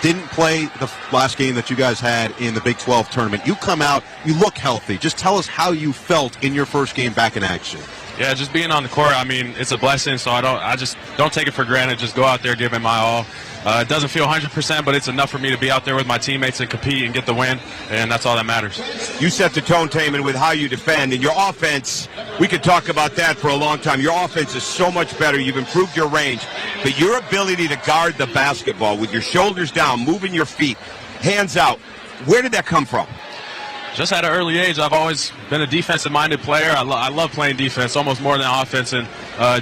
Didn't play the last game that you guys had in the Big 12 tournament. You come out, you look healthy. Just tell us how you felt in your first game back in action.
Yeah, just being on the court, I mean, it's a blessing, so I just don't take it for granted. Just go out there, give it my all. It doesn't feel 100%, but it's enough for me to be out there with my teammates and compete and get the win, and that's all that matters.
You set the tone, Taman, with how you defend, and your offense, we could talk about that for a long time. Your offense is so much better. You've improved your range, but your ability to guard the basketball with your shoulders down, moving your feet, hands out, where did that come from?
Just at an early age, I've always been a defensive-minded player. I love playing defense, almost more than offense, and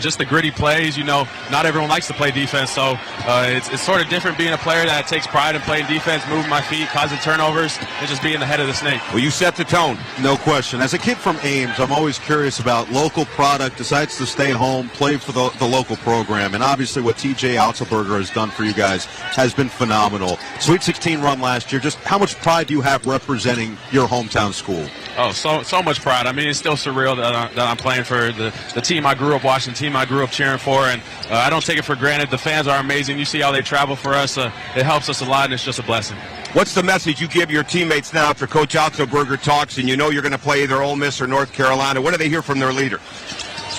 just the gritty plays. You know, not everyone likes to play defense, so it's sort of different being a player that takes pride in playing defense, moving my feet, causing turnovers, and just being the head of the snake.
Well, you set the tone.
No question. As a kid from Ames, I'm always curious about local product, decides to stay home, play for the local program, and obviously what TJ Otzelberger has done for you guys has been phenomenal. Sweet 16 run last year. Just how much pride do you have representing your hometown school?
Oh, so much pride. I mean, it's still surreal that I'm playing for the team I grew up watching, the team I grew up cheering for, and I don't take it for granted. The fans are amazing. You see how they travel for us. It helps us a lot, and it's just a blessing.
What's the message you give your teammates now after Coach Otzelberger talks and you know you're going to play either Ole Miss or North Carolina? What do they hear from their leader?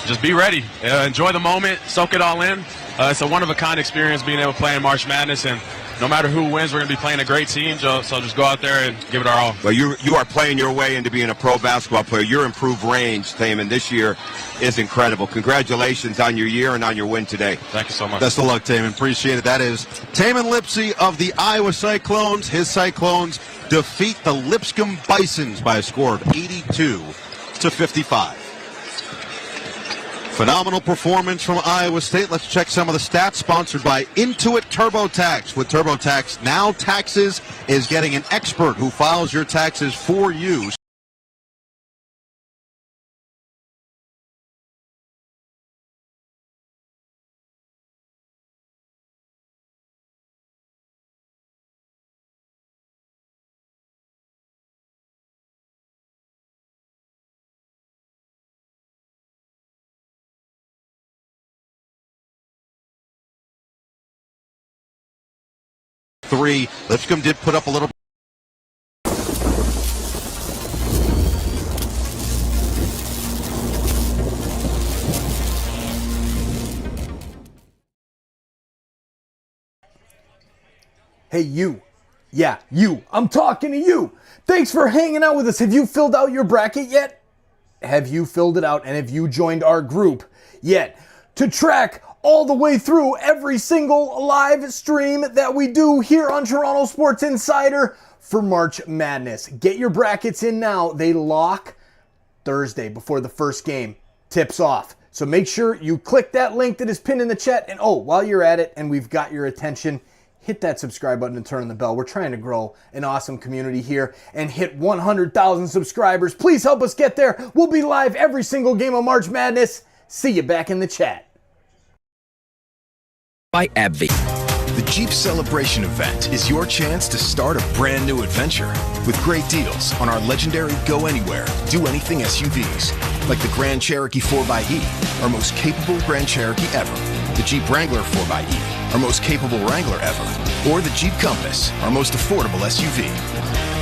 Just be ready. Enjoy the moment. Soak it all in. It's a one-of-a-kind experience being able to play in March Madness, and no matter who wins, we're going to be playing a great team. So just go out there and give it our all.
Well, you are playing your way into being a pro basketball player. Your improved range, Taman, this year is incredible. Congratulations on your year and on your win today.
Thank you so much.
Best of luck, Taman. Appreciate it. That is Taman Lipsey of the Iowa Cyclones. His Cyclones defeat the Lipscomb Bisons by a score of 82-55. Phenomenal performance from Iowa State. Let's check some of the stats. Sponsored by Intuit TurboTax. With TurboTax Now Taxes is getting an expert who files your taxes for you. Three. Lipscomb did put up a little.
Hey, you. Yeah, you. I'm talking to you. Thanks for hanging out with us. Have you filled out your bracket yet? Have you filled it out and have you joined our group yet? To track all the way through every single live stream that we do here on Toronto Sports Insider for March Madness. Get your brackets in now. They lock Thursday before the first game tips off. So make sure you click that link that is pinned in the chat. And while you're at it and we've got your attention, hit that subscribe button and turn on the bell. We're trying to grow an awesome community here and hit 100,000 subscribers. Please help us get there. We'll be live every single game of March Madness. See you back in the chat.
By AbbVie.
The Jeep Celebration event is your chance to start a brand new adventure with great deals on our legendary Go Anywhere, Do Anything SUVs, like the Grand Cherokee 4xE, our most capable Grand Cherokee ever, the Jeep Wrangler 4xE, our most capable Wrangler ever, or the Jeep Compass, our most affordable SUV.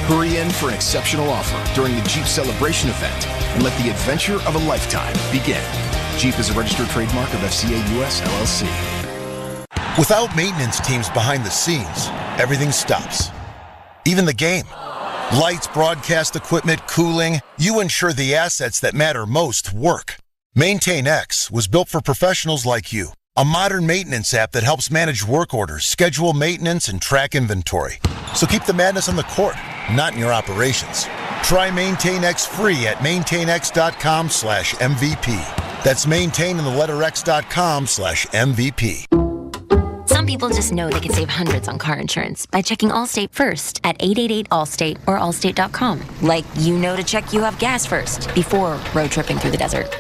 Hurry in for an exceptional offer during the Jeep Celebration event and let the adventure of a lifetime begin. Jeep is a registered trademark of FCA US LLC.
Without maintenance teams behind the scenes, everything stops. Even the game. Lights, broadcast equipment, cooling, you ensure the assets that matter most work. MaintainX was built for professionals like you. A modern maintenance app that helps manage work orders, schedule maintenance, and track inventory. So keep the madness on the court, not in your operations. Try MaintainX free at maintainx.com/MVP. That's maintain in the letter x.com/MVP.
Some people just know they can save hundreds on car insurance by checking Allstate first at 888-ALLSTATE or allstate.com. Like, you know to check you have gas first before road tripping through the desert.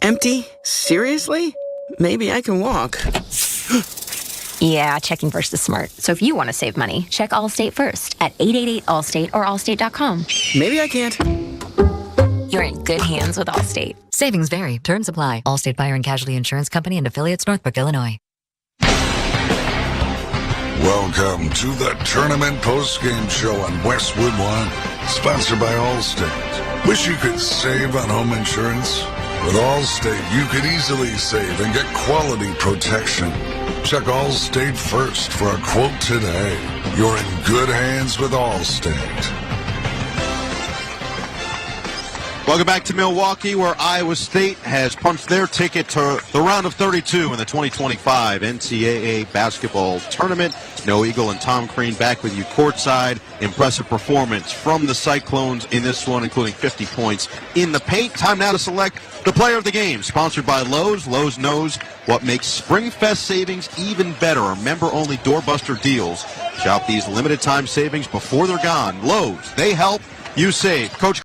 Empty? Seriously? Maybe I can walk.
Yeah, checking first is smart. So if you want to save money, check Allstate first at 888-ALLSTATE or allstate.com.
Maybe I can't.
You're in good hands with Allstate.
Savings vary. Terms apply. Allstate Fire and Casualty Insurance Company and Affiliates, Northbrook, Illinois.
Welcome to the Tournament Post-Game Show on Westwood One, sponsored by Allstate. Wish you could save on home insurance? With Allstate, you could easily save and get quality protection. Check Allstate first for a quote today. You're in good hands with Allstate.
Welcome back to Milwaukee, where Iowa State has punched their ticket to the round of 32 in the 2025 NCAA basketball tournament. Noah Eagle and Tom Crean back with you courtside. Impressive performance from the Cyclones in this one, including 50 points in the paint. Time now to select the player of the game, sponsored by Lowe's. Lowe's knows what makes SpringFest savings even better. Member-only doorbuster deals. Shop these limited-time savings before they're gone. Lowe's, they help, you save. Coach